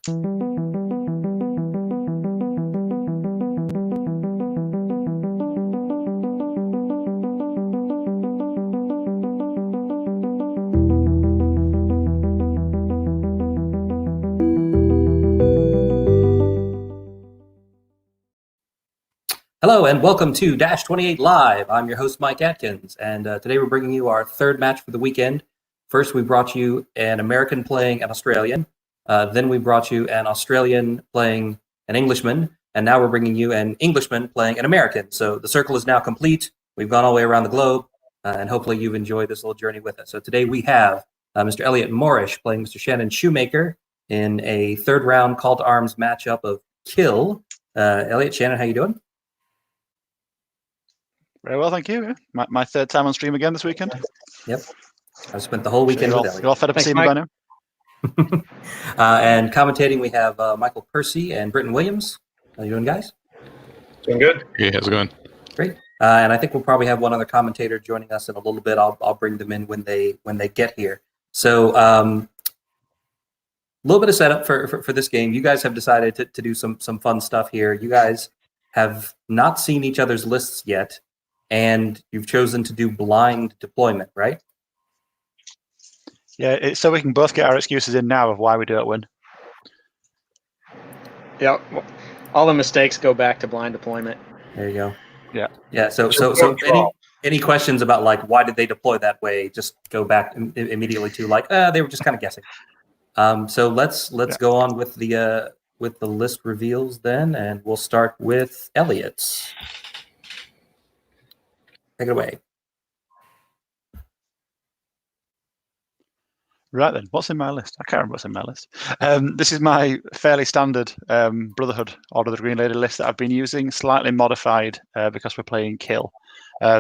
Hello and welcome to Dash 28 Live. I'm your host, Mike Atkins, and today we're bringing you our third match for the weekend. First, we brought you an American playing an Australian. Then we brought you an Australian playing an Englishman, and now we're bringing you an Englishman playing an American. So the circle is now complete. We've gone all the way around the globe, and hopefully you've enjoyed this little journey with us. So today we have Mr. Elliot and Morrish playing Mr. Shannon Shoemaker in a third round call to arms matchup of Kill. Elliot, Shannon, how you doing? Very well, thank you. My third time on stream again this weekend. Yep. I've spent the whole weekend with Elliot. You're all fed up to see me by now. And commentating, we have Michael Percy and Britton Williams. How you doing, guys? Doing good. Yeah, how's it going? Great. And I think we'll probably have one other commentator joining us in a little bit. I'll bring them in when they get here. So a little bit of setup for this game. You guys have decided to do some fun stuff here. You guys have not seen each other's lists yet, and you've chosen to do blind deployment, right? Yeah, it's so we can both get our excuses in now of why we don't win. Yeah, all the mistakes go back to blind deployment. There you go. Yeah. Yeah. So any questions about like why did they deploy that way? Just go back immediately to like they were just kind of guessing. So let's go on with the list reveals then, and we'll start with Elliot's. Take it away. Right then, what's in my list? I can't remember what's in my list. This is my fairly standard Brotherhood Order of the Green Lady list that I've been using, slightly modified because we're playing Kill.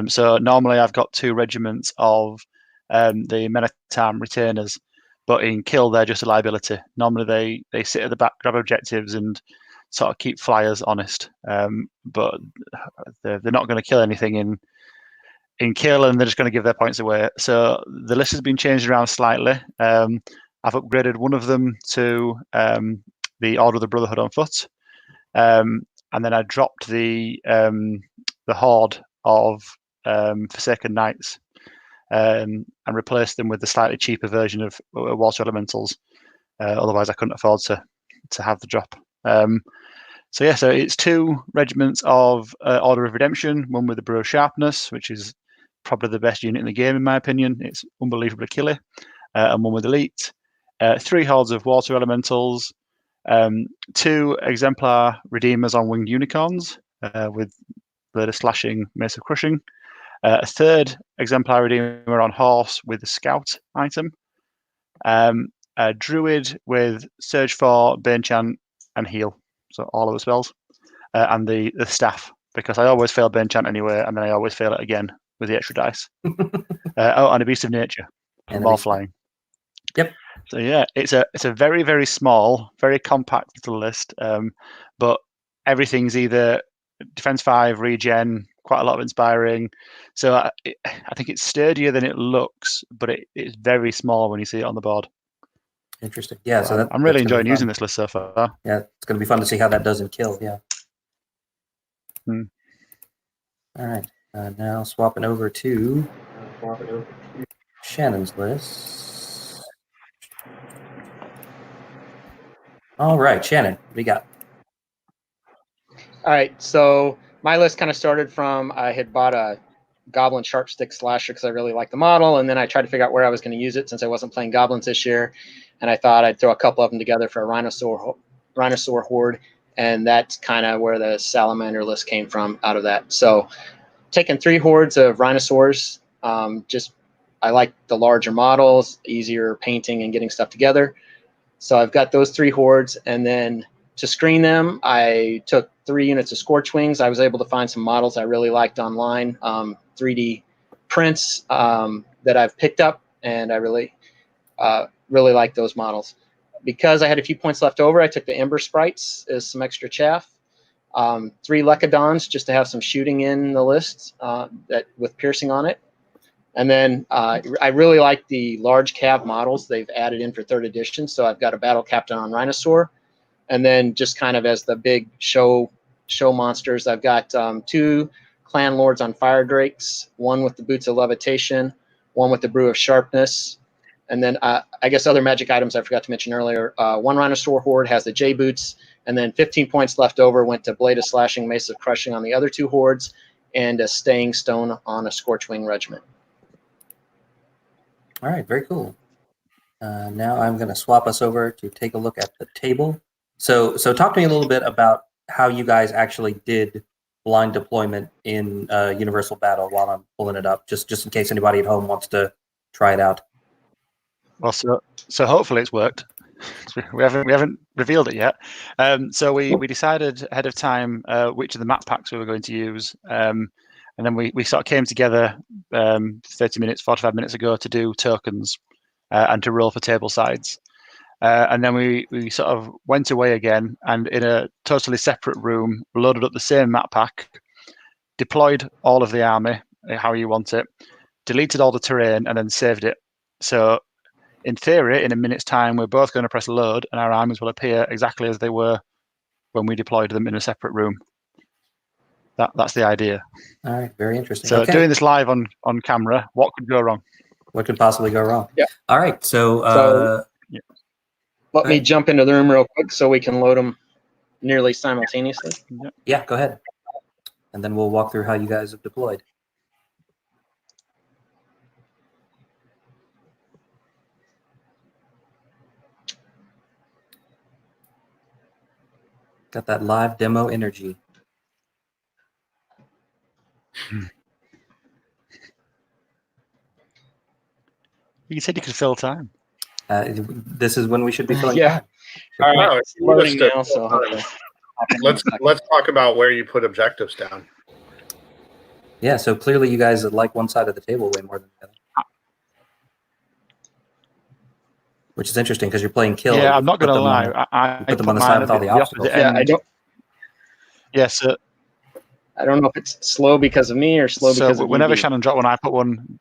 So normally I've got 2 regiments of the Men-at-Arms retainers, but in Kill they're just a liability. Normally they sit at the back, grab objectives, and sort of keep flyers honest. But they're not going to kill anything in Kill, and they're just going to give their points away. So the list has been changed around slightly. I've upgraded one of them to the Order of the Brotherhood on foot, and then I dropped the Horde of Forsaken Knights and replaced them with the slightly cheaper version of Water Elementals. Otherwise, I couldn't afford to have the drop. So it's 2 regiments of Order of Redemption, one with the Brew of Sharpness, which is probably the best unit in the game, in my opinion. It's unbelievably killy. And one with Elite. 3 hordes of Water Elementals. 2 exemplar Redeemers on Winged Unicorns with Blade of Slashing, Mace of Crushing. A 3rd exemplar Redeemer on Horse with the Scout item. A Druid with Surge 4, Bane Chant, and Heal. So all of the spells. And the Staff, because I always fail Bane Chant anyway, and then I always fail it again with the extra dice. And a Beast of Nature, and more flying. Yep. So yeah, it's a very, very small, very compact little list, but everything's either Defense 5, Regen, quite a lot of Inspiring. So I think it's sturdier than it looks, but it's very small when you see it on the board. Interesting. Yeah. So I'm really enjoying using this list so far. Yeah, it's going to be fun to see how that does in Kill. Yeah. Hmm. All right. Now swapping over to Shannon's list. All right, Shannon, what do you got? All right, so my list kind of started from I had bought a Goblin Sharpstick Slasher because I really liked the model, and then I tried to figure out where I was going to use it since I wasn't playing Goblins this year, and I thought I'd throw a couple of them together for a Rhinosaur Horde, and that's kind of where the Salamander list came from out of that. So taking 3 hordes of Rhinosaurs, I like the larger models, easier painting and getting stuff together. So I've got those 3 hordes, and then to screen them, I took 3 units of Scorchwings. I was able to find some models I really liked online, 3D prints that I've picked up, and I really like those models. Because I had a few points left over, I took the Ember Sprites as some extra chaff. 3 Lecodons just to have some shooting in the list that with piercing on it. And then I really like the large cav models they've added in for 3rd edition. So I've got a Battle Captain on Rhinosaur, And then just kind of as the big show monsters, I've got 2 clan lords on fire drakes, 1 with the boots of levitation, 1 with the brew of sharpness. And then I guess other magic items I forgot to mention earlier. 1 Rhinosaur horde has the J boots, and then 15 points left over went to Blade of Slashing, Mace of Crushing on the other 2 hordes, and a Staying Stone on a Scorchwing regiment. All right, very cool. Now I'm going to swap us over to take a look at the table. So talk to me a little bit about how you guys actually did blind deployment in Universal Battle while I'm pulling it up, just in case anybody at home wants to try it out. Well, so hopefully it's worked. We haven't revealed it yet. So we decided ahead of time which of the map packs we were going to use, and then we sort of came together 30 minutes, 45 minutes ago to do tokens and to roll for table sides. And then we sort of went away again, and in a totally separate room, loaded up the same map pack, deployed all of the army how you want it, deleted all the terrain, and then saved it. So in theory, in a minute's time, we're both going to press load, and our armies will appear exactly as they were when we deployed them in a separate room. That's the idea. All right, very interesting. So okay. Doing this live on camera, what could go wrong? What could possibly go wrong? Yeah. All right, so let me jump into the room real quick so we can load them nearly simultaneously. Yeah, go ahead. And then we'll walk through how you guys have deployed. Got that live demo energy. You said you could fill time. This is when we should be filling Yeah. time. All right, Oh, it's loading now, so let's talk about where you put objectives down. Yeah, so clearly you guys like one side of the table way more than the other. Which is interesting because you're playing kill. Yeah, I'm not going to lie. I put them on the side with all the obstacles. Yeah, I don't. Yes. I don't know if it's slow because of me or slow because of whenever ED. Shannon dropped one, I put one.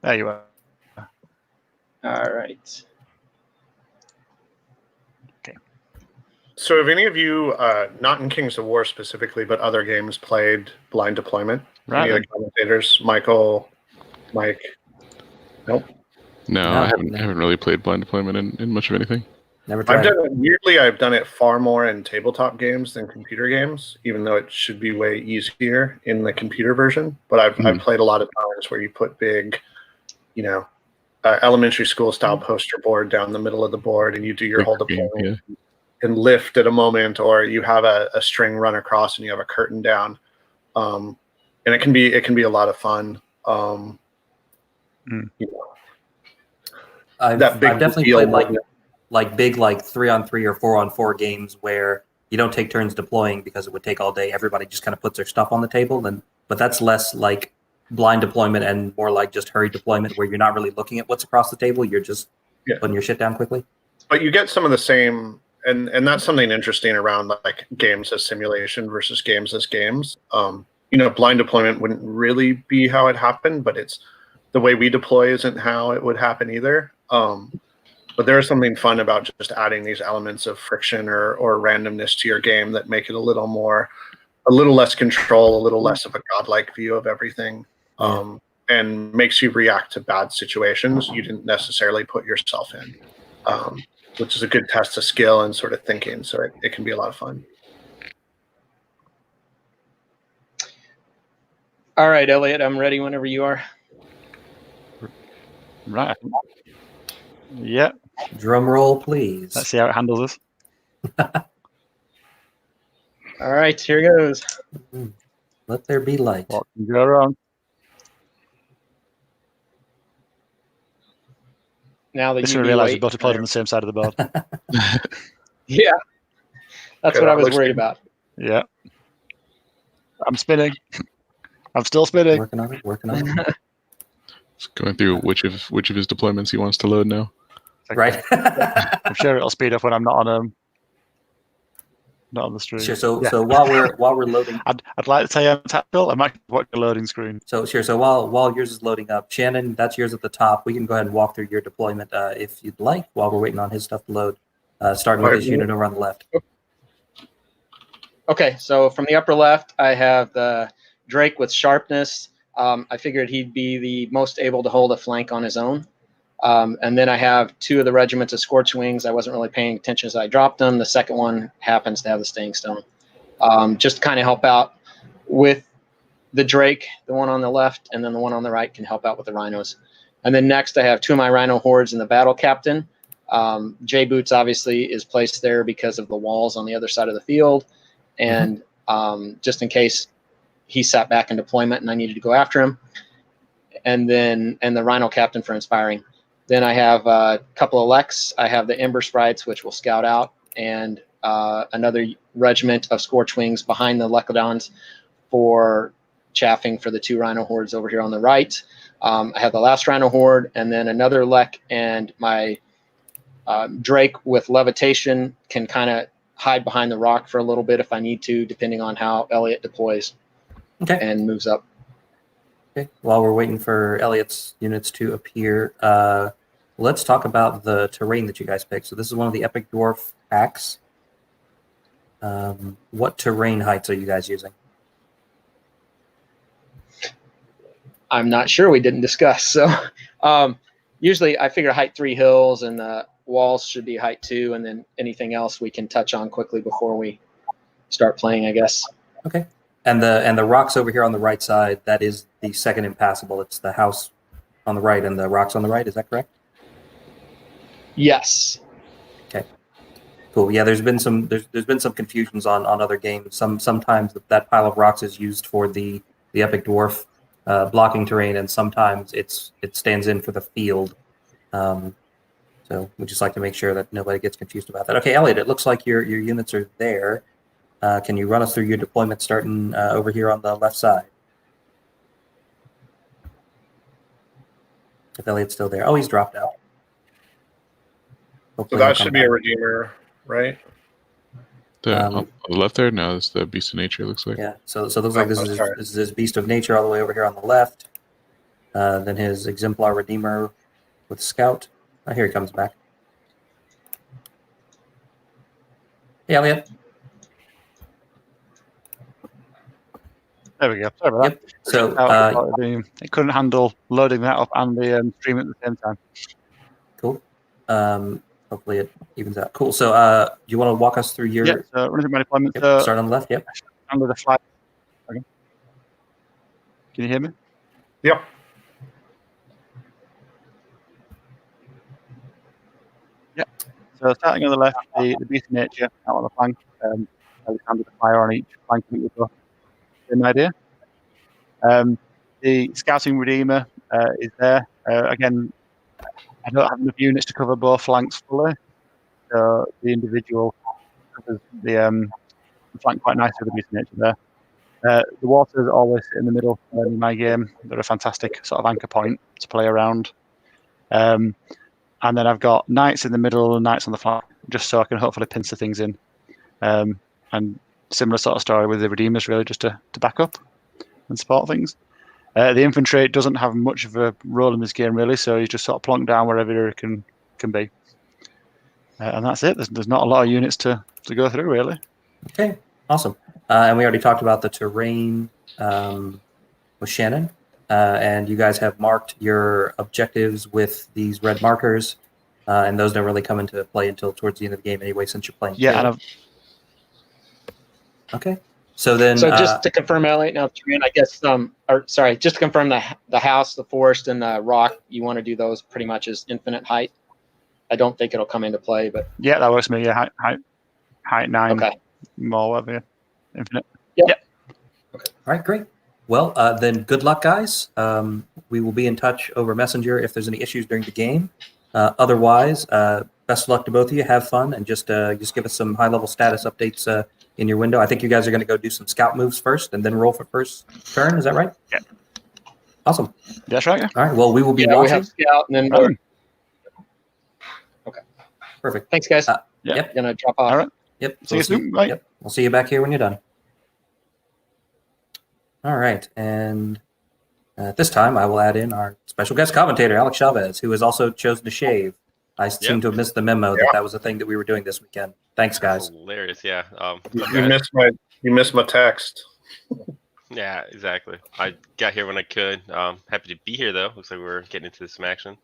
There you are. All right. Okay. So have any of you, not in Kings of War specifically, but other games, played blind deployment? Right. Any of the commentators? Michael, Mike? Nope. No, I haven't really played blind deployment in much of anything. Never tried. Weirdly, I've done it far more in tabletop games than computer games, even though it should be way easier in the computer version. But I've played a lot of times where you put big, elementary school style poster board down the middle of the board, and you do your whole deployment and lift at a moment, or you have a string run across and you have a curtain down, and it can be a lot of fun. I've definitely played like big 3-on-3 or 4-on-4 games where you don't take turns deploying because it would take all day. Everybody just kind of puts their stuff on the table, but that's less like blind deployment and more like just hurried deployment where you're not really looking at what's across the table. You're just putting your shit down quickly. But you get some of the same, and that's something interesting around like games as simulation versus games as games. Blind deployment wouldn't really be how it happened, but it's the way we deploy isn't how it would happen either. But there is something fun about just adding these elements of friction or randomness to your game that make it a little less control, a little less of a godlike view of everything, and makes you react to bad situations you didn't necessarily put yourself in, which is a good test of skill and sort of thinking. So it can be a lot of fun. All right, Elliot, I'm ready whenever you are. Right. Yeah. Drum roll, please. Let's see how it handles us. All right, here goes. Let there be light. What can go wrong? Now that This you one realised we both deployed on the same side of the board. Yeah, that's what I was worried about. Yeah. I'm spinning. I'm still spinning. Working on it. Just going through which of his deployments he wants to load now. Right. I'm sure it'll speed up when I'm not on not on the stream. Sure. So Yeah. so while we're loading, I'd like to say I'm tactical. I'm actually watching the loading screen. so while yours is loading up, Shannon, that's yours at the top. We can go ahead and walk through your deployment if you'd like while we're waiting on his stuff to load. Starting with his unit over on the left. Okay, so from the upper left, I have the Drake with sharpness. I figured he'd be the most able to hold a flank on his own. And then I have 2 of the regiments of Scorch Wings. I wasn't really paying attention as I dropped them. The second one happens to have the Staying Stone. Just to kind of help out with the Drake, the one on the left, and then the one on the right can help out with the Rhinos. And then next I have 2 of my Rhino Hordes and the Battle Captain. J Boots obviously is placed there because of the walls on the other side of the field. And just in case he sat back in deployment and I needed to go after him. And the Rhino Captain for inspiring. Then I have a couple of Lex. I have the Ember Sprites, which will scout out, and another regiment of Scorch Wings behind the Lecodons for chaffing for the 2 Rhino Hordes over here on the right. I have the last Rhino Horde, and then another Lec, and my Drake with levitation can kind of hide behind the rock for a little bit if I need to, depending on how Elliot deploys and moves up. Okay. While we're waiting for Elliot's units to appear, let's talk about the terrain that you guys picked. So this is one of the Epic Dwarf packs. What terrain heights are you guys using? I'm not sure. We didn't discuss. So usually I figure height 3 hills and the walls should be height 2, and then anything else we can touch on quickly before we start playing, I guess. Okay. And the rocks over here on the right side, that is the second impassable. It's the house on the right and the rocks on the right. Is that correct? Yes. Okay. Cool. Yeah, there's been some confusions on other games. Sometimes that pile of rocks is used for the Epic Dwarf blocking terrain, and sometimes it stands in for the field. So we just like to make sure that nobody gets confused about that. Okay, Elliot, it looks like your units are there. Can you run us through your deployment starting over here on the left side? If Elliot's still there. Oh, he's dropped out. So that should be a Redeemer, right? On the left there? No, it's the Beast of Nature, it looks like. Yeah, so it looks like this is his Beast of Nature all the way over here on the left. Then his Exemplar Redeemer with Scout. Oh, here he comes back. Hey, Elliot. There we go. Sorry about that. So it couldn't handle loading that up and the stream at the same time. Cool. Hopefully it evens out. Cool. So you want to walk us through your... Yeah, so running through my deployment. Yep, start on the left, yep. Under the flag. Okay. Can you hear me? Yep. Yeah. So starting on the left, the Beast of Nature out on the flank. Under the fire on each flank. Same idea. The Scouting Redeemer is there. Again, I don't have enough units to cover both flanks fully. So the individual covers the flank quite nicely with the Beast of Nature there. The waters always sit in the middle in my game. They're a fantastic sort of anchor point to play around. And then I've got knights in the middle and knights on the flank, just so I can hopefully pincer things in. And similar sort of story with the Redeemers, really, just to back up and support things. The infantry doesn't have much of a role in this game, really, so you just sort of plonk down wherever it can be. And that's it. There's not a lot of units to go through, really. Okay, awesome. And we already talked about the terrain with Shannon. And you guys have marked your objectives with these red markers. And those don't really come into play until towards the end of the game anyway, since you're playing. Yeah, okay. So then, just to confirm, Elliot, now terrain, I guess, just to confirm the house, the forest, and the rock, you want to do those pretty much as infinite height. I don't think it'll come into play, but yeah, that works for me. Yeah, height 9, okay, more whatever, yeah. Infinite. Yep. Okay. All right, great. Well, then good luck, guys. We will be in touch over Messenger if there's any issues during the game. Otherwise, best of luck to both of you. Have fun, and just give us some high-level status updates in your window. I think you guys are going to go do some scout moves first and then roll for first turn. Is that right? Yeah. Awesome. That's right. Yeah. All right. Well, we will be We watching. have scout, and then Okay. Perfect. Thanks, guys. Yeah. Gonna drop off. All right. Yep. See you soon. Bye. Yep. We'll see you back here when you're done. All right. And at this time, I will add in our special guest commentator, Alex Chavez, who has also chosen to shave. I seem to have missed the memo that that was a thing that we were doing this weekend. Thanks, guys. Hilarious, yeah. You missed my text. Yeah, exactly. I got here when I could. Happy to be here, though. Looks like we're getting into some action.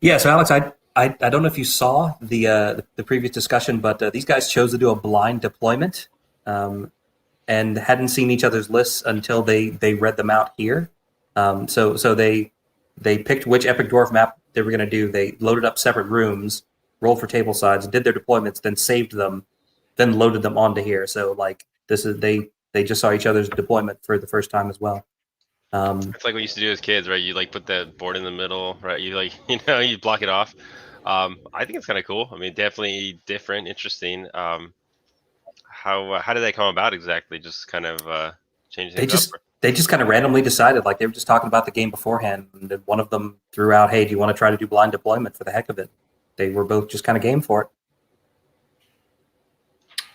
Yeah, so Alex, I don't know if you saw the previous discussion, but these guys chose to do a blind deployment and hadn't seen each other's lists until they read them out here. So they picked which Epic Dwarf map they were going to do. They loaded up separate rooms, rolled for table sides, did their deployments, then saved them, then loaded them onto here. So like this is they just saw each other's deployment for the first time as well. It's like we used to do as kids, right? You like put the board in the middle, right? You like you block it off. I think it's kind of cool. I mean, definitely different, interesting. How did that come about exactly? Just kind of changing things up? They just kind of randomly decided, like they were just talking about the game beforehand, and then one of them threw out, "Hey, do you want to try to do blind deployment for the heck of it?" They were both just kind of game for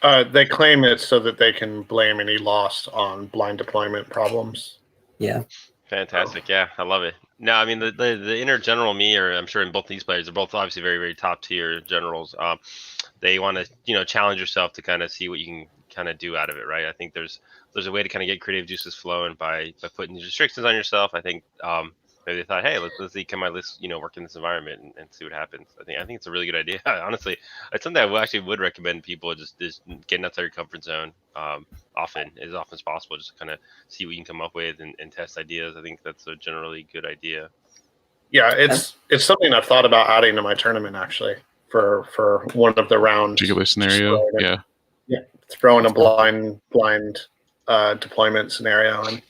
it. They claim it so that they can blame any loss on blind deployment problems. Yeah. Fantastic. Yeah, I love it. No, I mean the inner general me, or I'm sure in both these players, they're both obviously very, very top tier generals. They want to challenge yourself to kind of see what you can kind of do out of it, right? I think there's a way to kind of get creative juices flowing by putting these restrictions on yourself. I think maybe they thought, hey, let's see, can my list work in this environment and see what happens. I think it's a really good idea. Honestly, it's something I actually would recommend people just getting outside your comfort zone as often as possible, just to kind of see what you can come up with and test ideas. I think that's a generally good idea. Yeah, it's something I've thought about adding to my tournament actually for one of the rounds. Particular scenario, yeah, throwing a blind deployment scenario, and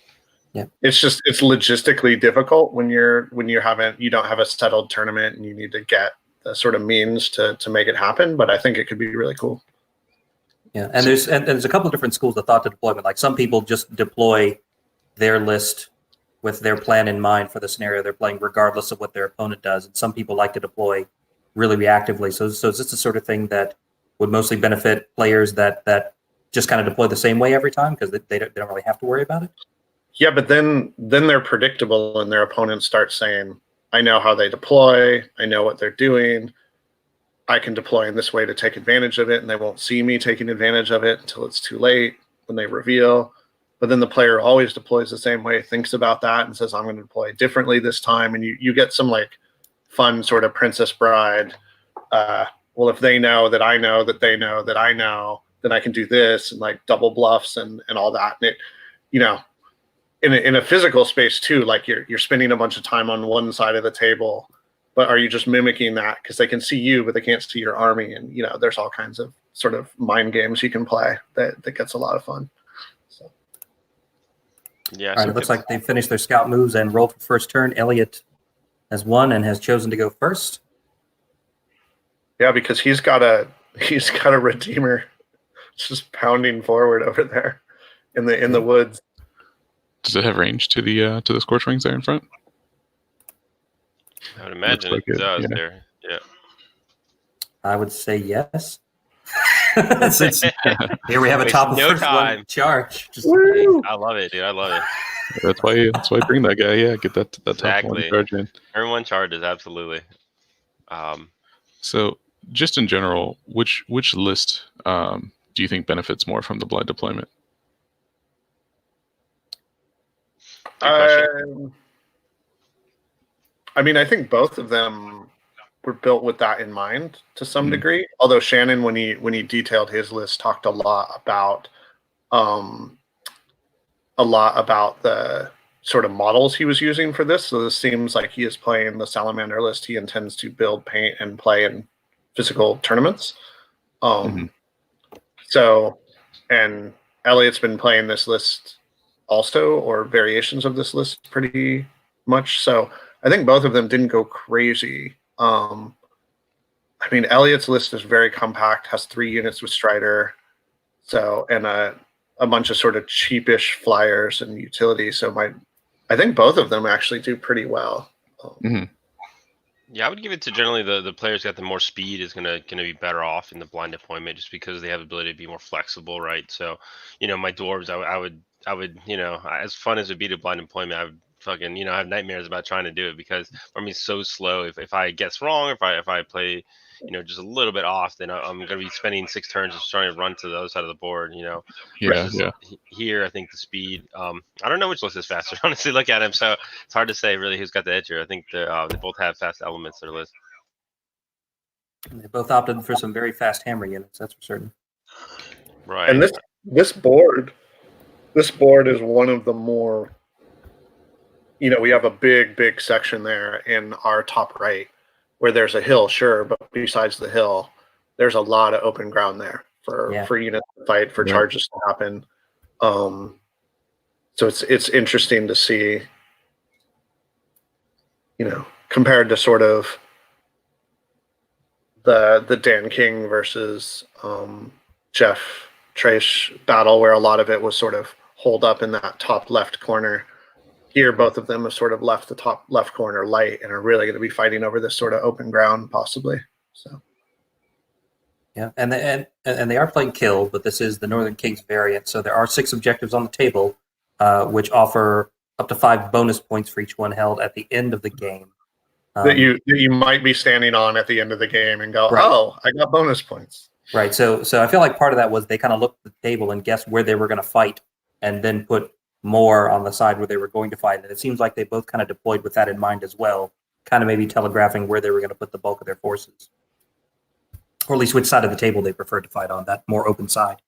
it's logistically difficult when you don't have a settled tournament and you need to get the sort of means to make it happen. But I think it could be really cool. Yeah, and there's a couple of different schools of thought to deployment. Like some people just deploy their list with their plan in mind for the scenario they're playing, regardless of what their opponent does. And some people like to deploy really reactively. So is this the sort of thing that would mostly benefit players that just kind of deploy the same way every time because they don't really have to worry about it? Yeah, but then they're predictable and their opponents start saying, I know how they deploy, I know what they're doing, I can deploy in this way to take advantage of it, and they won't see me taking advantage of it until it's too late when they reveal. But then the player always deploys the same way, thinks about that and says, I'm going to deploy differently this time. And you get some like fun sort of Princess Bride. Well, if they know that I know that they know that I know, then I can do this, and like double bluffs and all that. And it, in a physical space too, like you're spending a bunch of time on one side of the table, but are you just mimicking that because they can see you, but they can't see your army? And there's all kinds of sort of mind games you can play that gets a lot of fun. So. Yeah. All right, it looks like they finished their scout moves and rolled for first turn. Elliot has won and has chosen to go first. Yeah, because he's got a redeemer just pounding forward over there in the woods. Does it have range to the scorch rings there in front? I would imagine it does there. Yeah. I would say yes. Since here we have a top of first one charge. I love it, dude. I love it. That's why I bring that guy. Yeah, get that Exactly. top one charge in. Everyone charges, absolutely. So just in general, which list do you think benefits more from the blind deployment? I mean, I think both of them were built with that in mind to some degree. Although Shannon, when he detailed his list, talked a lot about the sort of models he was using for this. So this seems like he is playing the Salamander list he intends to build, paint, and play in physical tournaments. So, and Elliot's been playing this list also, or variations of this list pretty much. So I think both of them didn't go crazy. I mean, Elliot's list is very compact, has 3 units with Strider, so, and a bunch of sort of cheapish flyers and utility. So I think both of them actually do pretty well. Yeah, I would give it to generally the players got the more speed is gonna be better off in the blind deployment just because they have the ability to be more flexible, right? So, my dwarves, I would, as fun as it would be to blind deployment, I would fucking, have nightmares about trying to do it because for me it's so slow. If I guess wrong, if I play, just a little bit off, then I'm gonna be spending 6 turns just trying to run to the other side of the board, Yeah, versus yeah. here, I think the speed. I don't know which list is faster. Honestly, look at him. So it's hard to say really who's got the edge here. I think they both have fast elements to their list. And they both opted for some very fast hammer units, that's for certain. Right. And this board is one of the more, we have a big section there in our top right where there's a hill, sure, but besides the hill, there's a lot of open ground there for units to fight, for charges to happen. So it's interesting to see, compared to sort of the Dan King versus Jeff Trace battle, where a lot of it was sort of holed up in that top left corner. Here, both of them have sort of left the top left corner light and are really going to be fighting over this sort of open ground, possibly. So, yeah, and they are playing kill, but this is the Northern Kings variant. So there are 6 objectives on the table, which offer up to 5 bonus points for each one held at the end of the game. That you might be standing on at the end of the game and go, oh, I got bonus points. Right. So I feel like part of that was they kind of looked at the table and guessed where they were going to fight, and then put more on the side where they were going to fight. And it seems like they both kind of deployed with that in mind as well, kind of maybe telegraphing where they were going to put the bulk of their forces, or at least which side of the table they preferred to fight on, that more open side.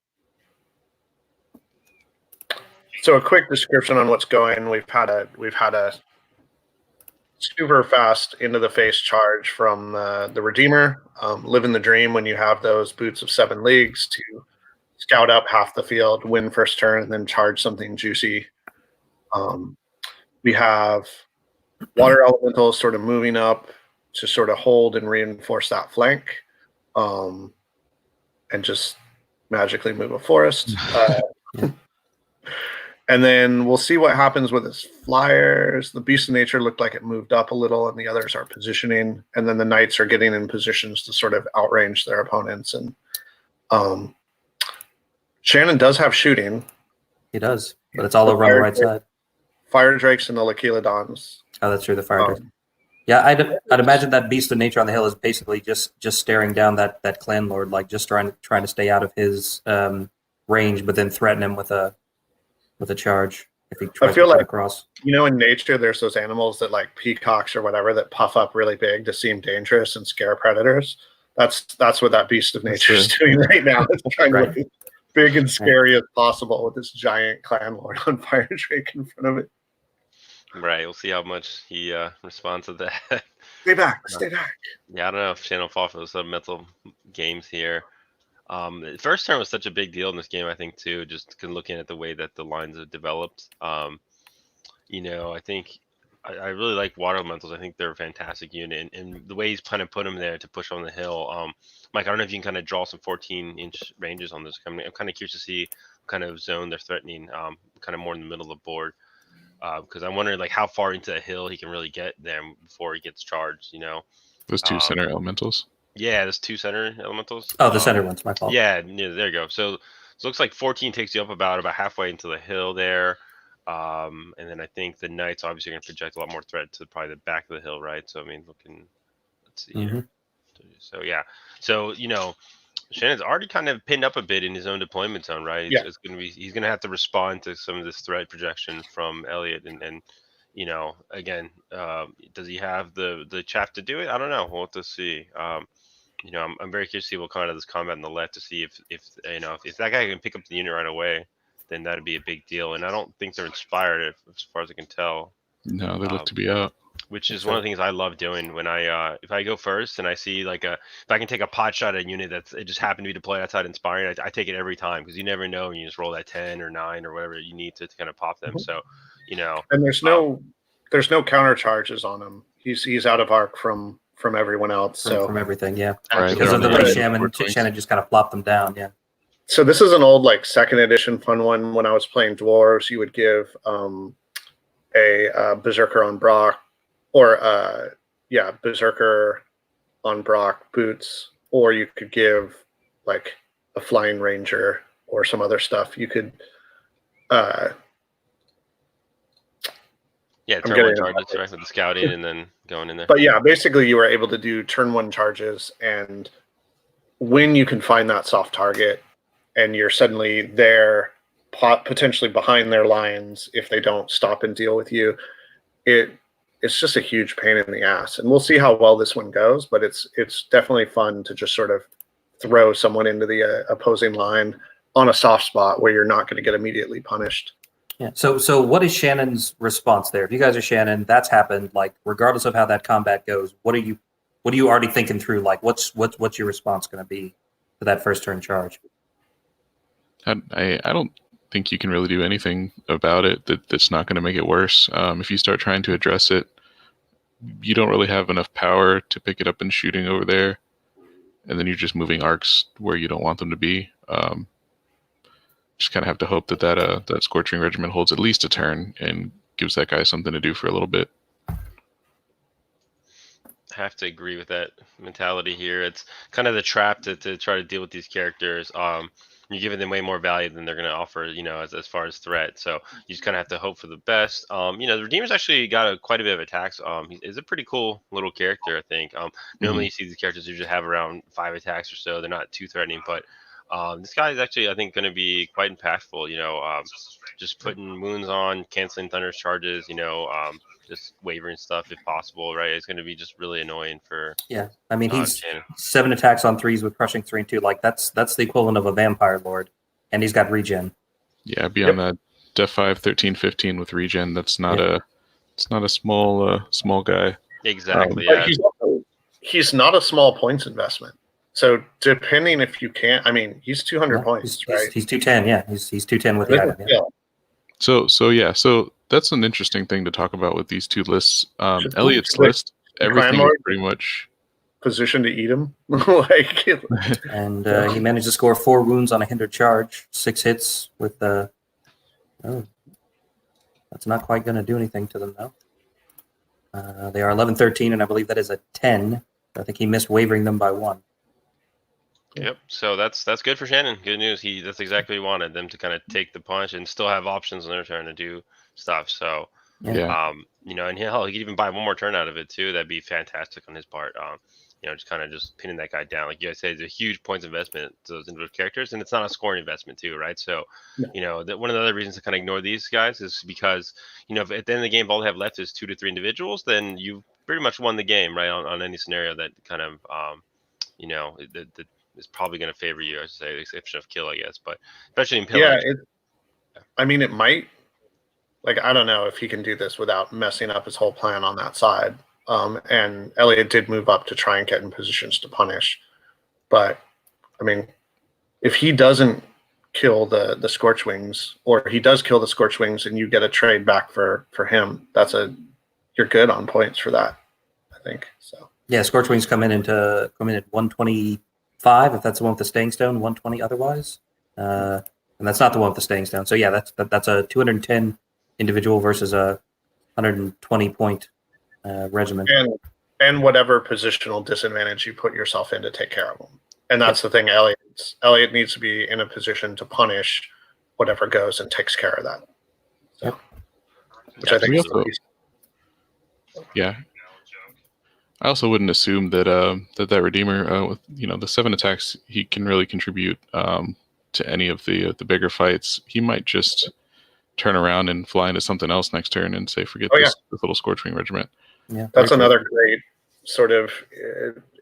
So a quick description on what's going. We've had a super fast into the face charge from the Redeemer, living the dream when you have those boots of 7 leagues to scout up half the field, win first turn, and then charge something juicy. We have water elementals sort of moving up to sort of hold and reinforce that flank, and just magically move a forest. And then we'll see what happens with his flyers. The Beast of Nature looked like it moved up a little, and the others are positioning. And then the Knights are getting in positions to sort of outrange their opponents. And Shannon does have shooting. He does, but it's all over on the right side. Fire Drakes and the Lakiladons. Oh, that's true, the Fire Drakes. Yeah, I'd imagine that Beast of Nature on the hill is basically just staring down that Clan Lord, like just trying to stay out of his range, but then threaten him with a charge if he tries to cut across. In nature, there's those animals that like peacocks or whatever that puff up really big to seem dangerous and scare predators. That's what that Beast of Nature is doing right now. It's trying to look as big and scary as possible with this giant Clan Lord on Fire Drake in front of it. Right. We'll see how much he responds to that. Stay back. Yeah, I don't know if Shannon will fall for those mental games here. The first turn was such a big deal in this game, I think, too, just looking at the way that the lines have developed. I think I really like water elementals. I think they're a fantastic unit, and the way he's kind of put them there to push on the hill. Mike, I don't know if you can kind of draw some 14-inch ranges on this. I'm kind of curious to see what kind of zone they're threatening, kind of more in the middle of the board, because I'm wondering like how far into the hill he can really get there before he gets charged. Those 2 center elementals. Yeah, there's 2 center elementals. Oh, the center one's my fault. Yeah, there you go. So it looks like 14 takes you up about halfway into the hill there. And then I think the Knights obviously are going to project a lot more threat to probably the back of the hill, right? So, I mean, let's see here. So, yeah. So, Shannon's already kind of pinned up a bit in his own deployment zone, right? Yeah. He's going to have to respond to some of this threat projection from Elliot. And again, does he have the chaff to do it? I don't know. We'll have to see. I'm very curious to see what kind of this combat on the left to see if that guy can pick up the unit right away, then that'd be a big deal. And I don't think they're inspired, as far as I can tell. No, they look to be out. Which is one of the things I love doing when if I go first and I see if I can take a pot shot at a unit it just happened to be deployed outside inspiring, I take it every time because you never know when you just roll that 10 or 9 or whatever you need to kind of pop them. So, and there's no counter charges on him. He's out of arc from everyone else. So from everything, yeah. Right. Because of the way Shannon just kind of plopped them down, yeah. So this is an old 2nd edition fun one. When I was playing dwarves, you would give a berserker on Brock or Berserker on Brock, boots, or you could give like a flying ranger or some other stuff. You could Yeah, I'm turn getting one charges, right, with the scouting and then going in there. But yeah, basically you were able to do turn 1 charges, and when you can find that soft target and you're suddenly there potentially behind their lines if they don't stop and deal with you, it's just a huge pain in the ass. And we'll see how well this one goes, but it's definitely fun to just sort of throw someone into the opposing line on a soft spot where you're not going to get immediately punished. Yeah. So what is Shannon's response there? If you guys are Shannon, that's happened. Like, regardless of how that combat goes, what are you already thinking through? Like, what's your response going to be to that first turn charge? I don't think you can really do anything about it that's not going to make it worse. If you start trying to address it, you don't really have enough power to pick it up and shooting over there, and then you're just moving arcs where you don't want them to be. Just kind of have to hope that Scorching Regiment holds at least a turn and gives that guy something to do for a little bit. I have to agree with that mentality here. It's kind of the trap to try to deal with these characters. You're giving them way more value than they're going to offer, as far as threat. So you just kind of have to hope for the best. The Redeemer's actually got quite a bit of attacks. He's a pretty cool little character, I think. Normally you see these characters usually have around 5 attacks or so. They're not too threatening, but this guy is actually, I think, going to be quite impactful. Just putting wounds on, canceling Thunder's charges. Just wavering stuff if possible. Right? It's going to be just really annoying for. Yeah, I mean he's Shannon. 7 attacks on 3s with crushing 3 and 2. Like that's the equivalent of a vampire lord, and he's got regen. Yeah, beyond that, Def 5, 13, 15 with regen. That's not it's not a small guy. Exactly. But he's not a small points investment. So depending if you can't, I mean, he's 200 points, right? He's 210. Yeah, he's 210 with the item. Yeah. So that's an interesting thing to talk about with these two lists. Elliot's list, everything is pretty much positioned to eat him. And he managed to score 4 wounds on a hindered charge, 6 hits with the. That's not quite going to do anything to them though. They are 11-13, and I believe that is a 10. I think he missed wavering them by 1. Yep. So that's good for Shannon. Good news. That's exactly what he wanted, them to kind of take the punch and still have options when they're trying to do stuff. So and he could even buy 1 more turn out of it too. That'd be fantastic on his part. Just pinning that guy down. Like you guys say, it's a huge points investment to those individual characters, and it's not a scoring investment too, right? So, one of the other reasons to kind of ignore these guys is because, if at the end of the game, all they have left is 2 to 3 individuals, then you've pretty much won the game, right? On any scenario that kind of, that is probably going to favor you, I should say, the exception of kill, I guess, but especially in pillage. Yeah, it might. Like, I don't know if he can do this without messing up his whole plan on that side. And Elliot did move up to try and get in positions to punish. But, I mean, if he doesn't kill the Scorchwings, or he does kill the Scorchwings and you get a trade back for him, you're good on points for that, I think. So yeah, Scorchwings come in at 125 if that's the one with the staying stone, 120 otherwise. And that's not the one with the staying stone. So yeah, that's a 210 individual versus a 120 point regiment. And whatever positional disadvantage you put yourself in to take care of them. And that's the thing, Elliot needs to be in a position to punish whatever goes and takes care of that. So, which I think is I also wouldn't assume that that Redeemer with the 7 attacks, he can really contribute to any of the bigger fights. He might just turn around and fly into something else next turn and say, forget this little Scorchwing regiment. Yeah, that's another great sort of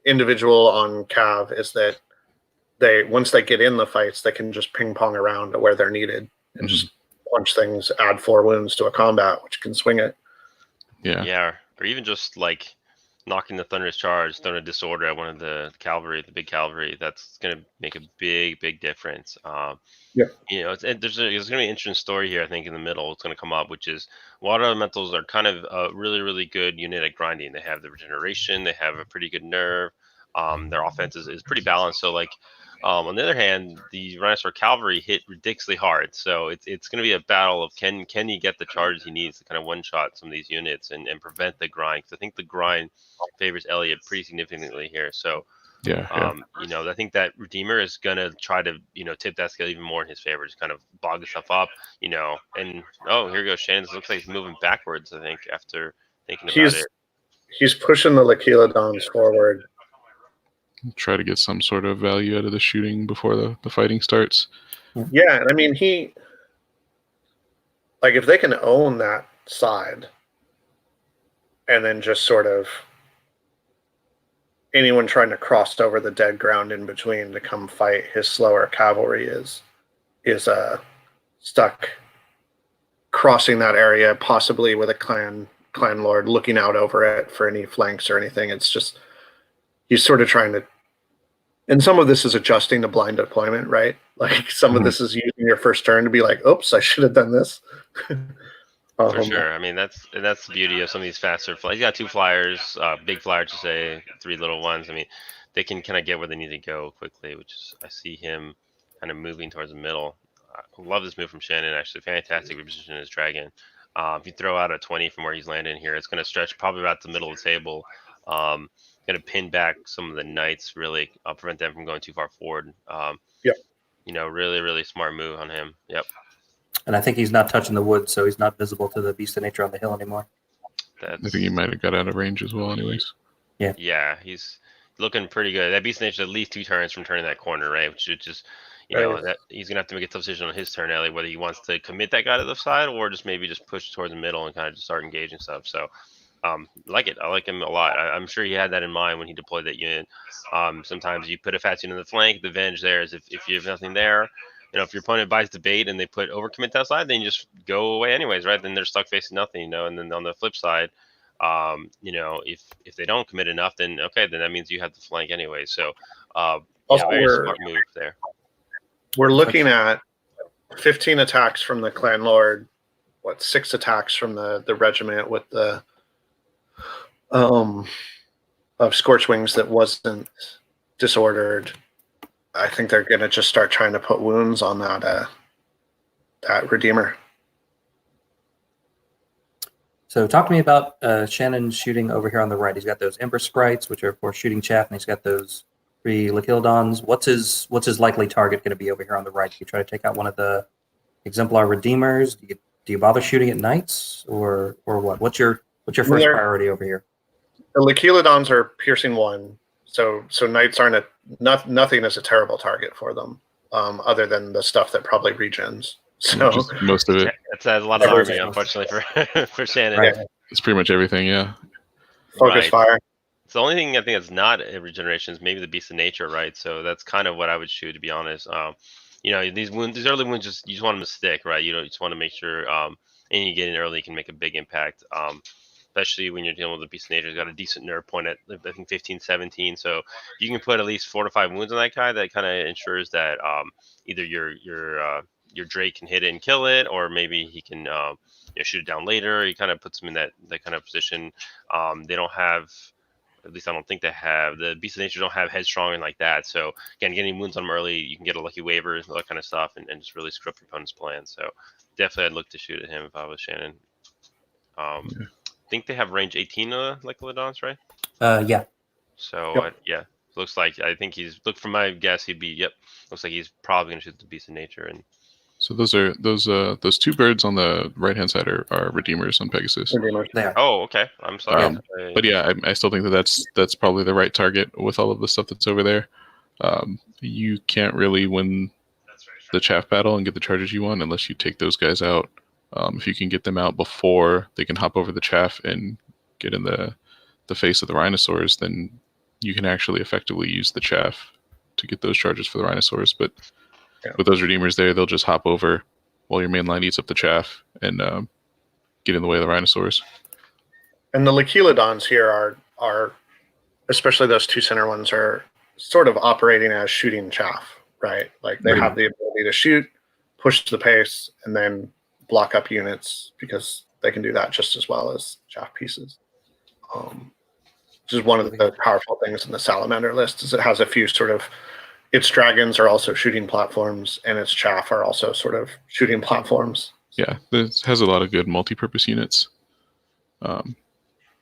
individual on Cav, is that once they get in the fights, they can just ping pong around to where they're needed and just punch things, add 4 wounds to a combat, which can swing it. Yeah, or even just like knocking the Thunderous Charge, throwing a disorder at one of the cavalry, the big cavalry. That's going to make a big difference. There's going to be an interesting story here, I think, in the middle. It's going to come up, which is Water Elementals are kind of a really good unit at grinding. They have the regeneration, they have a pretty good nerve. Their offense is pretty balanced. So, like, On the other hand, the Rhinosaur Cavalry hit ridiculously hard, so it's going to be a battle of can he get the charges he needs to kind of one-shot some of these units and prevent the grind. Because I think the grind favors Elliot pretty significantly here. So, Yeah. I think that Redeemer is going to try to, tip that scale even more in his favor, just kind of bog stuff up, and here goes Shannon. It looks like he's moving backwards, I think, after thinking about it. He's pushing the Lakelodons forward. Try to get some sort of value out of the shooting before the fighting starts. Yeah, and I mean, if they can own that side and then just sort of anyone trying to cross over the dead ground in between to come fight his slower cavalry is stuck crossing that area, possibly with a clan lord looking out over it for any flanks or anything. It's just he's sort of trying to, and some of this is adjusting to blind deployment, right? Like some of this is using your first turn to be like, oops, I should have done this. For sure. I mean, that's the beauty of some of these faster flyers. You got 2 flyers, big flyers to say, 3 little ones. I mean, they can kind of get where they need to go quickly, which is, I see him kind of moving towards the middle. I love this move from Shannon, actually. Fantastic reposition his dragon. If you throw out a 20 from where he's landing here, it's going to stretch probably about the middle of the table. Going to pin back some of the knights, really prevent them from going too far forward. Yep. Really, really smart move on him. Yep. And I think he's not touching the wood, so he's not visible to the beast of nature on the hill anymore. I think he might have got out of range as well, anyways. Yeah, he's looking pretty good. That beast of nature at least 2 turns from turning that corner, right? Which is just, that he's gonna have to make a tough decision on his turn, Ellie, whether he wants to commit that guy to the side or just maybe just push towards the middle and kind of just start engaging stuff. So, like it. I like him a lot. I'm sure he had that in mind when he deployed that unit. Sometimes you put a fast unit in the flank. The advantage there is if you have nothing there. If your opponent buys the bait and they put overcommit that side, then you just go away anyways, right? Then they're stuck facing nothing, And then on the flip side, if they don't commit enough, then okay, then that means you have the flank anyway. So, very smart move there. We're looking at 15 attacks from the clan lord, 6 attacks from the regiment with the of Scorchwings that wasn't disordered. I think they're going to just start trying to put wounds on that Redeemer. So talk to me about Shannon shooting over here on the right. He's got those Ember Sprites, which are, of course, shooting chaff, and he's got those 3 Lakelodons. What's his likely target going to be over here on the right? Do you try to take out one of the Exemplar Redeemers? Do you bother shooting at Knights, or what? What's your first priority over here? The Lakelodons are piercing 1, so Knights aren't nothing is a terrible target for them, other than the stuff that probably regens. So just most of it. That's a lot of army, unfortunately, for Shannon. Right. It's pretty much everything, yeah. Focus fire. It's the only thing I think that's not a regeneration is maybe the Beast of Nature, right? So that's kind of what I would shoot, to be honest. These early wounds, you just want them to stick, right? You just want to make sure any you get in early can make a big impact. Especially when you're dealing with the Beast of Nature. He's got a decent nerve point at, I think, 15, 17. So you can put at least 4 to 5 wounds on that guy. That kind of ensures that either your Drake can hit it and kill it, or maybe he can shoot it down later. He kind of puts him in that kind of position. They don't have, at least I don't think they have, the Beast of Nature don't have Headstrong and like that. So again, getting wounds on them early, you can get a lucky waiver and all that kind of stuff, and just really screw up your opponent's plan. So definitely I'd look to shoot at him if I was Shannon. I think they have range 18 Lakelodons, right? Yeah. So looks like, I think from my guess, looks like he's probably going to shoot the Beast of Nature. And so those 2 birds on the right hand side are Redeemers on Pegasus. There. Oh, okay. I'm sorry. But yeah, I still think that's probably the right target with all of the stuff that's over there. You can't really win the chaff battle and get the charges you want unless you take those guys out. If you can get them out before they can hop over the chaff and get in the face of the rhinosaurs, then you can actually effectively use the chaff to get those charges for the rhinosaurs. But with those Redeemers there, they'll just hop over while your main line eats up the chaff and get in the way of the rhinosaurs. And the Lakelodons here are, especially those 2 center ones, are sort of operating as shooting chaff, right? Like they have the ability to shoot, push the pace, and then block up units because they can do that just as well as chaff pieces. Which is one of the powerful things in the Salamander list, is it has a few sort of its dragons are also shooting platforms, and its chaff are also sort of shooting platforms. Yeah, this has a lot of good multi-purpose units. Yeah,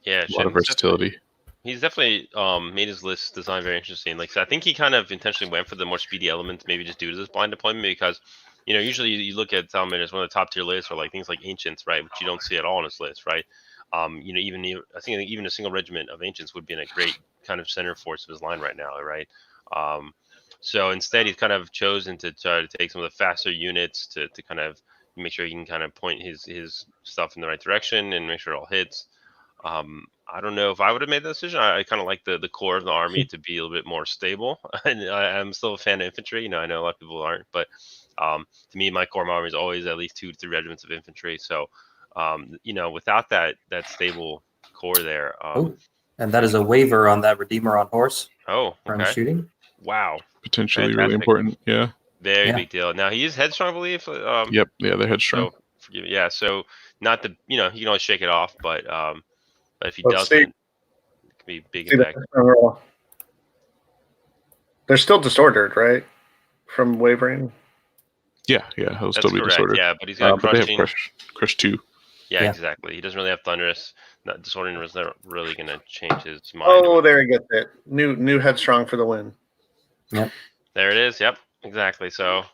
A lot of versatility. He's definitely made his list design very interesting. Like, so I think he kind of intentionally went for the more speedy elements, maybe just due to this blind deployment, because usually you look at Salmon as one of the top tier lists, or like things like Ancients, right, which you don't see at all on his list, right? I think even a single regiment of Ancients would be in a great kind of center force of his line right now, right? So instead, he's kind of chosen to try to take some of the faster units to kind of make sure he can kind of point his stuff in the right direction and make sure it all hits. I don't know if I would have made that decision. I kind of like the core of the army to be a little bit more stable. And I'm still a fan of infantry. I know a lot of people aren't, but to me, my core of my army is always at least 2 to 3 regiments of infantry. So, without that stable core there. And that is a waiver on that Redeemer on horse Oh, from okay. shooting. Wow. Potentially Fantastic. really important. Yeah. Very big deal. Now he is headstrong, I believe. Yep. Yeah, they're headstrong. So forgive me. Yeah. So not the he can always shake it off, but if he Let's doesn't, see. it could be big See impact. They're still disordered, right? From wavering. Yeah, he'll That's still be correct. disordered. Yeah, but he's got But they crushing. have crush 2. Yeah, Yeah. exactly. He doesn't really have thunderous. Disordered was not really going to change his mind. Oh, there he gets it. New headstrong for the win. Yep. There it is. Yep, exactly. So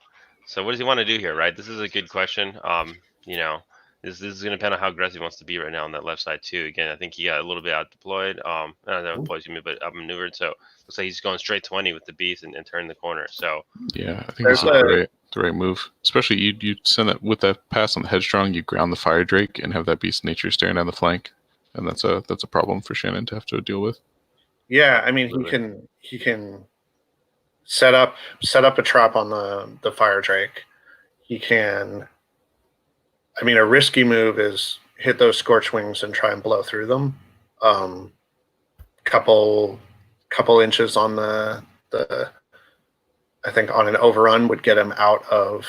what does he want to do here, right? This is a good question. This is going to depend on how aggressive he wants to be right now on that left side too. Again, I think he got a little bit out deployed. Not deployed to me, but outmaneuvered. So looks like he's going straight 20 with the beast and turning the corner. So yeah, I think this is the right move. Especially you send that with that pass on the headstrong, you ground the fire drake and have that beast nature staring down the flank, and that's a problem for Shannon to have to deal with. Yeah, I mean he can set up a trap on the fire drake. He can. I mean, a risky move is hit those scorch wings and try and blow through them. Couple inches on the I think on an overrun would get him out of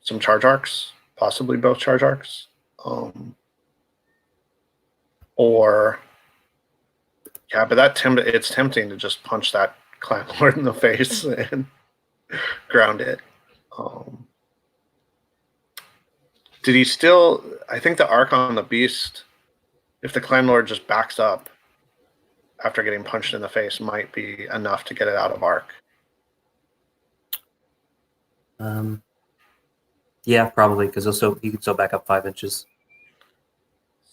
some charge arcs, possibly both charge arcs. But it's tempting to just punch that clan lord in the face and ground it. Did he still? I think the arc on the beast, if the clan lord just backs up after getting punched in the face, might be enough to get it out of arc. Yeah, probably, because he can still back up 5 inches.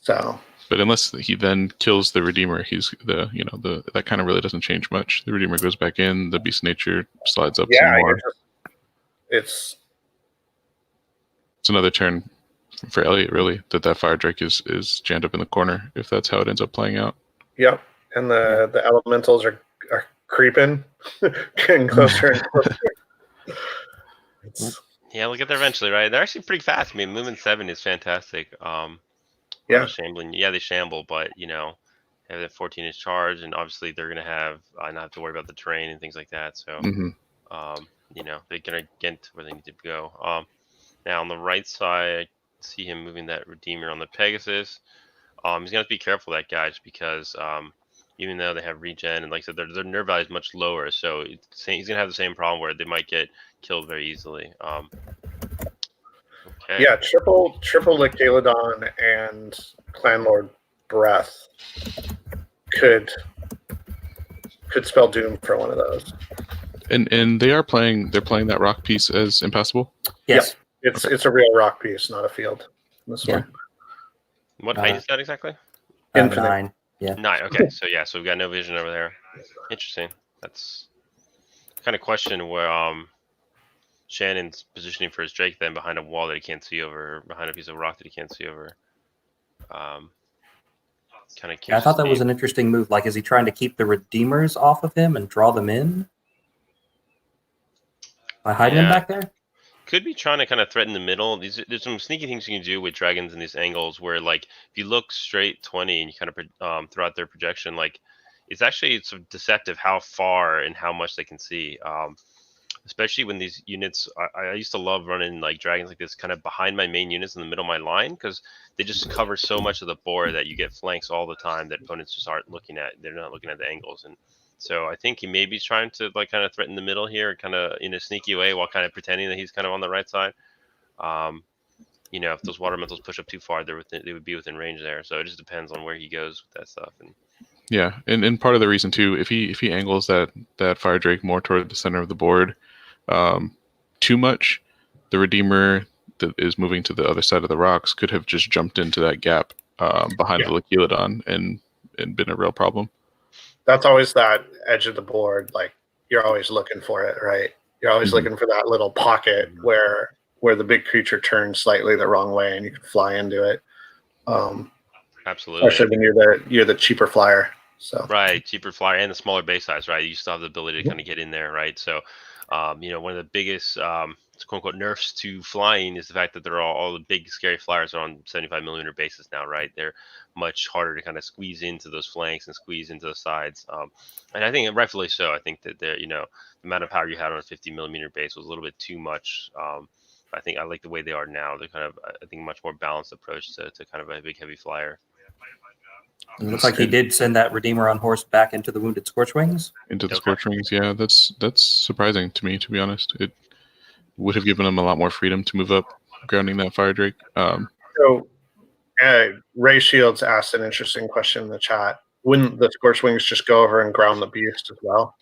So, but unless he then kills the Redeemer, he's that kind of really doesn't change much. The Redeemer goes back in, the beast nature slides up some more. It's another turn for Elliot, really, that fire drake is jammed up in the corner, if that's how it ends up playing out. Yep, and the elementals are creeping, getting closer and closer. Yeah, we'll get there eventually, right? They're actually pretty fast. I mean, movement 7 is fantastic. Shambling. Yeah, they shamble, but they have that 14-inch charge, and obviously they're gonna have not have to worry about the terrain and things like that. So, they're gonna get to where they need to go. Now on the right side, I see him moving that Redeemer on the Pegasus. He's gonna have to be careful, that guy, just because even though they have regen and like I said, their nerve value is much lower, so he's gonna have the same problem where they might get killed very easily. Okay. Yeah, triple Licalodon and Clan Lord Breath could spell doom for one of those. And they're playing that rock piece as impassable? Yes. Yep. It's a real rock piece, not a field. This one. What height is that exactly? Infinite. 9. Yeah. 9. Okay. So we've got no vision over there. Interesting. That's kind of question where Shannon's positioning for his Drake then behind a wall that he can't see over, behind a piece of rock that he can't see over. Kind of. Yeah, I thought that was an interesting move. Like, is he trying to keep the Redeemers off of him and draw them in by hiding them back there? Could be trying to kind of threaten the middle. There's some sneaky things you can do with dragons in these angles where, like, if you look straight 20 and you kind of throw out their projection, like, it's deceptive how far and how much they can see. Especially when these units, I used to love running like dragons like this kind of behind my main units in the middle of my line, because they just cover so much of the board that you get flanks all the time that opponents just aren't looking at. They're not looking at the angles, and So I think he maybe is trying to like kind of threaten the middle here, kind of in a sneaky way, while kind of pretending that he's kind of on the right side. If those water elementals push up too far, they would be within range there. So it just depends on where he goes with that stuff. And Yeah, and part of the reason too, if he angles that Fire Drake more toward the center of the board, too much, the Redeemer that is moving to the other side of the rocks could have just jumped into that gap behind the Lakelodon and been a real problem. That's always that edge of the board. Like you're always looking for it, right? You're always looking for that little pocket where the big creature turns slightly the wrong way and you can fly into it. Absolutely. Especially when you're the cheaper flyer. So right, cheaper flyer and the smaller base size, right? You still have the ability to kind of get in there, right? So, one of the biggest quote unquote nerfs to flying is the fact that they're all the big scary flyers are on 75 millimeter bases now, right? They're much harder to kind of squeeze into those flanks and squeeze into the sides. And I think rightfully so. I think that the amount of power you had on a 50 millimeter base was a little bit too much. I think I like the way they are now. They're kind of, I think, much more balanced approach to kind of a big heavy flyer. It looks like he did send that Redeemer on horse back into the wounded Scorchwings. Into the Scorchwings, yeah. That's surprising to me, to be honest. It would have given him a lot more freedom to move up, grounding that Fire Drake. So, Ray Shields asked an interesting question in the chat. Wouldn't the Scorchwings just go over and ground the beast as well?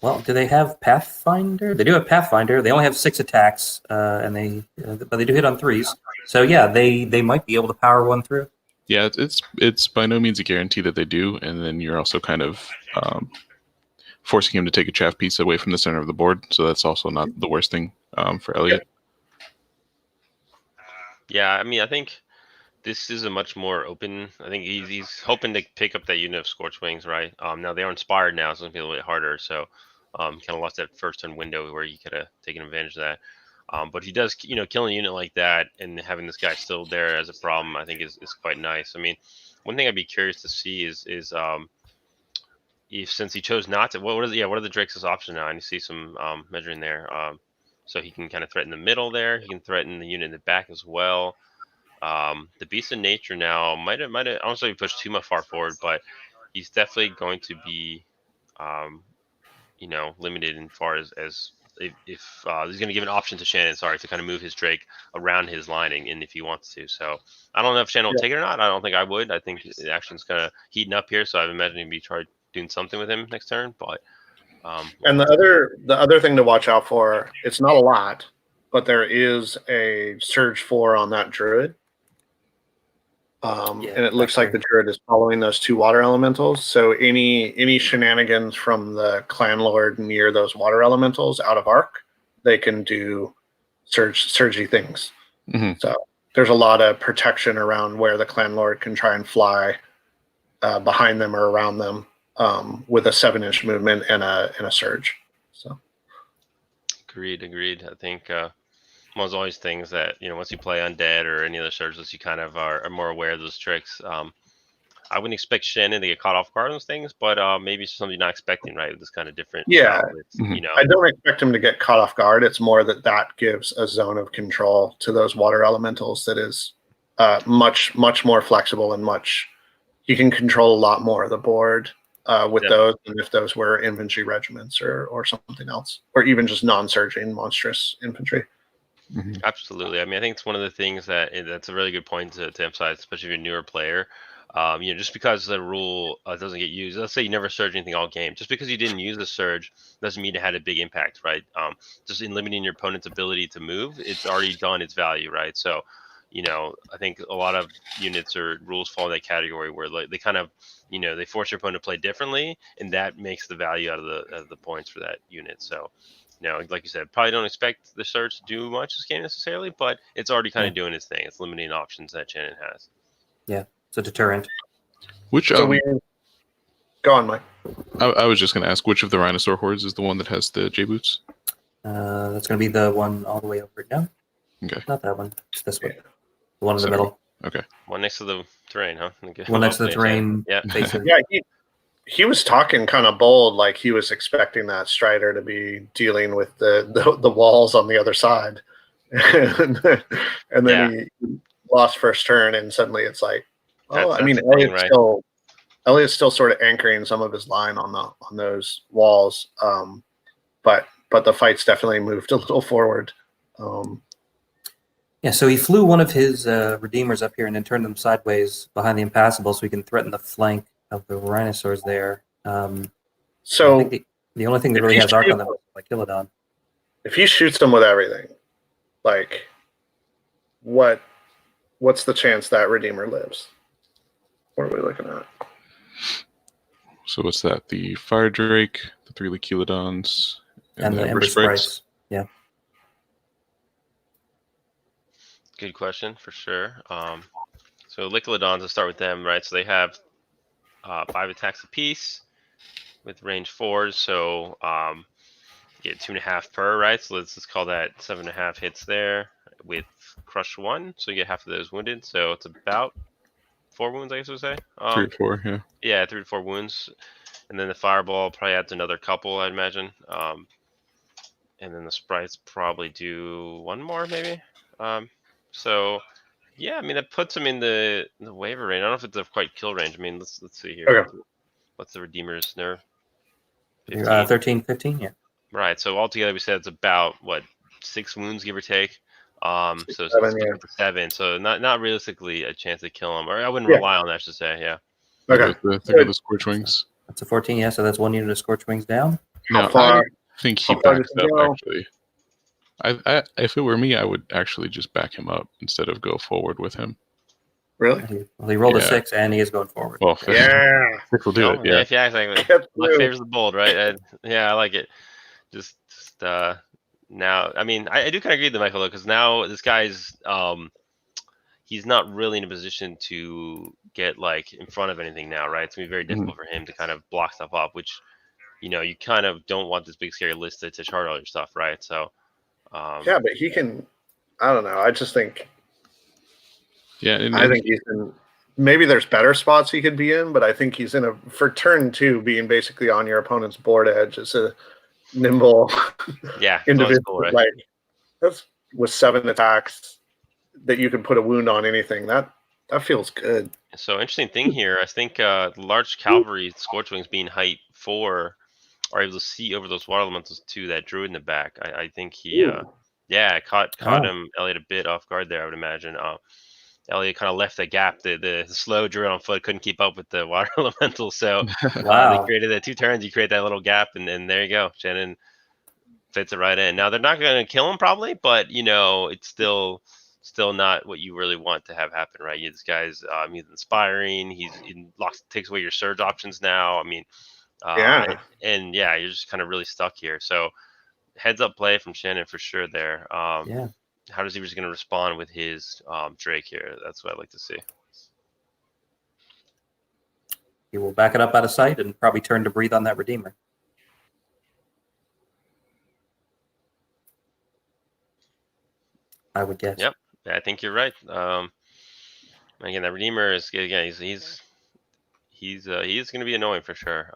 Well, do they have Pathfinder? They do have Pathfinder. They only have 6 attacks, but they do hit on 3s. So yeah, they might be able to power one through. Yeah, it's by no means a guarantee that they do, and then you're also kind of forcing him to take a chaff piece away from the center of the board. So that's also not the worst thing for Elliot. Yeah, I mean, I think this is a much more open. I think he's hoping to pick up that unit of Scorchwings, right? Now they are inspired now, so it's gonna be a little bit harder. So kind of lost that first turn window where he could have taken advantage of that. But he does, killing a unit like that and having this guy still there as a problem, I think is quite nice. I mean, one thing I'd be curious to see is if since he chose not to, what are the Drake's options now? I see some measuring there. So he can kind of threaten the middle there. He can threaten the unit in the back as well. The Beast of Nature now might have. I don't say he pushed too much far forward, but he's definitely going to be, limited in far as if he's going to give an option to Shannon, to kind of move his Drake around his lining, and if he wants to. So I don't know if Shannon will take it or not. I don't think I would. I think the action's kind of heating up here, so I'm imagining he'd be doing something with him next turn. But and the other thing to watch out for, it's not a lot, but there is a Surge 4 on that Druid. And it looks like the Druid is following those 2 water elementals. So any shenanigans from the clan lord near those water elementals out of arc, they can do surgy things. Mm-hmm. So there's a lot of protection around where the clan lord can try and fly behind them or around them with a 7-inch movement and a surge. So agreed. I think one of always things that once you play undead or any other surges, you kind of are more aware of those tricks. I wouldn't expect Shannon to get caught off guard on those things, but maybe it's something you're not expecting, right? This kind of different. Yeah, Mm-hmm. I don't expect him to get caught off guard. It's more that gives a zone of control to those water elementals that is much more flexible and you can control a lot more of the board with those than if those were infantry regiments or something else, or even just non-surging monstrous infantry. Mm-hmm. Absolutely. I mean, I think it's one of the things that's a really good point to emphasize, especially if you're a newer player. Just because the rule doesn't get used, let's say you never surge anything all game, just because you didn't use the surge doesn't mean it had a big impact, right? Just in limiting your opponent's ability to move, it's already done its value, right? So, I think a lot of units or rules fall in that category where they kind of, they force your opponent to play differently, and that makes the value out of the points for that unit. So, like you said, probably don't expect the surge to do much this game necessarily, but it's already kind of doing its thing. It's limiting options that Shannon has. Yeah, it's a deterrent. Which go on, Mike. I was just going to ask, which of the Rhinosaur hordes is the one that has the J-boots? That's going to be the one all the way over now. Okay. Not that one. It's this one. The one in the middle. Okay. One next to the terrain, huh? Okay. One next to the terrain. Yeah. Yeah, he was talking kind of bold, like he was expecting that Strider to be dealing with the walls on the other side. and then he lost first turn, and suddenly it's like, Elliot's still Elliot's still sort of anchoring some of his line on those walls, but the fight's definitely moved a little forward. Yeah, so he flew one of his Redeemers up here and then turned them sideways behind the Impassable so he can threaten the flank of the Rhinosaurs there. So I think the only thing that if really he has arc on shoots- them is like Kilodon. if he shoots them with everything, like what's the chance that Redeemer lives? What are we looking at? So what's that? The Fire Drake, the 3 Leculodons, And the Ember Sprites. Yeah. Good question for sure. So Licholodons, let's start with them, right? So they have 5 attacks apiece with range 4s, so you get 2.5 per, right? So let's call that 7.5 hits there with crush 1, so you get half of those wounded. So it's about 4 wounds, I guess I would say. 3 or 4, yeah. Yeah, 3 to 4 wounds, and then the Fireball probably adds another couple, I'd imagine. And then the Sprites probably do 1 more, maybe. So yeah, I mean that puts him in the waiver range. I don't know if it's a quite kill range. I mean, let's see here. Okay. What's the Redeemer's nerve? 13, 15, yeah. Right. So altogether, we said it's about what 6 wounds, give or take. So 7, yeah. 7. So not realistically a chance to kill him, or I wouldn't Yeah. rely on that. I should say, yeah. Okay. Think of the Scorch Wings. That's a 14, yeah, so that's 1 unit of Scorch Wings down. How No, far? I think he how far backs does he up, go? actually. If it were me, I would actually just back him up instead of go forward with him. Really? Well, he rolled a Yeah. 6 and he is going forward. Well, Yeah. 6 will do No, it, yeah. Yeah, exactly. Get Luck through. favors the bold, right? Yeah, I like it. Just now, I mean, I do kind of agree with Michael though, because now this guy's he's not really in a position to get like in front of anything now, right? It's gonna be very difficult for him to kind of block stuff up, which you kind of don't want this big scary list to chart all your stuff, right? So Yeah, but he can. I don't know. I just think. Yeah, and I think he's in. Maybe there's better spots he could be in, but I think he's in for turn 2, being basically on your opponent's board edge as a nimble yeah, individual. cool, right? Like that's with 7 attacks that you can put a wound on anything. That feels good. So interesting thing here, I think large cavalry Scorchwings being height 4 are able to see over those water elementals too. That druid in the back, I think he caught him Elliot a bit off guard there. I would imagine. Elliot kind of left the gap. The slow druid on foot couldn't keep up with the water elemental, so Wow. they created the 2 turns. You create that little gap, and there you go. Shannon fits it right in. Now they're not going to kill him probably, but it's still not what you really want to have happen, right? This guy's he's inspiring. He takes away your surge options now. I mean, and you're just kind of really stuck here. So heads up play from Shannon for sure there. Yeah. How does he just going to respond with his Drake here? That's what I'd like to see. He will back it up out of sight and probably turn to breathe on that Redeemer. I would guess. Yep. Yeah, I think you're right. Again, that Redeemer is he's going to be annoying for sure.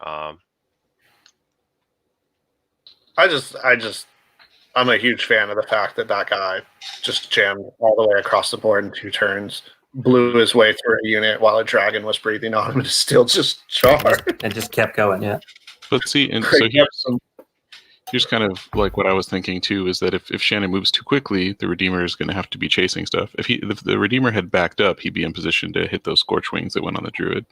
I'm a huge fan of the fact that guy just jammed all the way across the board in 2 turns, blew his way through a unit while a dragon was breathing on him, and still just charged. And just kept going, yeah. But see, and so here's kind of like what I was thinking too, is that if Shannon moves too quickly, the Redeemer is going to have to be chasing stuff. If the Redeemer had backed up, he'd be in position to hit those Scorch Wings that went on the Druid.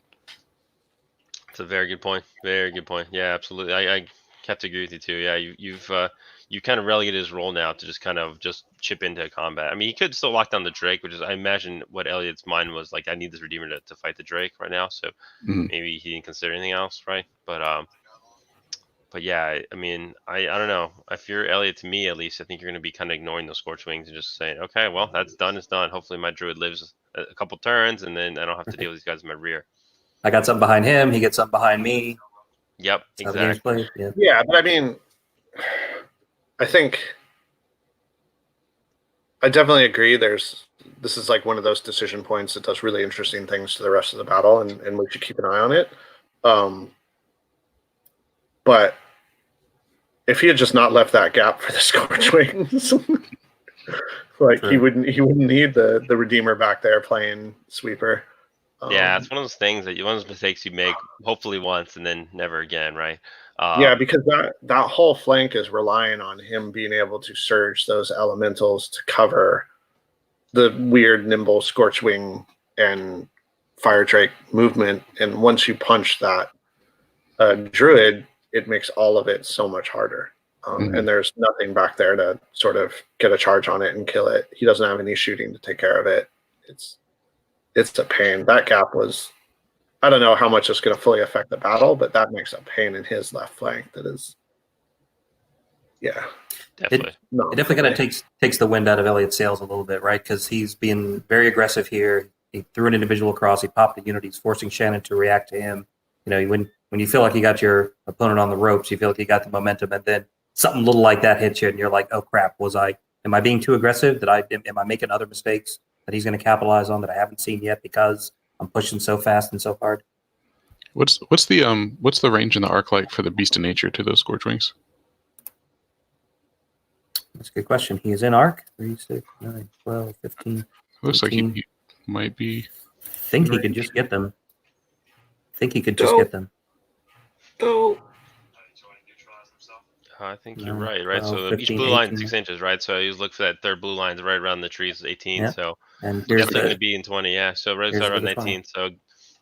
It's a very good point. Very good point. Yeah, absolutely. I have to agree with you too. Yeah, you've kind of relegated his role now to just kind of just chip into combat. I mean, he could still lock down the Drake, which is, I imagine, what Elliot's mind was like. I need this Redeemer to fight the Drake right now, so maybe he didn't consider anything else, right? But yeah, I mean, I don't know. If you're Elliot, to me at least, I think you're going to be kind of ignoring those Scorch Wings and just saying, okay, well, that's done. It's done. Hopefully my Druid lives a couple turns, and then I don't have to deal with these guys in my rear. I got something behind him. He gets something behind me. Yep, That's how the game's exactly. played. Yeah. Yeah, but I mean, I think I definitely agree. This is like one of those decision points that does really interesting things to the rest of the battle, and we should keep an eye on it. But if he had just not left that gap for the Scorch Wings, like he wouldn't need the Redeemer back there playing sweeper. Yeah, it's one of those things that one of those mistakes you make hopefully once and then never again, right? Yeah, because that whole flank is relying on him being able to surge those elementals to cover the weird nimble Scorchwing and Fire Drake movement. And once you punch that Druid, it makes all of it so much harder. And there's nothing back there to sort of get a charge on it and kill it. He doesn't have any shooting to take care of it. It's a pain. That gap was, I don't know how much it's going to fully affect the battle, but that makes a pain in his left flank. That is, yeah, Definitely. It definitely kind of takes the wind out of Elliot's sails a little bit, right? Because he's being very aggressive here. He threw an individual across. He popped a unit. He's forcing Shannon to react to him. You know, when you feel like you got your opponent on the ropes, you feel like you got the momentum, and then something little like that hits you, and you're like, "Oh crap! Am I being too aggressive? Am I making other mistakes that he's going to capitalize on that I haven't seen yet because I'm pushing so fast and so hard?" What's the range in the arc like for the Beast of Nature to those Scorchwings? That's a good question. He is in arc 3, 6, 9, 12, 15. Looks 18. like he might be. I think he could just get them. I think you're right. 12, So 15, each blue line 18. 6 inches, right? So you look for that third blue line right around the trees, 18. Yeah. So And here's definitely going to the be in 20. Yeah. So right here's around the 19. So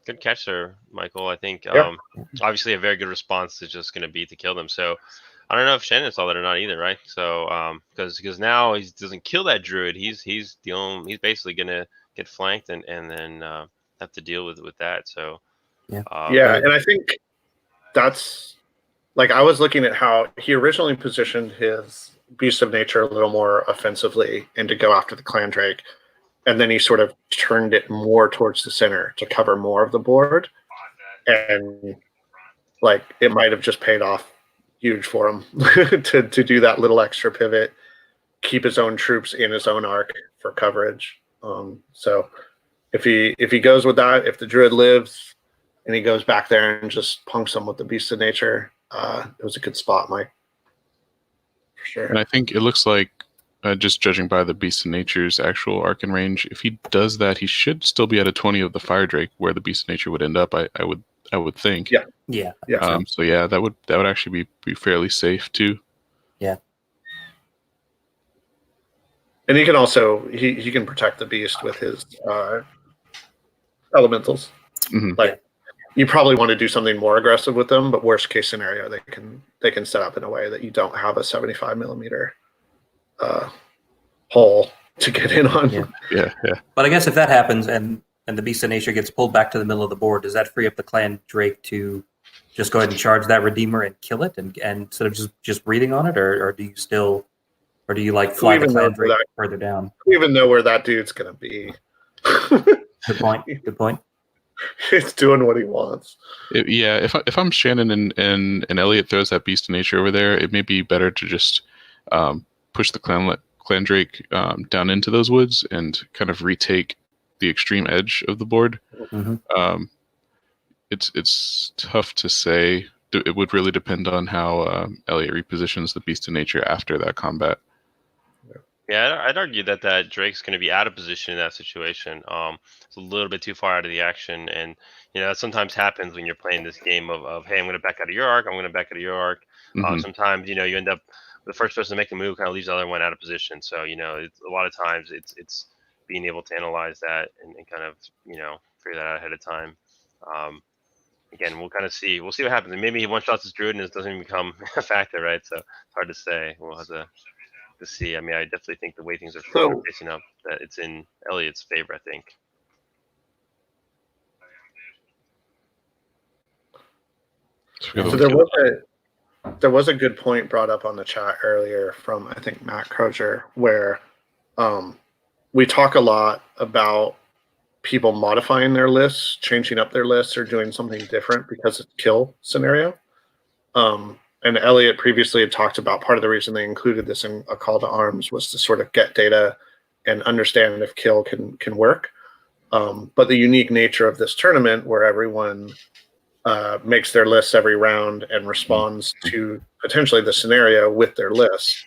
good catch there, Michael. I think Yep. obviously a very good response is just going to be to kill them. So I don't know if Shannon saw that or not either, right? So because now he doesn't kill that druid, he's basically going to get flanked and then have to deal with that. So Yeah. And I think that's, like, I was looking at how he originally positioned his Beast of Nature a little more offensively and to go after the Clan Drake, and then he sort of turned it more towards the center to cover more of the board, and like it might have just paid off huge for him to do that little extra pivot, keep his own troops in his own arc for coverage. So if he goes with that, if the Druid lives and he goes back there and just punks him with the Beast of Nature, it was a good spot, Mike. For sure. And I think it looks like, just judging by the Beast of Nature's actual arc and range, if he does that, he should still be at a 20 of the Fire Drake, where the Beast of Nature would end up. I would think. Yeah. So yeah, that would actually be fairly safe too. Yeah. And he can also he can protect the beast with his elementals. Mhm. Like, you probably want to do something more aggressive with them, but worst case scenario, they can set up in a way that you don't have a 75 millimeter hole to get in on. Yeah. But I guess if that happens and the Beast of Nature gets pulled back to the middle of the board, does that free up the Clan Drake to just go ahead and charge that Redeemer and kill it and instead of just breathing on it, or do you like fly the Clan Drake further down? We even know where that dude's gonna be. Good point. He's doing what he wants. If I'm Shannon and Elliot throws that Beast of Nature over there, it may be better to just push the Clan Drake down into those woods and kind of retake the extreme edge of the board. Mm-hmm. It's tough to say. It would really depend on how Elliot repositions the Beast of Nature after that combat. Yeah, I'd argue that Drake's going to be out of position in that situation. It's a little bit too far out of the action, and that sometimes happens when you're playing this game of hey, I'm going to back out of your arc, I'm going to back out of your arc. Mhm. Sometimes you end up the first person to make a move kind of leaves the other one out of position. So it's, a lot of times it's being able to analyze that and kind of figure that out ahead of time. Again, we'll kind of see. We'll see what happens. And maybe he one shots his druid and it doesn't even become a factor, right? So it's hard to say. We'll have to see. I mean, I definitely think the way things are facing up, that it's in Elliot's favor, I think. So there was a good point brought up on the chat earlier from, I think, Matt Crozier, where we talk a lot about people modifying their lists, changing up their lists, or doing something different because it's kill scenario. And Elliot previously had talked about part of the reason they included this in a call to arms was to sort of get data and understand if kill can work. But the unique nature of this tournament, where everyone makes their lists every round and responds to potentially the scenario with their list,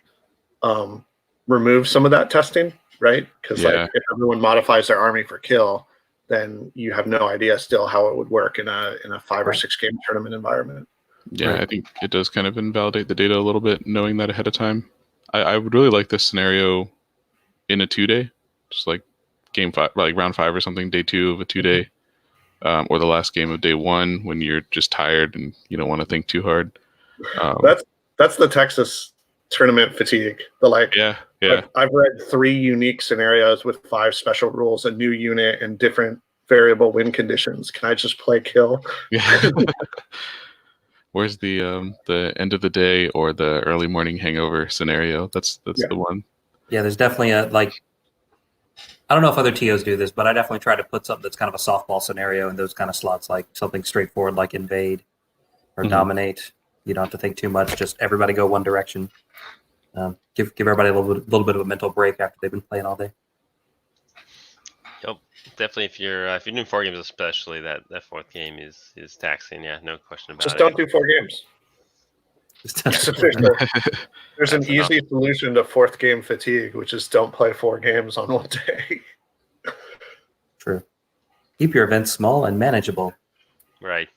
remove some of that testing, right? Because like if everyone modifies their army for kill, then you have no idea still how it would work in a 5 or Right. 6 game tournament environment. Yeah, Right. I think it does kind of invalidate the data a little bit, knowing that ahead of time. I would really like this scenario in a 2-day, just like game 5, like round 5 or something, day 2 of a 2-day, or the last game of day 1 when you're just tired and you don't want to think too hard. That's the Texas tournament fatigue. Yeah. I've read 3 unique scenarios with 5 special rules, a new unit, and different variable win conditions. Can I just play kill? Yeah. Where's the end of the day or the early morning hangover scenario? That's Yeah. the one. Yeah, there's definitely a I don't know if other TOs do this, but I definitely try to put something that's kind of a softball scenario in those kind of slots, like something straightforward like invade or dominate. You don't have to think too much. Just everybody go one direction. Give everybody a little bit of a mental break after they've been playing all day. Yep, definitely. If you're doing 4 games, especially that 4th game is taxing. Yeah, no question about Just it. don't do 4 games. There's an easy solution to 4th game fatigue, which is don't play 4 games on one day. True. Keep your events small and manageable. Right.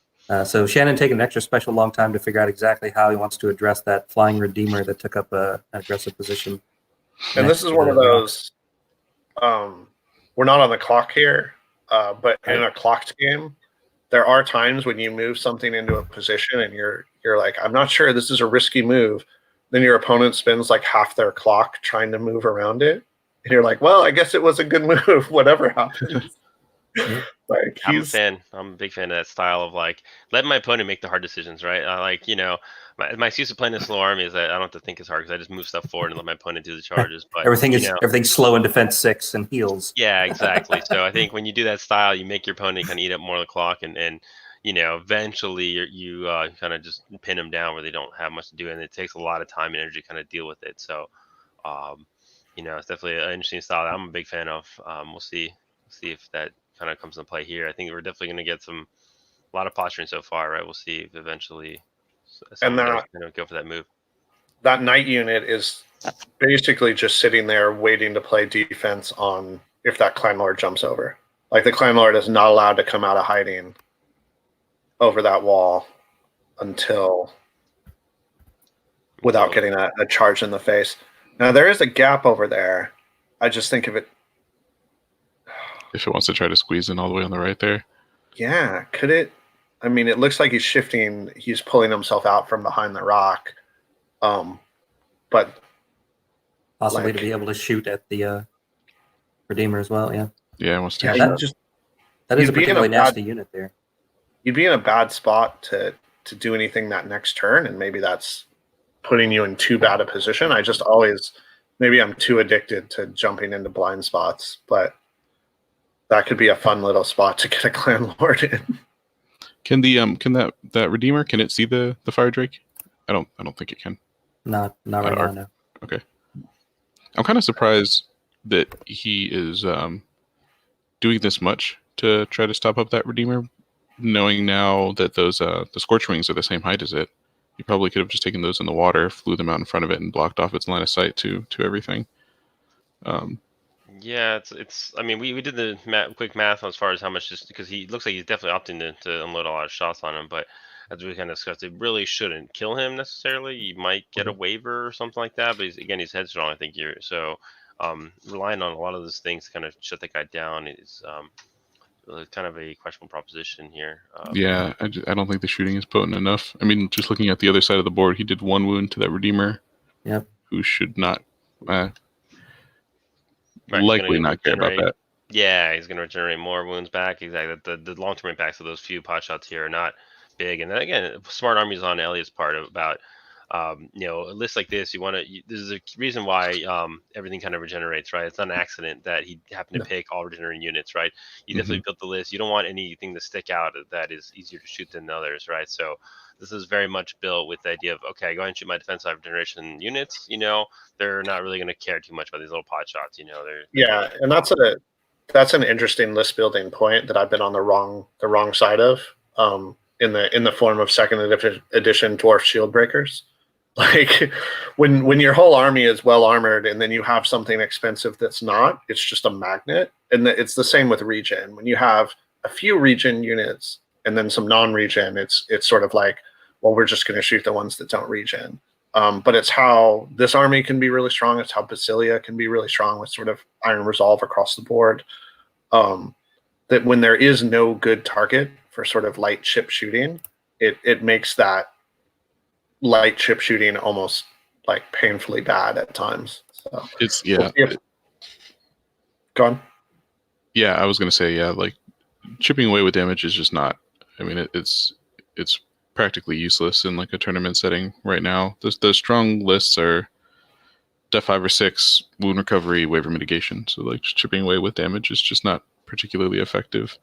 So Shannon taking an extra special long time to figure out exactly how he wants to address that flying Redeemer that took up an aggressive position. And this is one of those, we're not on the clock here, but in a clocked game, there are times when you move something into a position and you're like, I'm not sure this is a risky move. Then your opponent spends like half their clock trying to move around it. And you're like, well, I guess it was a good move, whatever happens. Like I'm a fan. I'm a big fan of that style of like letting my opponent make the hard decisions, right? My excuse of playing a slow army is that I don't have to think as hard because I just move stuff forward and let my opponent do the charges. But everything's slow in defense 6 and heals. Yeah, exactly. So I think when you do that style, you make your opponent kind of eat up more of the clock, and eventually you kind of just pin them down where they don't have much to do, and it takes a lot of time and energy to kind of deal with it. So, it's definitely an interesting style that I'm a big fan of. We'll see if that kind of comes into play here. I think we're definitely going to get a lot of posturing so far, right? We'll see if eventually someone go for that move. That knight unit is basically just sitting there waiting to play defense on if that clan lord jumps over. Like the clan lord is not allowed to come out of hiding over that wall without getting a charge in the face. Now there is a gap over there. I just think of it. If it wants to try to squeeze in all the way on the right there. Yeah, could it? I mean, it looks like he's shifting. He's pulling himself out from behind the rock. But possibly to be able to shoot at the Redeemer as well. Yeah. Yeah, it wants to. That is a particularly nasty unit there. You'd be in a bad spot to do anything that next turn, and maybe that's putting you in too bad a position. Maybe I'm too addicted to jumping into blind spots, but that could be a fun little spot to get a clan lord in. Can that Redeemer, can it see the Fire Drake? I don't think it can. Not right now, no. Okay. I'm kind of surprised that he is doing this much to try to stop up that Redeemer, knowing now that those the Scorch Wings are the same height as it. You probably could have just taken those in the water, flew them out in front of it, and blocked off its line of sight to everything. Yeah, it's. I mean, we did the quick math as far as how much, just because he looks like he's definitely opting to unload a lot of shots on him. But as we kind of discussed, it really shouldn't kill him necessarily. You might get a waiver or something like that. But he's headstrong. I think relying on a lot of those things to kind of shut the guy down is kind of a questionable proposition here. Yeah, I don't think the shooting is potent enough. I mean, just looking at the other side of the board, he did 1 wound to that Redeemer. Yep. Who should not. Likely not care about that. Yeah, he's going to regenerate more wounds back. Exactly. The long-term impacts of those few pot shots here are not big. And then again, smart armies on Elliot's part about a list like this. There's a reason why everything kind of regenerates, right? It's not an accident that he happened to pick all regenerating units, right? You definitely built the list. You don't want anything to stick out that is easier to shoot than others, right? So this is very much built with the idea of, okay, go ahead and shoot my defensive regeneration units. They're not really going to care too much about these little pot shots. And that's an interesting list building point that I've been on the wrong side of in the form of second edition Dwarf Shield Breakers. Like when your whole army is well armored and then you have something expensive that's not, it's just a magnet. And it's the same with regen. When you have a few regen units and then some non-regen, it's sort of like, well, we're just going to shoot the ones that don't regen. But it's how this army can be really strong. It's how Basilia can be really strong with sort of Iron Resolve across the board. That when there is no good target for sort of light chip shooting, it makes that light chip shooting almost like painfully bad at times. So It's Go on. Yeah, I was gonna say like chipping away with damage is just not. I mean, it's practically useless in like a tournament setting right now. The strong lists are Def 5 or 6, wound recovery, waiver mitigation. So like just chipping away with damage is just not particularly effective.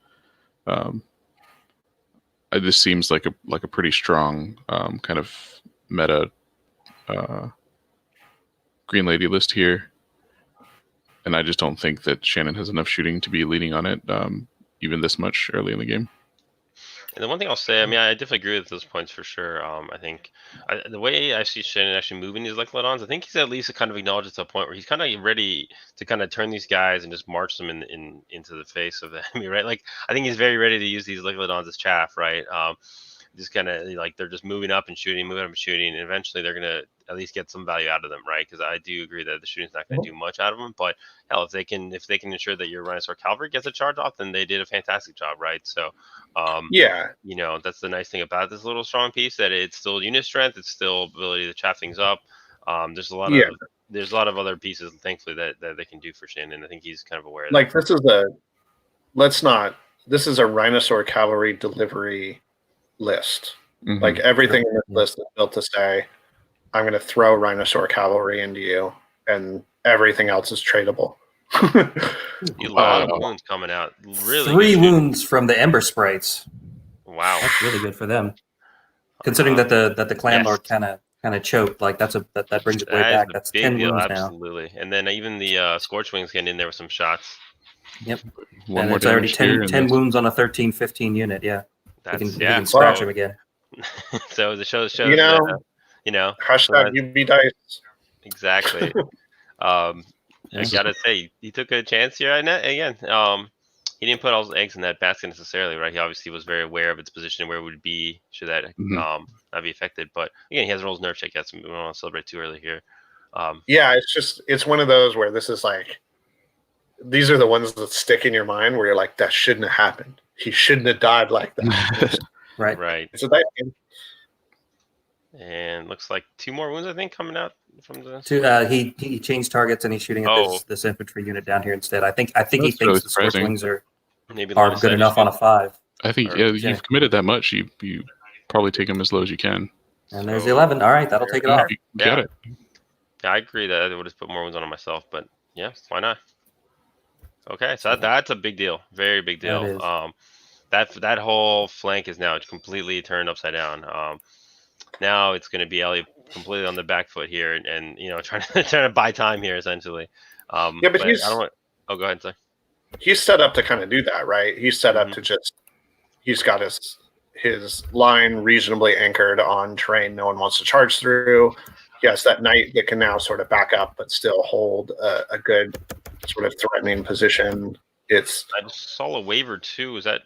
This seems like a pretty strong kind of meta Green Lady list here, and I just don't think that Shannon has enough shooting to be leading on it even this much early in the game. And the one thing I'll say, I mean, I definitely agree with those points for sure. I think the way I see Shannon actually moving these Lechlodons, I think he's at least kind of acknowledged to a point where he's kind of ready to kind of turn these guys and just march them into the face of the enemy, right? Like, I think he's very ready to use these Lechlodons as chaff, right? Just kind of like they're just moving up and shooting, and eventually they're gonna at least get some value out of them, right? Because I do agree that the shooting's not going to do much out of them, but hell, if they can ensure that your Rhinosaur Cavalry gets a charge off, then they did a fantastic job, right? So, Yeah, you know, that's the nice thing about this little strong piece, that it's still unit strength, it's still ability to chaff things up. There's a lot of other pieces, thankfully, that they can do for Shannon. I think he's kind of aware of like that. this is a Rhinosaur Cavalry delivery list. Mhm. Like everything in this list is built to say, I'm going to throw Rhinosaur Cavalry into you, and everything else is tradable. A lot of wounds coming out. Really 3 good wounds from the Ember Sprites. Wow, That's really good for them. Considering that the Clan Lord kind of choked, like that brings it way back. That's 10 deal, wounds now. absolutely. And then even the Scorch Wings getting in there with some shots. Yep. One and more it's already damage 10 wounds on a 13-15 unit. Yeah. That's we can scratch Wow. him again. So the shows You know, hashtag so UB dice. exactly. I gotta say, he took a chance here. And again, he didn't put all his eggs in that basket necessarily, right? He obviously was very aware of its position, where it would be should that not be affected. But again, he hasn't rolled his nerve check yet, so we don't want to celebrate too early here. Yeah, it's one of those where this is like, these are the ones that stick in your mind where you're like, that shouldn't have happened. He shouldn't have died like that. Right. It's a dice game. And looks like 2 more wounds, I think, coming out from the. He changed targets and he's shooting at this infantry unit down here instead. I think he really thinks the surprising. Scorch Wings are Maybe good enough on a 5. I think you've committed that much. You probably take them as low as you can. And there's the 11. All right, that'll take it off. You got it. Yeah, I agree that I would have put more wounds on it myself, but yeah, why not? Okay, so that's a big deal, very big deal. That whole flank is now completely turned upside down. Now it's going to be Elliot completely on the back foot here, and trying to buy time here essentially. But he's. I don't want. Oh, go ahead, sir. He's set up to kind of do that, right? He's set up to just. He's got his line reasonably anchored on terrain no one wants to charge through. Yes, that knight that can now sort of back up but still hold a good sort of threatening position. I just saw a waiver too. Is that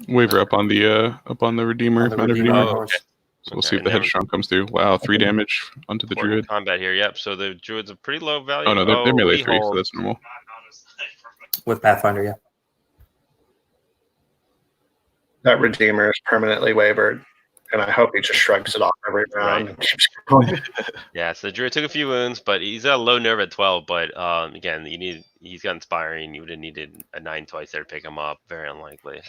waiver up on the Redeemer? On the Redeemer horse. So we'll see if the headstrong comes through. Wow, 3 damage onto the Druid. Combat here, yep. So the Druid's a pretty low value. Oh no, they're melee 3, so that's normal. With Pathfinder, yeah. That Redeemer is permanently wavered, and I hope he just shrugs it off every round and keeps going. Yeah, so the Druid took a few wounds, but he's got a low nerve at 12. But again, he's got inspiring. You would have needed a 9 twice there to pick him up. Very unlikely.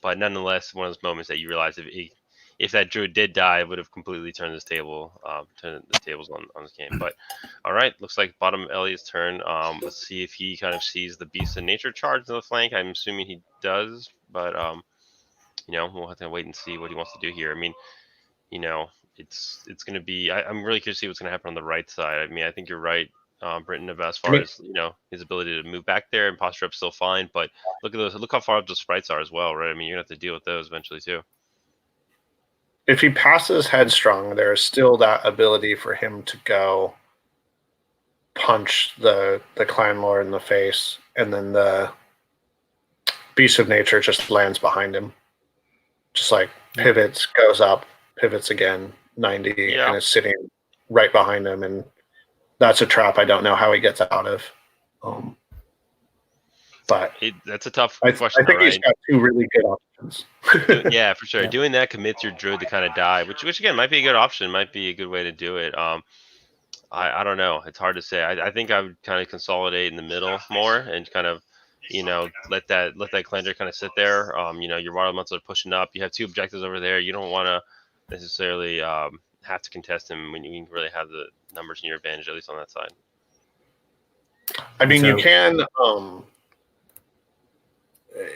But nonetheless, one of those moments that you realize if that Druid did die, it would have completely turned the tables on this game. But all right, looks like bottom Elliot's turn. Let's see if he kind of sees the Beast of Nature charge in the flank. I'm assuming he does, but we'll have to wait and see what he wants to do here. I mean, it's going to be. I'm really curious to see what's going to happen on the right side. I mean, I think you're right, Britton, as far as his ability to move back there and posture up still fine. But look at those. Look how far up the sprites are as well, right? I mean, you're gonna have to deal with those eventually too. if he passes headstrong, there is still that ability for him to go punch the clan lord in the face, and then the beast of nature just lands behind him. Just like pivots, goes up, pivots again, 90, and is sitting right behind him. And that's a trap I don't know how he gets out of. But that's a tough question. I think he's got two really good options. Yeah, for sure. Doing that commits your druid to kind of die, which again might be a good option, might be a good way to do it. I don't know. It's hard to say. I think I would kind of consolidate in the middle more and kind of, let that cleanser kind of sit there. Your water elementals are pushing up. You have two objectives over there. You don't want to necessarily have to contest him when you really have the numbers in your advantage, at least on that side. I mean, you can.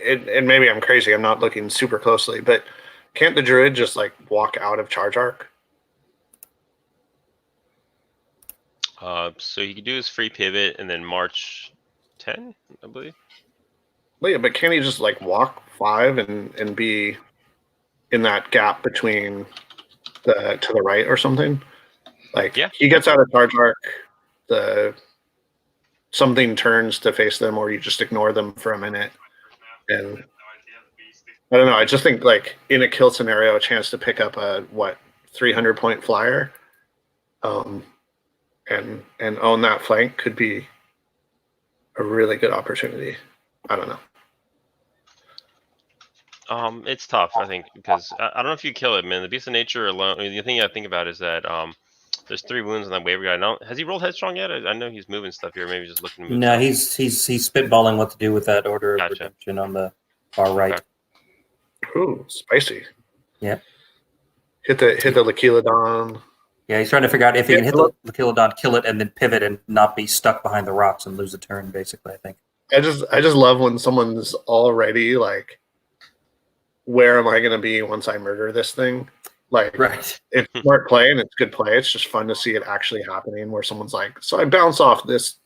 And maybe I'm crazy. I'm not looking super closely, but can't the druid just like walk out of charge arc? So he could do his free pivot and then march 10, I believe. Well, yeah, but can't he just like walk 5 and be in that gap between to the right or something? Like, he gets out of charge arc, something turns to face them, or you just ignore them for a minute. And I don't know. I just think like in a kill scenario, a chance to pick up a 300-point flyer, and own that flank could be a really good opportunity. I don't know. It's tough, I think, because I don't know if you kill it, man. The Beast of Nature alone. I mean, the thing I think about is that there's 3 wounds on that waiver guy. Now, has he rolled headstrong yet? I know he's moving stuff here. Maybe just looking to move. No, he's spitballing what to do with that order of redemption on the far right. Okay. Ooh, spicy. Yep. Hit the Lakeeladon. Yeah, he's trying to figure out if he can hit the Lakeeladon, kill it, and then pivot and not be stuck behind the rocks and lose a turn. Basically, I think. I just love when someone's already like, where am I going to be once I murder this thing? Like, it's smart play and it's good play. It's just fun to see it actually happening where someone's like, so I bounce off this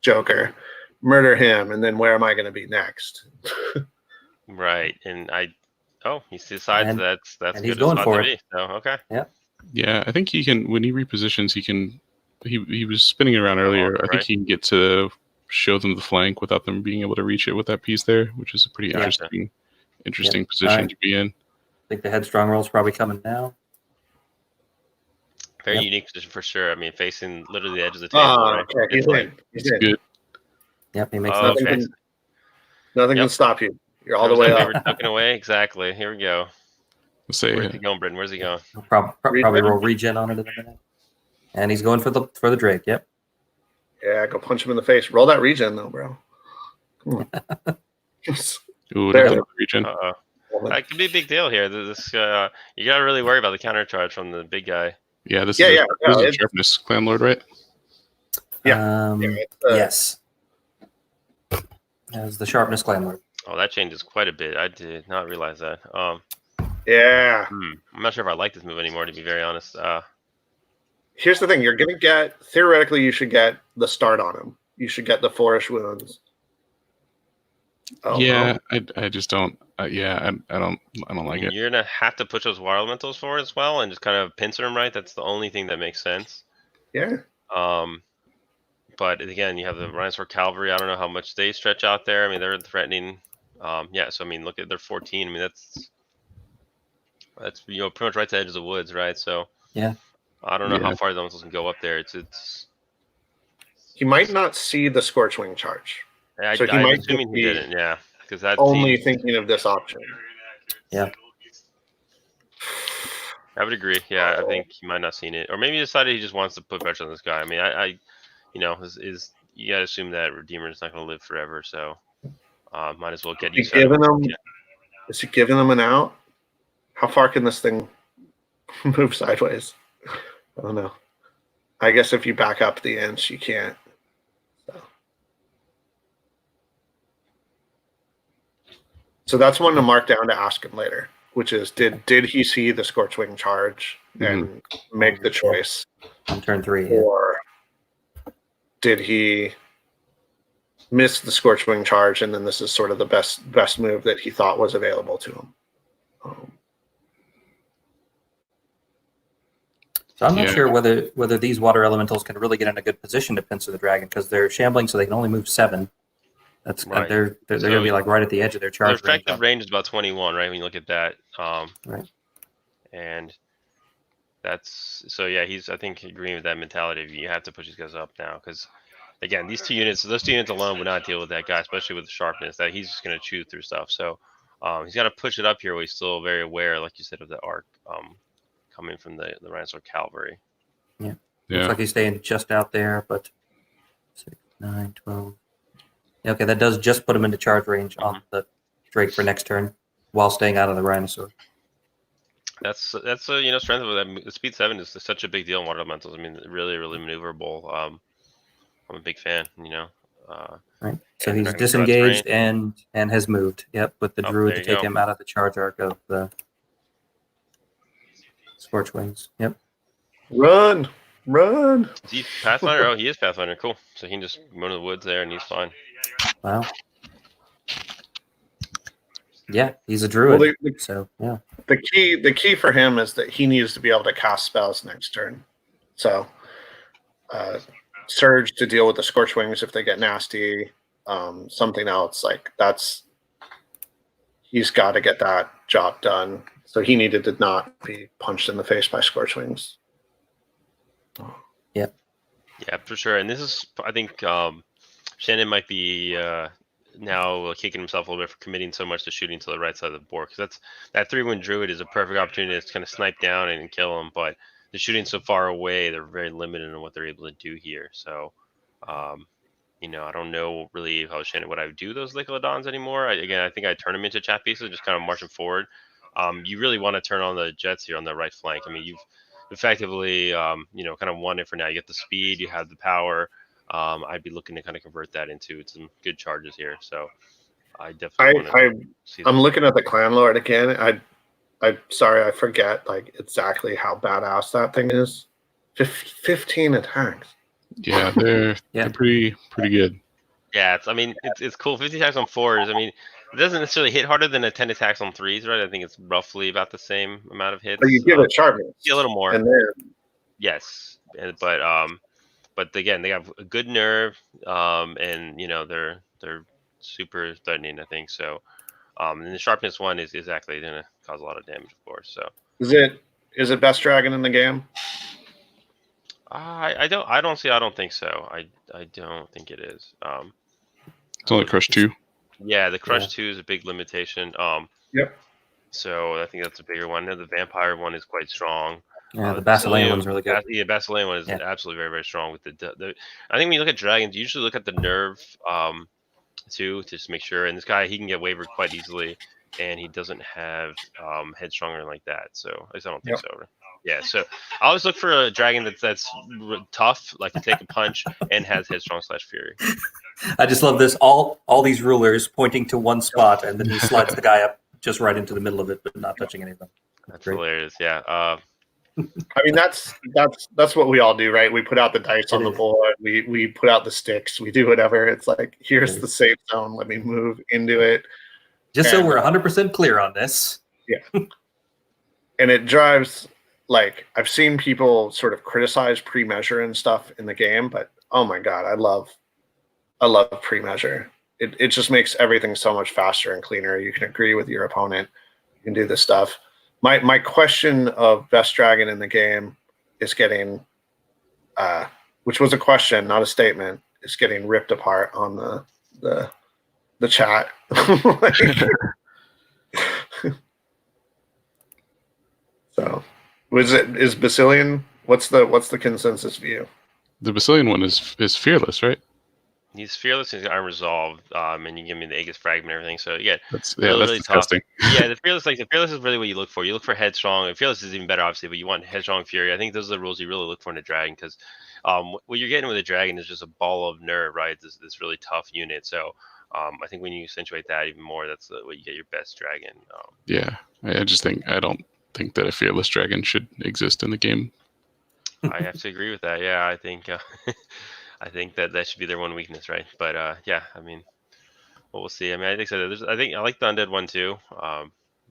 Joker, murder him, and then where am I going to be next? Right. And he decides that's and good he's going for it. So, okay. Yeah. Yeah, I think he can, when he repositions, he was spinning around earlier. I think he can get to show them the flank without them being able to reach it with that piece there, which is a pretty interesting position to be in. I think the headstrong roll is probably coming now. Very unique position for sure. I mean, facing literally the edge of the table. Right? Okay. He's in. Good. Yep, he makes nothing can stop you. You're all the way up. We're tucking away. Exactly. Here we go. Where's he going, Britton? Where's he going? Probably roll regen on it in a minute. And he's going for the Drake. Yep. Yeah, go punch him in the face. Roll that regen though, bro. Come on. Ooh, the regen. That could be a big deal here. This you gotta really worry about the counter charge from the big guy. Yeah, this is a sharpness clan lord, right? Yeah. Yes. As the sharpness clan lord. Oh, that changes quite a bit. I did not realize that. Yeah. I'm not sure if I like this move anymore, to be very honest. Here's the thing: you're gonna get, theoretically, you should get the start on him. You should get the 4-ish wounds. I just don't. I don't like it. You're gonna have to push those water elementals forward as well, and just kind of pincer them right. That's the only thing that makes sense. Yeah. But again, you have the Rhinosaur Cavalry. I don't know how much they stretch out there. I mean, they're threatening. So I mean, look at their 14. I mean, that's pretty much right to the edge of the woods, right? So yeah, I don't know how far the elementals can go up there. It's. He might not see the Scorchwing charge. So I'm assuming he didn't. Yeah, because that's only thinking of this option. Yeah. I would agree. Yeah, I think he might not seen it, or maybe he decided he just wants to put pressure on this guy. I mean, you gotta assume that Redeemer is not going to live forever, so might as well get you. Is he giving them an out? How far can this thing move sideways? I don't know. I guess if you back up the inch, you can't. So that's one to mark down to ask him later, which is did he see the Scorchwing charge and make the choice on turn 3, or did he miss the Scorchwing charge and then this is sort of the best move that he thought was available to him? So I'm not Yeah. sure whether these water elementals can really get in a good position to pincer the dragon because they're shambling, so they can only move 7. That's Right. they're going to be like right at the edge of their Their charge range. effective range is about 21, right? When you look at that. Right. And that's so yeah. He's I think agreeing with that mentality. Of you have to push these guys up now because again, those 2 units alone would not deal with that guy, especially with the sharpness. That he's just going to chew through stuff. So he's got to push it up here. Where he's still very aware, like you said, of the arc coming from the Rhinosaur cavalry. Yeah. Looks like he's staying just out there, but 6, 9, 12. Yeah, okay, that does just put him into charge range on the Drake for next turn while staying out of the Rhinosaur. That's a strength of that. The speed 7 is such a big deal in water elementals. I mean, really maneuverable. I'm a big fan. Right. So he's disengaged and has moved. Yep, with the Druid to take him out of the charge arc of the Scorch Wings. Yep. Run! Is he Pathfinder? Oh, he is Pathfinder. Cool. So he can just go to the woods there, and he's fine. Wow. Yeah, he's a Druid. Well, so yeah. The key for him is that he needs to be able to cast spells next turn. So, Surge to deal with the Scorch Wings if they get nasty. Something else like that's. He's got to get that job done. So he needed to not be punched in the face by Scorch Wings. Yeah. Yeah, for sure. And this is, I think, Shannon might be now kicking himself a little bit for committing so much to shooting to the right side of the board, because that 3-1 Druid is a perfect opportunity to kind of snipe down and kill him, but the shooting so far away, they're very limited in what they're able to do here. So, I don't know really how Shannon would I do those Lycolodons anymore. I think I turn them into chat pieces, just kind of march them forward. You really want to turn on the jets here on the right flank. I mean, you've effectively, kind of won it for now. You get the speed, you have the power. I'd be looking to kind of convert that into some good charges here. So I definitely I'm looking at the Clan Lord again. I'm sorry, I forget like exactly how badass that thing is. 15 attacks. Yeah, they're pretty good. Yeah, it's cool. 50 attacks on 4s. I mean, it doesn't necessarily hit harder than a 10 attacks on 3s, right? I think it's roughly about the same amount of hits. But you give it sharpness. Yeah, a little more. And then, yes, but again, they have a good nerve, and they're super threatening. I think so. And the sharpness one is exactly going to cause a lot of damage, of course. So is it best dragon in the game? I don't think so. I don't think it is. It's only Crush 2. Yeah, the Crush 2 is a big limitation. Yep. So I think that's a bigger one. The Vampire one is quite strong. Yeah, the Basilean one's really good. Yeah, Basilean one is absolutely very, very strong. With the I think when you look at dragons, you usually look at the nerve too, to just make sure. And this guy, he can get wavered quite easily, and he doesn't have headstrong or like that. So at least I don't think so. Yeah, so I always look for a dragon that's tough, like to take a punch, and has headstrong / fury. I just love this. All these rulers pointing to one spot, and then he slides the guy up just right into the middle of it, but not touching any of them. That's hilarious. Yeah. I mean, that's what we all do, right? We put out the dice on the board. We put out the sticks. We do whatever. It's like, here's the safe zone. Let me move into it. Just so we're 100% clear on this. Yeah. And it drives, like, I've seen people sort of criticize pre-measure and stuff in the game, but oh my God, I love pre-measure. It just makes everything so much faster and cleaner. You can agree with your opponent. You can do this stuff. My question of best dragon in the game is getting, which was a question, not a statement, is getting ripped apart on the chat. So, is Basilian? What's the consensus view? The Basilian one is fearless, right? He's fearless. He's got unresolved, and you give me the Aegis fragment and everything. So that's really disgusting. Yeah, the fearless is really what you look for. You look for headstrong. And fearless is even better, obviously, but you want headstrong fury. I think those are the rules you really look for in a dragon, because what you're getting with a dragon is just a ball of nerve, right? This really tough unit. So I think when you accentuate that even more, that's what you get your best dragon. Yeah, I don't think that a fearless dragon should exist in the game. I have to agree with that. Yeah, I think. I think that should be their one weakness, right? But yeah, I mean, we'll see. I mean, I think so. I think I like the undead one too.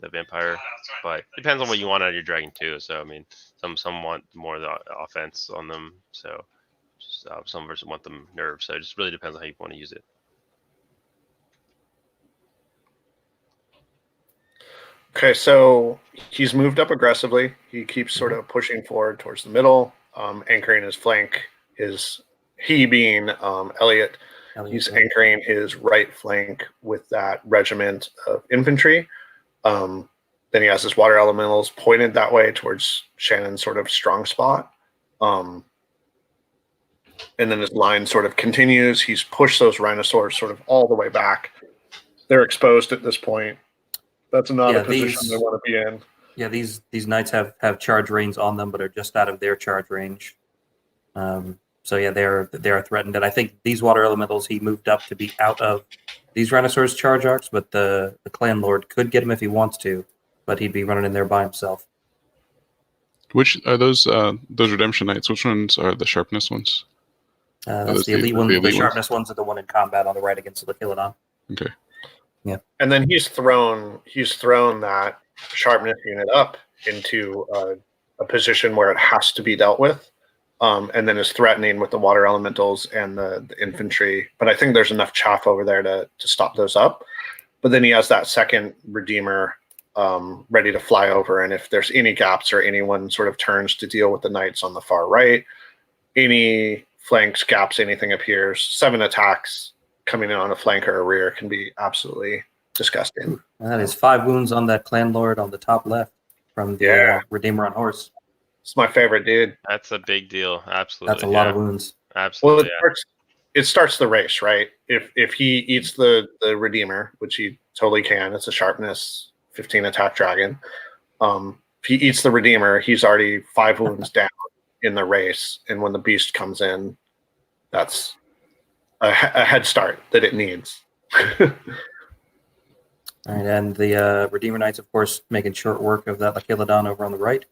the vampire, but depends on what you want out of your dragon too. So I mean, some want more of the offense on them, so some versus want them nerfed. So it just really depends on how you want to use it. Okay, so he's moved up aggressively. He keeps sort of pushing forward towards the middle, anchoring his flank. He being Elliot, he's anchoring his right flank with that regiment of infantry. Then he has his water elementals pointed that way towards Shannon's sort of strong spot. And then his line sort of continues. He's pushed those rhinosaurs sort of all the way back. They're exposed at this point. That's not a position they want to be in. Yeah, these knights have charge reins on them, but are just out of their charge range. So yeah, they're threatened. And I think these water elementals he moved up to be out of these rhinosaurs charge arcs, but the clan lord could get him if he wants to, but he'd be running in there by himself. Which are those redemption knights? Which ones are the sharpness ones? That's the elite ones. The sharpness ones are the one in combat on the right against the Lachilodon. Okay. Yeah. And then he's thrown that sharpness unit up into a position where it has to be dealt with, and then is threatening with the water elementals and the infantry. But I think there's enough chaff over there to stop those up. But then he has that second Redeemer ready to fly over, and if there's any gaps or anyone sort of turns to deal with the knights on the far right, any flanks, gaps, anything appears, 7 attacks coming in on a flank or a rear can be absolutely disgusting. That is 5 wounds on that clan lord on the top left from the Redeemer on horse. It's my favorite dude. That's a big deal. Absolutely. That's a lot of wounds. Absolutely. Well, it starts the race, right? If he eats the Redeemer, which he totally can, it's a sharpness 15 attack dragon. If he eats the Redeemer, he's already 5 wounds down in the race, and when the beast comes in, that's a head start that it needs. All right, and the Redeemer Knights, of course, making short work of that Lachilodon over on the right.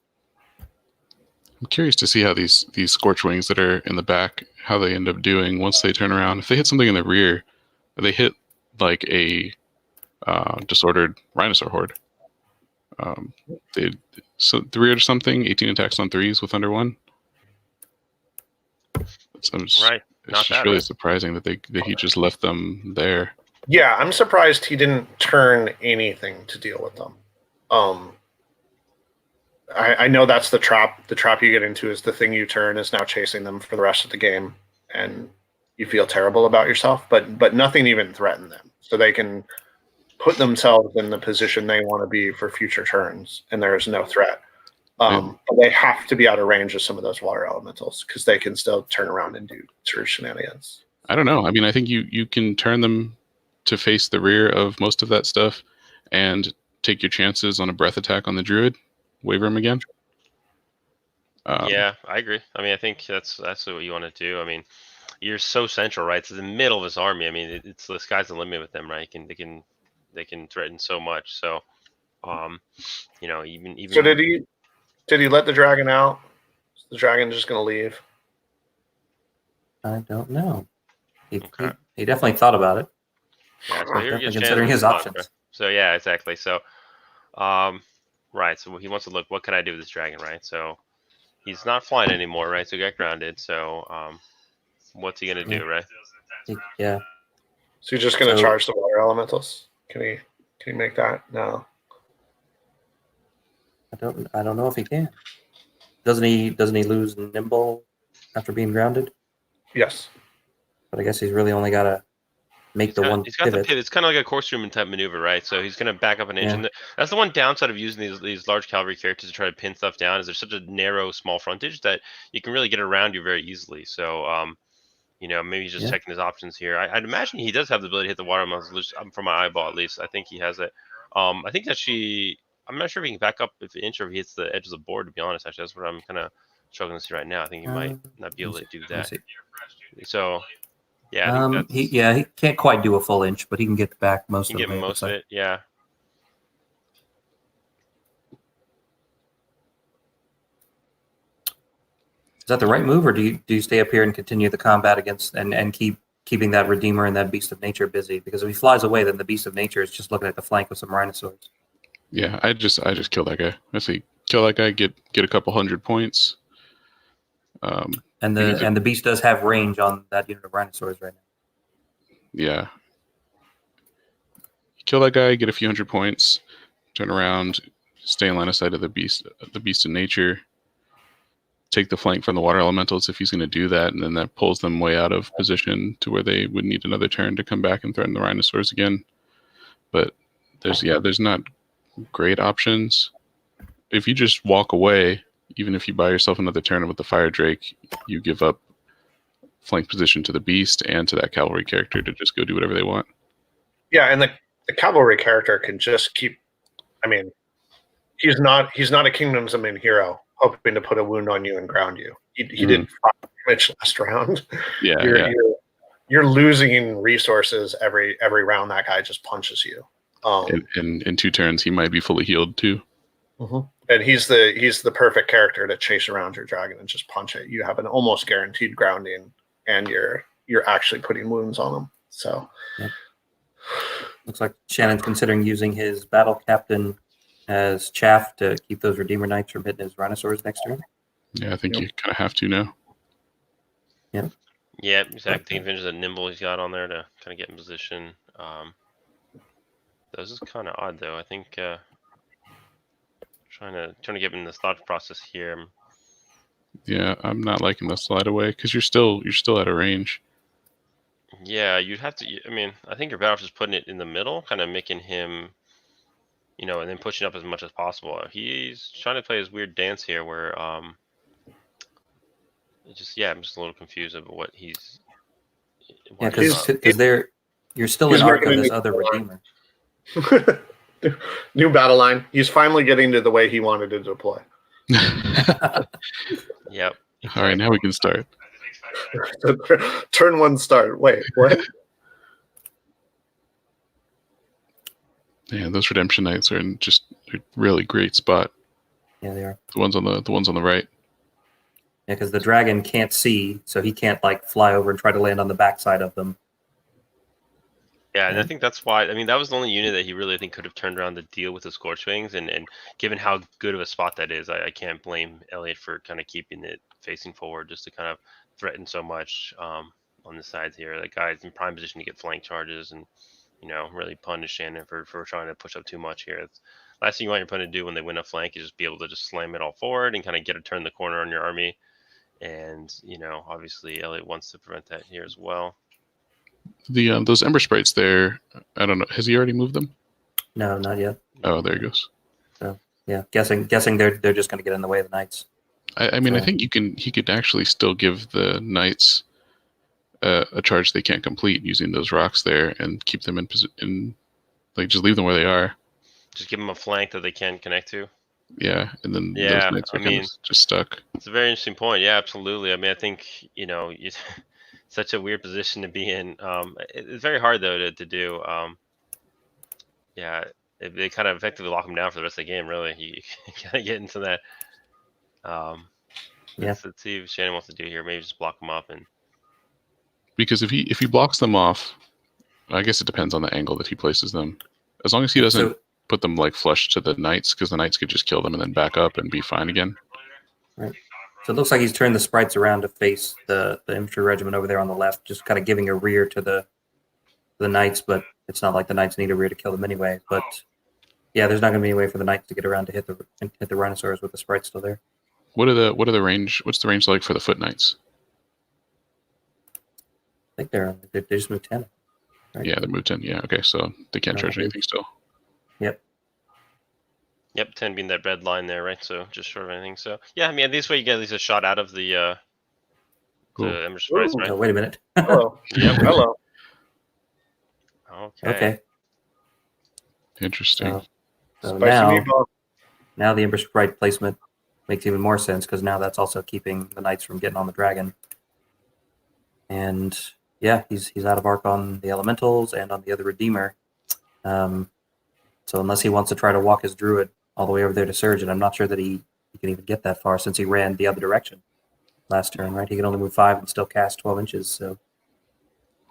I'm curious to see how these Scorch Wings that are in the back, how they end up doing once they turn around. If they hit something in the rear, or they hit like a disordered Rhinosaur horde. So 3 or something, 18 attacks on 3s with under 1. Right. It's just really surprising that he just left them there. Yeah, I'm surprised he didn't turn anything to deal with them. I know that's the trap. The trap you get into is the thing you turn is now chasing them for the rest of the game, and you feel terrible about yourself. But nothing even threatened them, so they can put themselves in the position they want to be for future turns, and there is no threat. But they have to be out of range of some of those water elementals because they can still turn around and do true shenanigans. I don't know. I mean, I think you can turn them to face the rear of most of that stuff and take your chances on a breath attack on the druid. Waver him again. Yeah, I agree. I mean, I think that's what you want to do. I mean, you're so central, right? It's in the middle of his army. I mean, it's the sky's the limit with them, right? They can threaten so much. So, even. So did he let the dragon out? Is the dragon just going to leave? I don't know. He definitely thought about it. Yeah, so here considering his options. So yeah, exactly. So, right. So he wants to look. What can I do with this dragon? Right. So he's not flying anymore. Right. So he got grounded. So what's he gonna do? Right. Yeah. So you're just gonna charge the water elementals? Can he make that? No. I don't know if he can. Doesn't he lose nimble after being grounded? Yes. But I guess he's really only got to make the one He's got the pivot. It's kind of like a corkscrew type maneuver, right? So he's going to back up an inch. And that's the one downside of using these large cavalry characters to try to pin stuff down is there's such a narrow, small frontage that you can really get around you very easily. So, maybe he's just checking his options here. I'd imagine he does have the ability to hit the water elementals from my eyeball, at least. I think he has it. I think actually, I'm not sure if he can back up if an inch or if he hits the edge of the board, to be honest. Actually, that's what I'm kind of struggling to see right now. I think he might not be able to do that. So, yeah. I think he can't quite do a full inch, but he can get back most of it. Most of it, yeah. Is that the right move, or do you stay up here and continue the combat against and keeping that Redeemer and that Beast of Nature busy? Because if he flies away, then the Beast of Nature is just looking at the flank with some rhinosaurs. Yeah, I just kill that guy. I say kill that guy, get a couple 100 points. And the beast does have range on that unit of rhinosaurs right now. Yeah. Kill that guy, get a few 100 points, turn around, stay in line of sight of the beast in nature. Take the flank from the water elementals if he's going to do that, and then that pulls them way out of position to where they would need another turn to come back and threaten the rhinosaurs again. But there's not great options. If you just walk away, even if you buy yourself another turn with the fire drake, you give up flank position to the beast and to that cavalry character to just go do whatever they want. Yeah, and the cavalry character can just keep. I mean, he's not a Kingdoms of Men hero hoping to put a wound on you and ground you. He did 5 damage last round. Yeah, you're losing resources every round. That guy just punches you. In 2 turns, he might be fully healed too. And he's the perfect character to chase around your dragon and just punch it. You have an almost guaranteed grounding, and you're actually putting wounds on him. So, looks like Shannon's considering using his battle captain as chaff to keep those Redeemer Knights from hitting his rhinosaurs next turn. Yeah, I think you kind of have to now. Yeah. Yeah, exactly. Taking advantage of the nimble he's got on there to kind of get in position. This is kind of odd though. I think trying to get him in the thought process here. Yeah, I'm not liking the slide away because you're still out of range. Yeah, you'd have to. I mean, I think you're better off just putting it in the middle, kind of making him, and then pushing up as much as possible. He's trying to play his weird dance here, where I'm just a little confused about what he's. Yeah, because you're still in arc of this other Redeemer. New battle line. He's finally getting to the way he wanted to deploy. Yep. All right, now we can start. Turn 1 start. Wait, what? Yeah, those Redemption Knights are in just a really great spot. Yeah, they are. The ones on the right. Yeah, because the dragon can't see, so he can't fly over and try to land on the backside of them. Yeah, and I think that's why. I mean, that was the only unit that he really could have turned around to deal with the Scorchwings, and given how good of a spot that is, I can't blame Elliot for kind of keeping it facing forward just to kind of threaten so much on the sides here. That guy's in prime position to get flank charges and really punish Shannon for trying to push up too much here. It's, last thing you want your opponent to do when they win a flank is just be able to just slam it all forward and kind of get a turn the corner on your army. And obviously Elliot wants to prevent that here as well. Those Ember Sprites there, I don't know. Has he already moved them? No, not yet. Oh, there he goes. So yeah, guessing they're just going to get in the way of the Knights. I mean, I think he could actually still give the Knights a charge they can't complete using those rocks there and keep them in just leave them where they are. Just give them a flank that they can't connect to. Yeah, and then those Knights are kind of just stuck. It's a very interesting point. Yeah, absolutely. I mean, I think such a weird position to be in. It's very hard though to do. They kind of effectively lock him down for the rest of the game. Really, you kind of get into that. Let's see what Shannon wants to do here. Maybe just block him up, and because if he blocks them off, I guess it depends on the angle that he places them. As long as he doesn't put them flush to the Knights, because the Knights could just kill them and then back up and be fine again. Right. So it looks like he's turned the Sprites around to face the infantry regiment over there on the left, just kind of giving a rear to the Knights, but it's not like the Knights need a rear to kill them anyway. But yeah, there's not going to be any way for the Knights to get around to hit the Rhinosaurs with the Sprites still there. What are the range? What's the range like for the Foot Knights? I think they just moved 10. Right? Yeah, they moved 10. Yeah, okay, so they can't charge anything still. Yep, 10 being that red line there, right? So just short of anything. So yeah, I mean, this way you get at least a shot out of the Ember Sprites, right? Oh, wait a minute. Hello. Yep. Hello. Okay. Interesting. So now the Ember Sprite placement makes even more sense because now that's also keeping the Knights from getting on the dragon. And yeah, he's out of arc on the Elementals and on the other Redeemer. So unless he wants to try to walk his Druid all the way over there to Surge, and I'm not sure that he can even get that far since he ran the other direction last turn, right? He can only move 5 and still cast 12 inches. So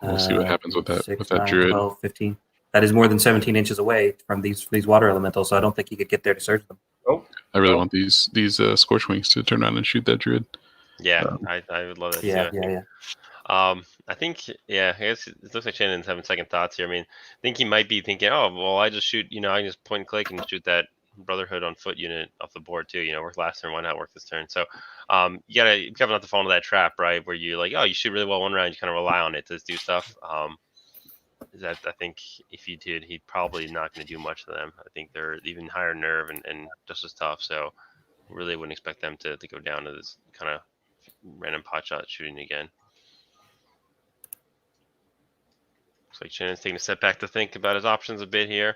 we'll see what happens with that 6, with that 9, Druid. 12, 15. that is more than 17 inches away from these water elementals. So I don't think he could get there to search them. I really want these Scorch Wings to turn around and shoot that druid. Yeah, I would love that Yeah, too. yeah. I think, I guess it looks like Shannon's having second thoughts here. I mean, I think he might be thinking, oh, well, I just shoot, I can just point and click and shoot that Brotherhood on foot unit off the board too. Work last turn, why not work this turn? So, you gotta be careful not to fall into that trap, right? Where you're like, oh, you shoot really well one round, you kind of rely on it to do stuff. That I think if he did, he'd probably not going to do much to them. I think they're even higher nerve and just as tough. So, really wouldn't expect them to go down to this kind of random pot shot shooting again. Looks like Shannon's taking a step back to think about his options a bit here.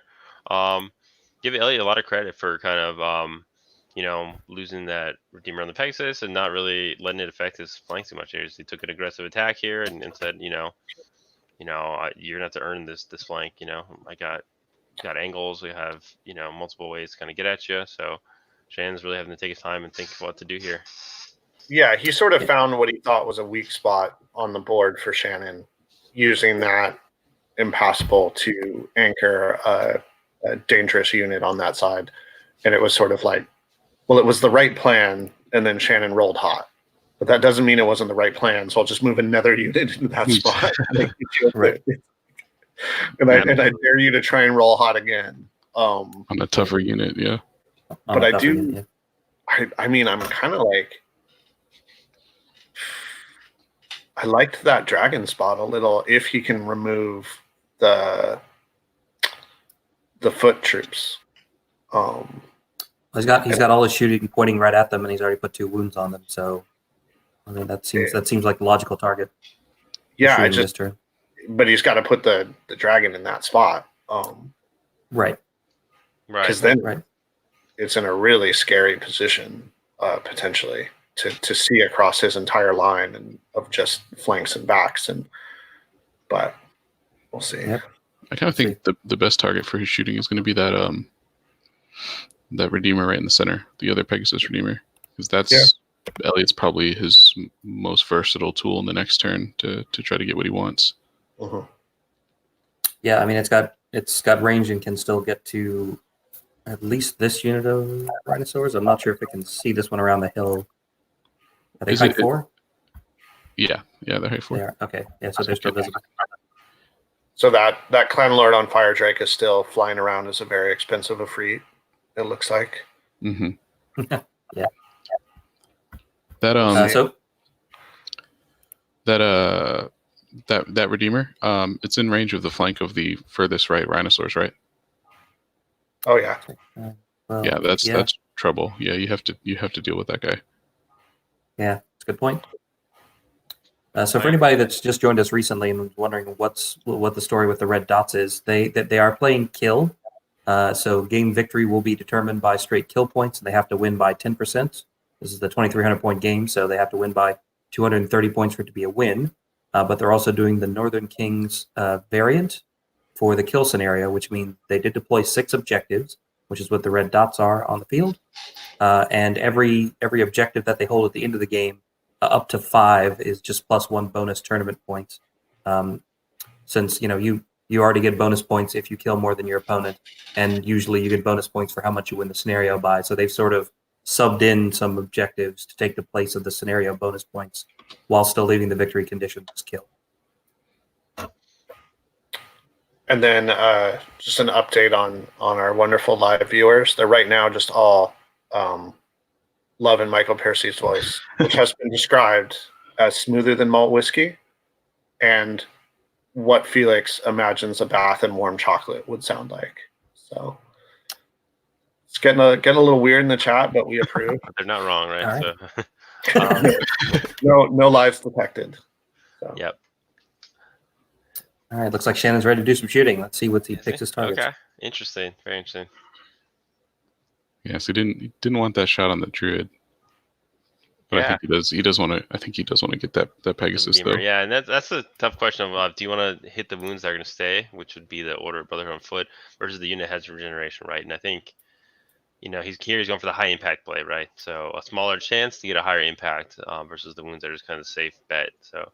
Give Elliot a lot of credit for kind of, losing that Redeemer on the Pegasus and not really letting it affect his flank too much. He took an aggressive attack here and said, you're gonna have to earn this flank. I got angles. We have multiple ways to kind of get at you. So Shannon's really having to take his time and think what to do here. Yeah, he sort of found what he thought was a weak spot on the board for Shannon, using that impossible to anchor a dangerous unit on that side. And it was sort of like, well, it was the right plan, and then Shannon rolled hot. But that doesn't mean it wasn't the right plan, so I'll just move another unit into that spot. Right. And I dare you to try and roll hot again. On a tougher unit, yeah. But I do, I mean, I'm kind of like, I liked that dragon spot a little if he can remove the foot troops. He's got all his shooting pointing right at them, and he's already put 2 wounds on them. So, I mean, that seems like the logical target. Yeah, but he's got to put the dragon in that spot. Right. Because then it's in a really scary position, potentially, to see across his entire line and of just flanks and backs. But we'll see. Yep. I kind of think the best target for his shooting is going to be that that Redeemer right in the center, the other Pegasus Redeemer, because that's Elliot's probably his most versatile tool in the next turn to try to get what he wants. Uh-huh. Yeah, I mean, it's got range and can still get to at least this unit of Rhinosaurs. I'm not sure if it can see this one around the hill. Are they height 4? Yeah, they're height 4. They are. Okay, yeah, so they're still visible. So that Clan Lord on Fire Drake is still flying around as a very expensive Efreet, it looks like. Mm-hmm. Yeah. That Redeemer, it's in range of the flank of the furthest right Rhinosaurs, right? Oh yeah. That's trouble. Yeah, you have to deal with that guy. Yeah, that's a good point. So for anybody that's just joined us recently and wondering what the story with the red dots is, they are playing kill. So game victory will be determined by straight kill points, and they have to win by 10%. This is the 2,300 point game, so they have to win by 230 points for it to be a win. But they're also doing the Northern Kings variant for the kill scenario, which means they did deploy 6 objectives, which is what the red dots are on the field. And every objective that they hold at the end of the game, up to 5, is just +1 bonus tournament points. Since you already get bonus points if you kill more than your opponent, and usually you get bonus points for how much you win the scenario by. So they've sort of subbed in some objectives to take the place of the scenario bonus points while still leaving the victory conditions as kill. And then just an update on our wonderful live viewers. They're right now just all loving Michael Percy's voice, which has been described as smoother than malt whiskey and what Felix imagines a bath in warm chocolate would sound like. So it's getting a little weird in the chat, but we approve. They're not wrong, right? Right. So, no lies detected. So. Yep. All right, looks like Shannon's ready to do some shooting. Let's see what he picks his targets. Okay, interesting, very interesting. Yeah, so he didn't want that shot on the Druid, but I think he does. He does want to. I think he does want to get that Pegasus though. Yeah, and that's a tough question of do you want to hit the wounds that are going to stay, which would be the Order of Brotherhood on foot, versus the unit has regeneration, right? And I think he's going for the high impact play, right? So a smaller chance to get a higher impact versus the wounds that are just kind of a safe bet. So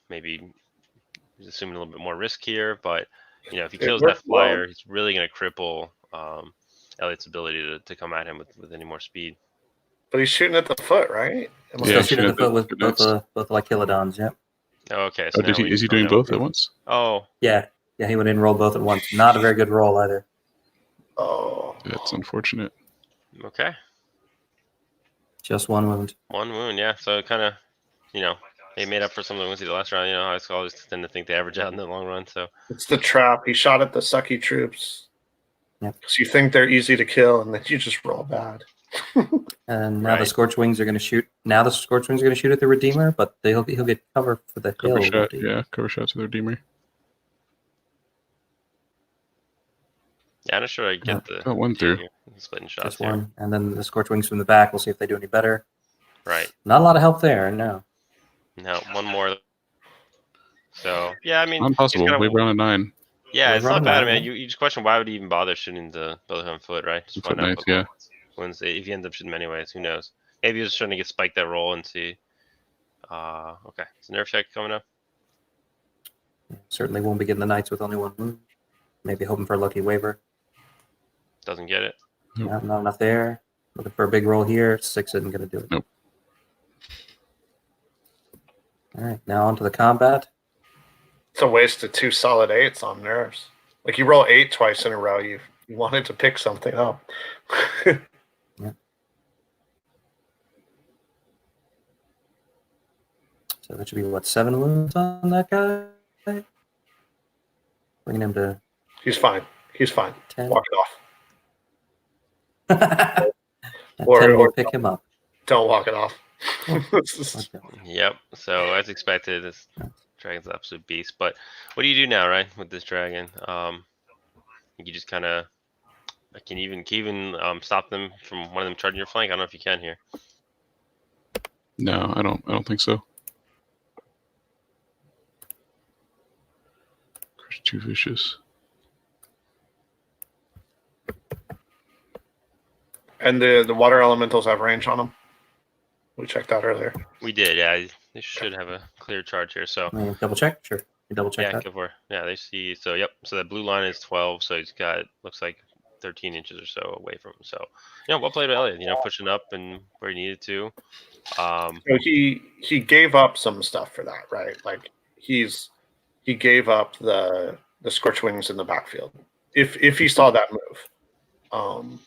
maybe he's assuming a little bit more risk here, but if he It kills that worked well. flyer, he's really going to cripple Elliot's ability to come at him with any more speed. But he's shooting at the foot, right? Am I Still Yeah, shooting at the foot with good both notes. like Lycodons, yeah. Oh, okay. Oh, So now is he doing both at once? Oh, Yeah, he went in and rolled both at once. Not a very good roll either. Oh, That's unfortunate. okay. Just one wound. One wound, yeah. So kind of, they made up for some of the wounds he did last round. I always tend to think they average out in the long run. So it's the trap. He shot at the sucky troops. Yep. Because you think they're easy to kill, and then you just roll bad. And now the Right. Scorch Wings are going to shoot. Now the Scorch Wings are going to shoot at the Redeemer, but he'll get cover for the Cover hill. shot, yeah, cover shot to the Redeemer. yeah, I'm not sure I get the Got one through. splitting shots Just here. one, and then the Scorch Wings from the back. We'll see if they do any better. Right. Not a lot of help there. No. No, one more. So yeah, I mean, Not impossible. it's kinda- We've run a 9. yeah, We're it's not running bad. out, I mean, yeah. you just question why would he even bother shooting the both on foot, right? Just Foot knights, yeah. Wins if he ends up shooting them anyways, who knows? Maybe he was trying to get spiked that roll and see. Okay, so nerf check coming up. Certainly won't be getting the Knights with only one wound. Maybe hoping for a lucky waiver. Doesn't get it. Nope. Not enough there. Looking for a big roll here. 6 isn't going to do it. Nope. All right, now on to the combat. It's a waste of 2 solid 8s on nerves. Like you roll 8 twice in a row, you wanted to pick something up. So that should be, 7 wounds on that guy? Bringing him to He's fine. He's fine. 10. Walk it off. At Or- 10 will or- pick him up. Don't walk it off. Okay. Yep. So as expected, this dragon's an absolute beast. But what do you do now, right, with this dragon? You just kind of can you even stop them from one of them charging your flank? I don't know if you can here. No, I don't think so. Crush 2 vicious. And the water elementals have range on them. We checked out earlier. We did, yeah. They should have a clear charge here. So Double check? Sure. You double check yeah, that? go for it. Yeah, they see. So yep. So that blue line is 12. So he's got looks like 13 inches or so away from him. So well played by Elliot. Pushing up and where he needed to. So he gave up some stuff for that, right? Like he gave up the Scorch Wings in the backfield. If he saw that move.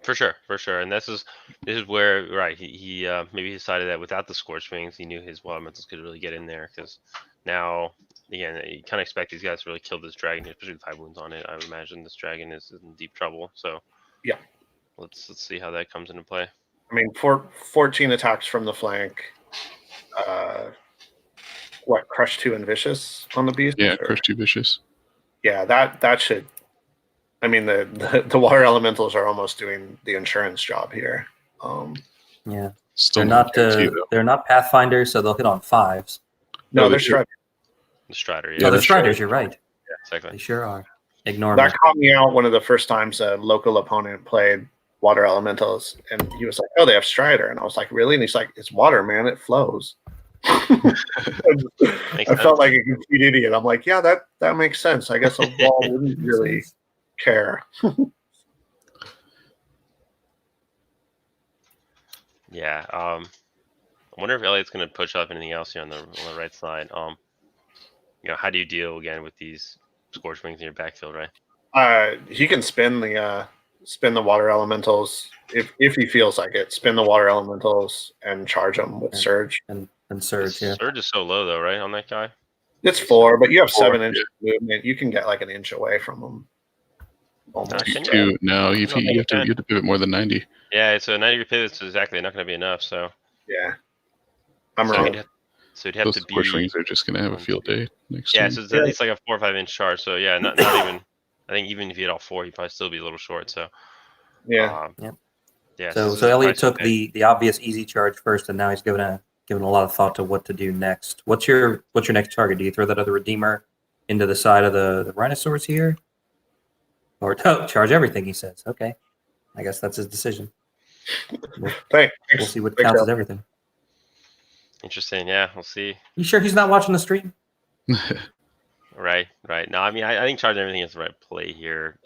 For sure, and this is where right he maybe decided that without the Scorch Wings, he knew his water elementals could really get in there because now again you kind of expect these guys to really kill this dragon here, especially with 5 wounds on it. I would imagine this dragon is in deep trouble. So Yeah. let's see how that comes into play. I mean, 14 attacks from the flank. Crush 2 and vicious on the beast? Yeah, Or- crush 2 vicious. Yeah, that should. I mean, the water elementals are almost doing the insurance job here. Yeah. Still They're not guarantee, though. they're not Pathfinders, so they'll hit on 5s. No, No, they're they- Strider. The Strider, Yeah, yeah, the they're Striders, you're right. exactly. They sure are. Ignore me. That caught me out one of the first times a local opponent played water elementals, and he was like, "Oh, they have Strider," and I was like, "Really?" And he's like, "It's water, man. It flows." I felt like a complete idiot. I'm like, "Yeah, that makes sense. I guess a wall wouldn't really care." Yeah. I wonder if Elliot's going to push up anything else here on the right side. How do you deal again with these Scorch Wings in your backfield, right? He can spin the water elementals if he feels like it. Spin the water elementals and charge them with surge. And Surge, yeah. Surge is so low though, right, on that guy? It's 4, but you have 4, 7 inches of movement. You can get like an inch away from them. Almost. Can you? 2. No, you I don't think have to you can. pivot more than 90. Yeah, so 90-degree pivot is exactly not going to be enough. So Yeah, I'm so wrong. he'd have Those to Scorch be. Wings are just going to have a field day next Yeah, turn. so it's at least like a 4 or 5 inch charge. So yeah, not even. I think even if he had all 4, he'd probably still be a little short. So Yeah, Yep. yeah. So this is Elliot nice took pick. the obvious easy charge first, and now he's given a lot of thought to what to do next. What's your next target? Do you throw that other Redeemer into the side of the Rhinosaurs here? Or charge everything, he says. Okay. I guess that's his decision. thanks. We'll see what Thanks, counts Al. as everything. Interesting. Yeah, we'll see. You sure he's not watching the stream? Right. No, I mean, I think charging everything is the right play here.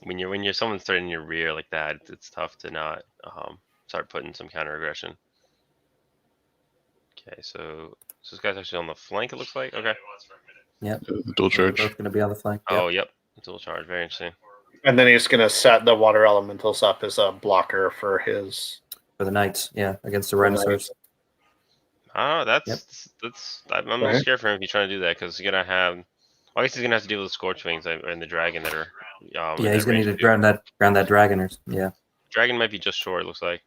When you're someone's threatening your rear like that, it's tough to not start putting some counter aggression. Okay, so this guy's actually on the flank. It looks like. Okay. Yep. Dual So they're charge. both going to be on the flank. Oh, yep. Dual charge. Very interesting. And then he's going to set the water elementals up as a blocker for his. For the knights, against the rhinoceros. Oh, that's Yep. I'm a little scared for him if he's trying to do that because he's gonna have. Well, I guess he's gonna have to deal with the scorch wings and the dragon that are. Yeah, he's going to need to ground that dragon. Dragon might be just short. It looks like.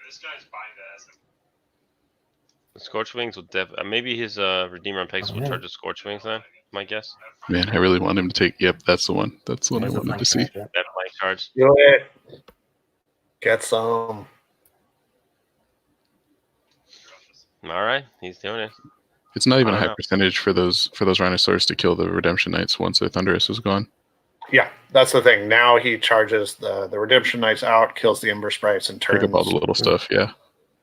This guy's the scorch wings will maybe his Redeemer on Pegasus will charge the scorch wings then. My guess. Man, I really want him to take. Yep, that's the one. That's the one I wanted to see. Charge, That flank charge. Do it. Get some. All right, he's doing it. It's not even a high percentage for those rhinoceros to kill the Redemption Knights once their Thunderous is gone. Yeah, that's the thing. Now he charges the Redemption Knights out, kills the Ember Sprites, and turns. Pick up all the little stuff, yeah.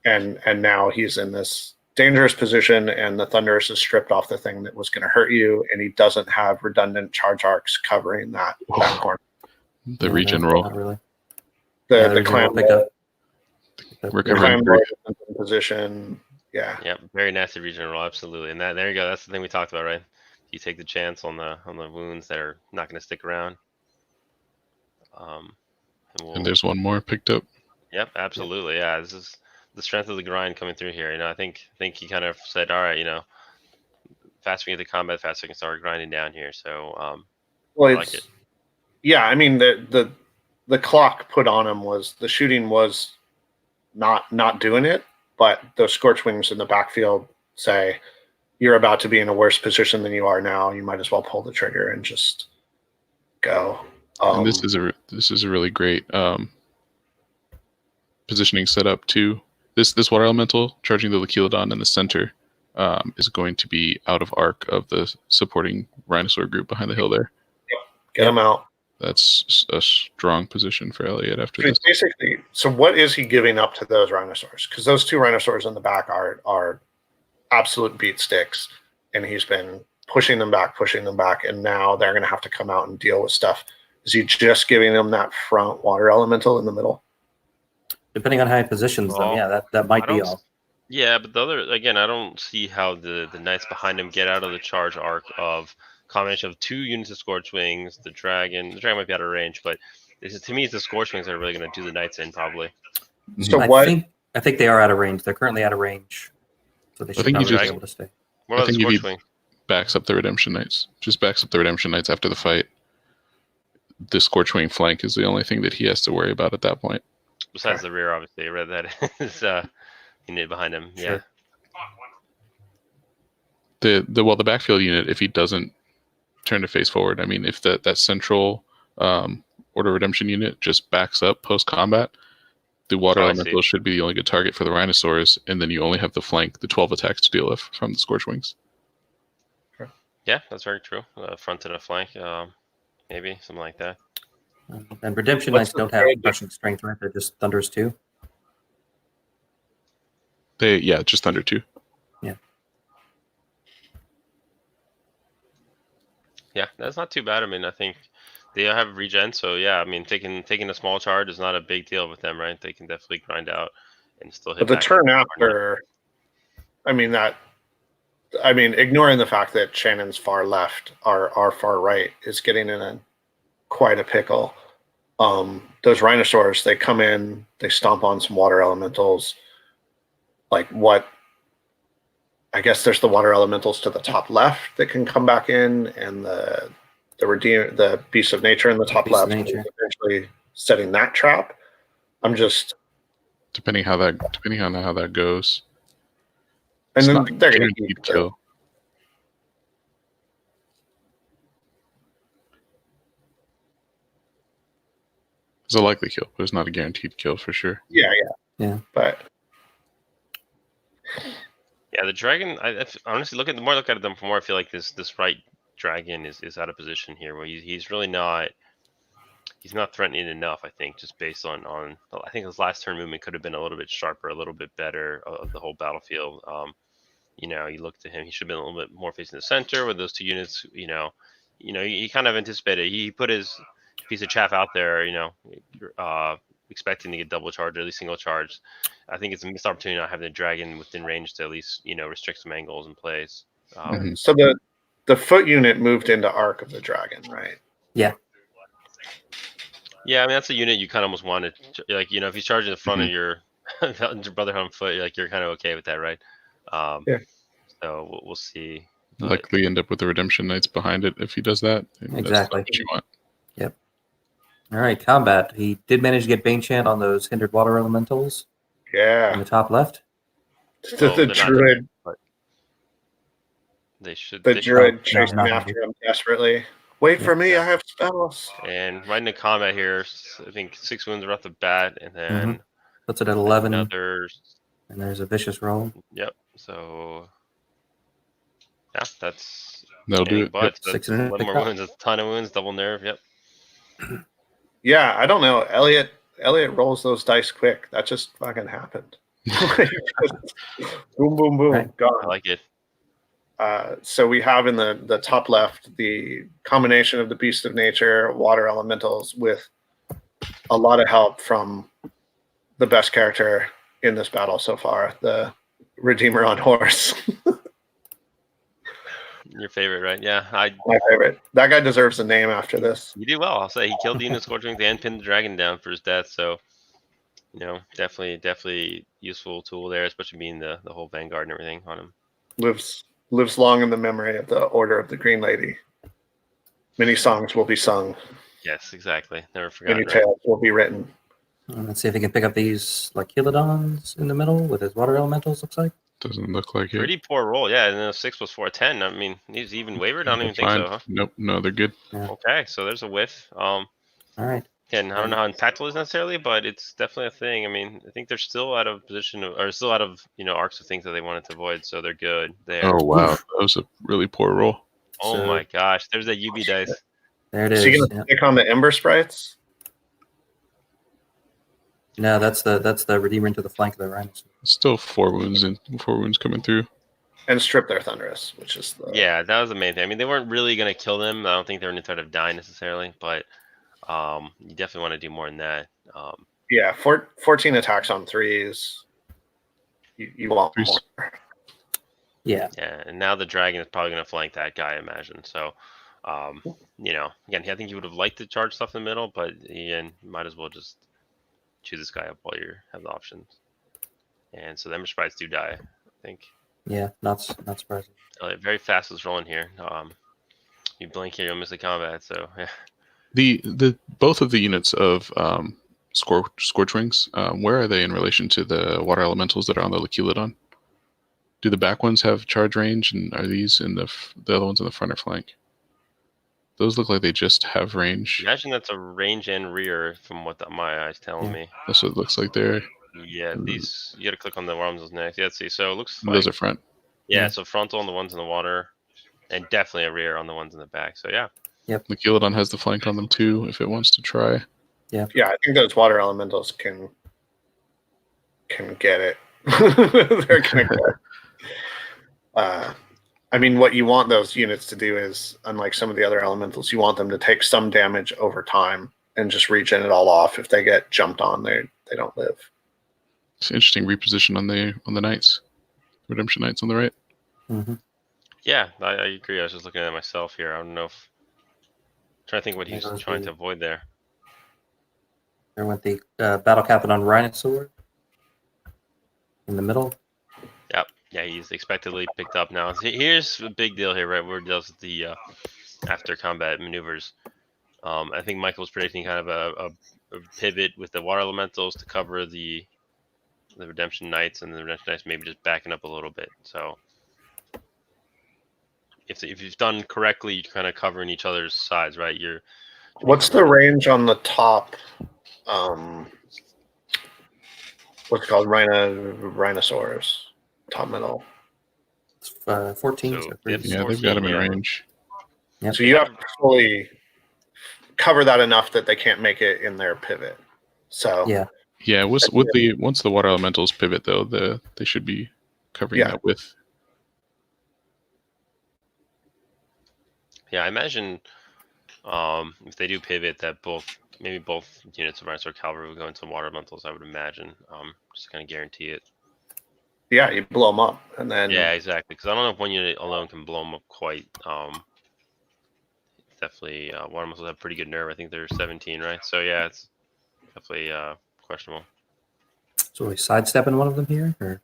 And now he's in this dangerous position, and the Thunderous is stripped off the thing that was going to hurt you, and he doesn't have redundant charge arcs covering that corner. The regen roll. Not really. The clam roll. Recovering position. Yeah. Yep. Very nasty region roll. Absolutely. And there you go. That's the thing we talked about, right? You take the chance on the wounds that are not going to stick around. And there's one more picked up. Yep. Absolutely. Yeah. This is the strength of the grind coming through here. I think he kind of said, all right, faster we get to combat, faster we can start grinding down here. So, well, I like it. Yeah. I mean, the clock put on him was the shooting was not doing it. But those scorch wings in the backfield say you're about to be in a worse position than you are now. You might as well pull the trigger and just go. And this is a really great positioning setup too. This water elemental charging the Lakelodon in the center is going to be out of arc of the supporting rhinosaur group behind the hill there. Get him out. That's a strong position for Elliot after this. Basically, so what is he giving up to those rhinosaurs? Because those two rhinosaurs in the back are absolute beat sticks, and he's been pushing them back, and now they're going to have to come out and deal with stuff. Is he just giving them that front water elemental in the middle? Depending on how he positions them, that might be all. Yeah, but the other, again, I don't see how the knights behind him get out of the charge arc of combination of two units of scorch wings. The dragon might be out of range, but to me, it's the scorch wings that are really going to do the knights in probably. So I think they are out of range. They're currently out of range, so they should not be able to stay. What about the scorch wing? Backs up the Redemption Knights. Just backs up the Redemption Knights after the fight. The scorch wing flank is the only thing that he has to worry about at that point. Besides the rear, obviously, I read that is unit behind him. Sure. Yeah. The backfield unit, if he doesn't turn to face forward, I mean, if that central Order Redemption unit just backs up post combat, the water elemental should be the only good target for the rhinosaurs, and then you only have the flank, the 12 attacks to deal with from the scorch wings. Yeah, that's very true. Front and a flank, maybe something like that. And Redemption Knights don't have crushing strength, right? They're just Thunders 2. Just Thunder 2. Yeah. Yeah, that's not too bad. I mean, I think they have regen, so yeah. I mean, taking a small charge is not a big deal with them, right? They can definitely grind out and still hit. But the turn after, ignoring the fact that Shannon's far left, our far right is getting in quite a pickle. Those rhinosaurs, they come in, they stomp on some water elementals. Like what? I guess there's the water elementals to the top left that can come back in, and the Beast of Nature in the top left, eventually setting that trap. I'm just depending on how that goes. And then they're going to kill. It's a likely kill, but it's not a guaranteed kill for sure. Yeah. But yeah, the dragon. I honestly look at it, the more I feel like this right dragon is out of position here, where he's really not. He's not threatening enough. I think just based on. I think his last turn movement could have been a little bit sharper, a little bit better of the whole battlefield. you look to him. He should have been a little bit more facing the center with those two units. He kind of anticipated. He put his piece of chaff out there. Expecting to get double charge or at least single charge. I think it's a missed opportunity not having the dragon within range to at least restrict some angles and plays. So the foot unit moved into Arc of the Dragon, right? Yeah. Yeah, I mean that's a unit you kind of almost wanted. Like if you charge in the front of your Brotherhood on foot, you're kind of okay with that, right? Yeah. So we'll see. Likely end up with the Redemption Knights behind it if he does that. Exactly. That's what you want. Yep. All right, combat. He did manage to get Bane Chant on those hindered water elementals in Yeah. the top left. The druid. They should. The druid no, chasing not after him desperately. Wait for me, I have spells. And right into combat here, I think 6 wounds right off the bat, and then Puts it at 11. another. And there's a vicious roll. Yep. So yeah, That'll do it. But Yep. 6 11 and a more wounds, a ton of wounds, double nerve. Yep. Yeah, I don't know. Elliot rolls those dice quick. That just fucking happened. Boom, boom, boom. Right. I Gone. like it. So we have in the top left the combination of the Beast of Nature, water elementals, with a lot of help from the best character in this battle so far, the Redeemer on horse. Your favorite, right? Yeah, My favorite. That guy deserves a name after this. you do well. I'll say he killed the unit Scorchwing and pinned the dragon down for his death. So, definitely useful tool there, especially being the whole Vanguard and everything on him. Lives long in the memory of the Order of the Green Lady. Many songs will be sung. Yes, exactly. Never forgot. Many Right? tales will be written. Let's see if he can pick up these like Helidons in the middle with his water elementals, looks like. Doesn't look like it. Pretty poor roll. Yeah, and then the 6 was 4-10. I mean, he's even wavered. I don't even think Fine. so. Huh? Nope. No, they're good. Okay, so there's a whiff. All right. And I don't know how impactful it is necessarily, but it's definitely a thing. I mean, I think they're still out of position or still out of arcs of things that they wanted to avoid, so they're good there. Oh wow, that was a really poor roll. Oh So- my gosh, there's that UB dice. There it So is. you gonna pick on the Ember Sprites? No, that's the Redeemer into the flank of the Rhinos. Still 4 wounds coming through. And strip their Thunderous, which is the Yeah, that was the main thing. I mean, they weren't really going to kill them. I don't think they were in the threat of dying necessarily, but you definitely want to do more than that. 14 attacks on 3s. You want Threes. more. Yeah. Yeah, and now the dragon is probably going to flank that guy, I imagine. So, again, I think he would have liked to charge stuff in the middle, but again, you might as well just choose this guy up while you have the options. And so the Ember Sprites do die, I think. Yeah, not surprising. Very fast was rolling here. You blink here, you'll miss the combat. So yeah. The both of the units of Scorchwings, where are they in relation to the water elementals that are on the Lakelodon? Do the back ones have charge range, and are these in the other ones in the front or flank? Those look like they just have range. Imagine that's a range and rear from what my eyes telling me. That's what it looks like there. Yeah, these you got to click on the arms next. Yeah, let's see. So it looks like Those are front. yeah, so frontal on the ones in the water, and definitely a rear on the ones in the back. So yeah, Lakelodon has the flank on them too, if it wants to try. Yeah, I think those water elementals can get it. They're gonna get it. I mean, what you want those units to do is, unlike some of the other elementals, you want them to take some damage over time and just regen it all off. If they get jumped on, they don't live. It's an interesting reposition on the knights, Redemption Knights on the right. Mm-hmm. yeah, I agree. I was just looking at myself here. I don't know if trying to think what he's Yeah, trying to avoid there. There went the Battle Captain on Rhinosaur in the middle. Yep. Yeah, he's expectedly picked up now. Here's a big deal here, right? Where it does the after combat maneuvers. I think Michael was predicting kind of a pivot with the water elementals to cover the Redemption Knights, and the Redemption Knights maybe just backing up a little bit. So if you've done correctly, you're kind of covering each other's sides, right? What's the range on the top? What's it called? Rhinosaurs. Top middle. It's 14. So So pretty if- Yeah, they've got them in Yeah. range. Yep. So you have to fully cover that enough that they can't make it in their pivot. So Yeah. Yeah, once the water elementals pivot though, they should be covering Yeah. that width. Yeah, I imagine if they do pivot, that maybe both units of Rhinosaur Cavalry will go into water elementals. I would imagine, just kind of guarantee it. Yeah, you blow them up, and then Yeah, exactly. Because I don't know if one unit alone can blow them up quite. Definitely, water elementals have pretty good nerve. I think they're 17, right? So yeah, it's definitely questionable. So are we sidestepping one of them here? Or?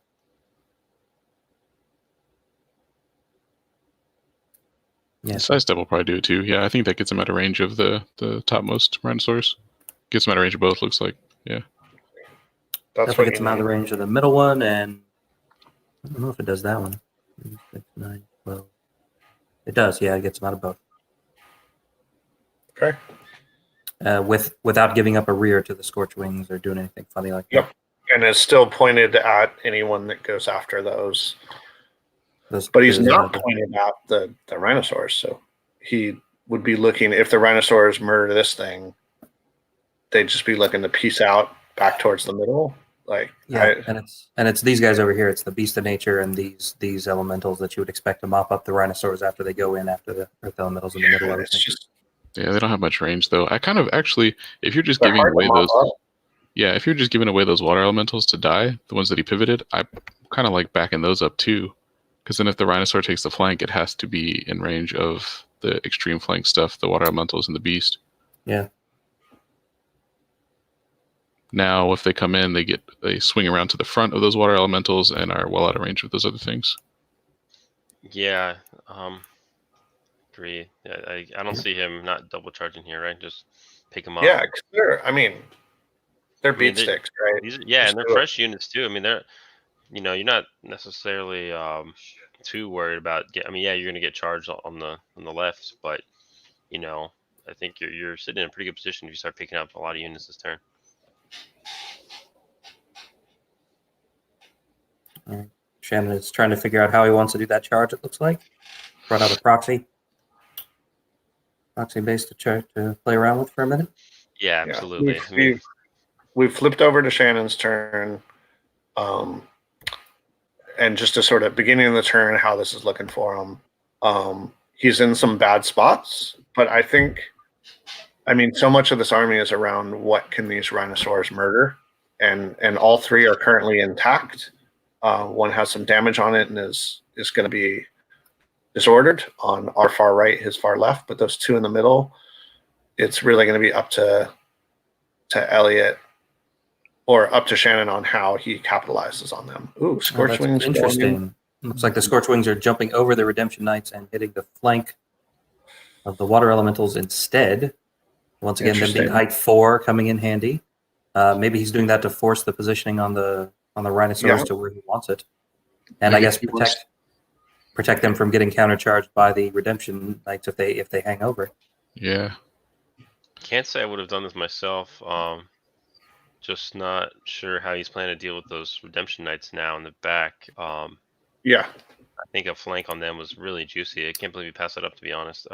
Yeah. Sidestep will probably do it too. Yeah, I think that gets him out of range of the topmost Rhinosaurs. Gets him out of range of both, looks like. Yeah. that's Definitely what gets you him out of need. range of the middle one, and I don't know if it does that one. 6, 9, 12. It does, yeah, it gets him out of both. Okay. Without giving up a rear to the Scorch Wings or doing anything funny like that. Yep. And it's still pointed at anyone that goes after those. But he's not pointed at the Rhinosaurs, so he would be looking, if the Rhinosaurs murder this thing, they'd just be looking to peace out back towards the middle. Like, yeah, and it's these guys over here. It's the Beast of Nature and these elementals that you would expect to mop up the Rhinosaurs after they go in after the Earth Elementals in the middle of it. Yeah, they don't have much range though. I kind of actually, if you're just giving away those, if you're just giving away those water elementals to die, the ones that he pivoted, I kind of like backing those up too, because then if the Rhinosaur takes the flank, it has to be in range of the extreme flank stuff, the water elementals and the beast. Yeah. Now, if they come in, they swing around to the front of those water elementals and are well out of range of those other things. Yeah, agree. Yeah, I don't see him not double charging here, right? Just pick him up. Yeah, they're beat sticks, right? And they're fresh units too. I mean, they're you're not necessarily too worried about you're going to get charged on the left, but I think you're sitting in a pretty good position if you start picking up a lot of units this turn. Shannon is trying to figure out how he wants to do that charge, it looks like. Brought out a proxy base to play around with for a minute. Yeah, absolutely. We've flipped over to Shannon's turn. And just to sort of beginning of the turn, how this is looking for him. He's in some bad spots, but so much of this army is around what can these Rhinosaurs murder, and all three are currently intact. One has some damage on it and is going to be disordered on our far right, his far left, but those two in the middle, it's really going to be up to Elliot or up to Shannon on how he capitalizes on them. Ooh, Scorch Wings. Interesting. Looks like the Scorch Wings are jumping over the Redemption Knights and hitting the flank of the Water Elementals instead. Once again, them being height 4 coming in handy. Maybe he's doing that to force the positioning on the Rhinosaurs to where he wants it, and I guess protect them from getting countercharged by the Redemption Knights if they hang over. Yeah, can't say I would have done this myself. Just not sure how he's planning to deal with those Redemption Knights now in the back. I think a flank on them was really juicy. I can't believe he passed it up, to be honest.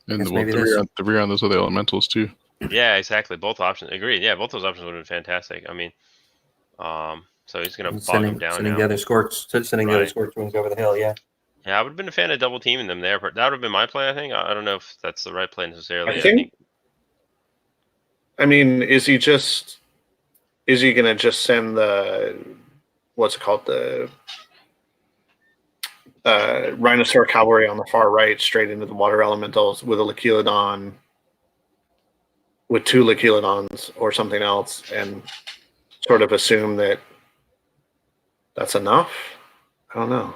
And the rear on those other elementals too. Yeah, exactly. Both options. Agreed. Yeah, both those options would have been fantastic. I mean, so he's going to bog them down sending now. The other Scorch Wings over the hill. Yeah. Yeah, I would have been a fan of double teaming them there. That would have been my play, I think. I don't know if that's the right play necessarily. Is he going to just send the Rhinosaur Cavalry on the far right straight into the water elementals with a Lechilodon, with 2 Lechilodons or something else, and sort of assume that that's enough? I don't know.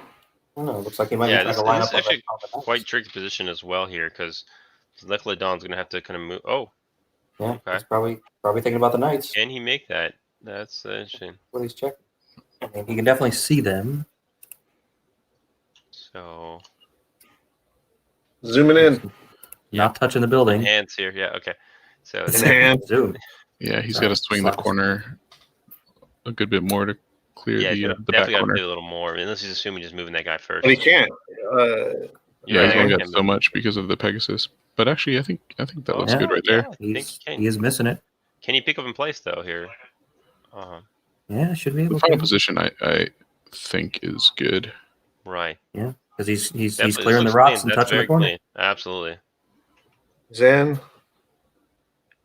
It looks like he might be trying to line up. This is actually quite tricky position as well here, because Lechilodon's going to have to kind of move. Oh, yeah, okay. He's probably thinking about the Knights. Can he make that? That's interesting. Well, he's checking. I mean, he can definitely see them. So zooming in, not touching the building. Hands here, yeah, okay. So zoom. Yeah, he's got to swing the corner a good bit more to clear the back corner. Do a little more, unless he's assuming just moving that guy first. But he can't. He's only got so much because of the Pegasus. But actually, I think that looks good right there. He is missing it. Can he pick up in place though here? Yeah, should be able to. The final position, I think, is good. Right. Yeah. because he's Definitely, clearing this the looks rocks clean. and That's touching the very corner. clean. Absolutely. Zen,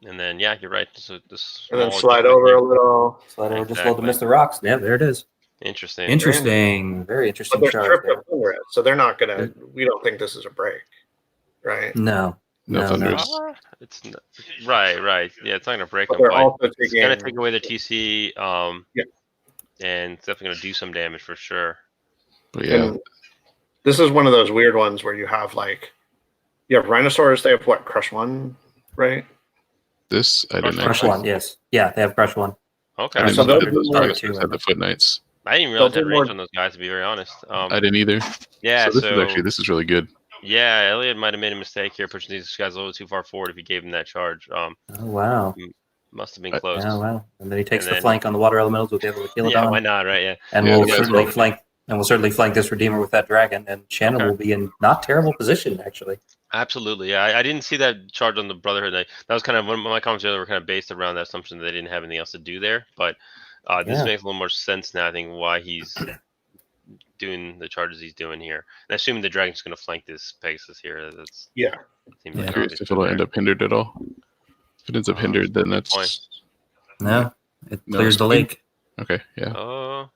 And then yeah, you're right. So this and then small slide adjustment over here. a little. Slide over just a little to Exactly. miss the rocks. Yeah, there it is. Interesting. Interesting. Very But interesting they're charge stripped there. of Thunderous, so they're not gonna. We don't think this is a break, right? No. No thunders. It's right. Yeah, it's not gonna break But them, they're but also it's gonna taking. take away their TC. Yeah. And it's definitely gonna do some damage for sure. But yeah, And this is one of those weird ones where you have Rhinosaurs. They have what, Crush 1, right? this I didn't Crush actually. 1, yes. Yeah, they have Crush 1. Okay. I didn't So know they'll that do those more- dinosaurs had the foot knights. I didn't even realize They'll that do range more- on those guys, to be very honest. I didn't either. Yeah, So this is really good. Yeah, Elliot might have made a mistake here, pushing these guys a little too far forward if he gave him that charge. Oh, wow. Must have been close. Oh, wow. And then he takes And the then- flank on the water elementals. We'll be able to kill it Yeah, on. why not, right? Yeah. And Yeah, we'll yeah, certainly well. flank. And we'll certainly flank this Redeemer with that dragon. And Shannon Okay. will be in not terrible position, actually. Absolutely. Yeah, I didn't see that charge on the Brotherhood. That was kind of one of my comments earlier were kind of based around that assumption that they didn't have anything else to do there. But this Yeah. makes a little more sense now, I think, why he's doing the charges he's doing here. And assuming the dragon's going to flank this Pegasus here. That's Yeah. seems Yeah. like Curious obvious if it'll there. end up hindered at all. If it ends up hindered, then point. that's No, it No, clears the speed. lake. okay. Yeah, Oh,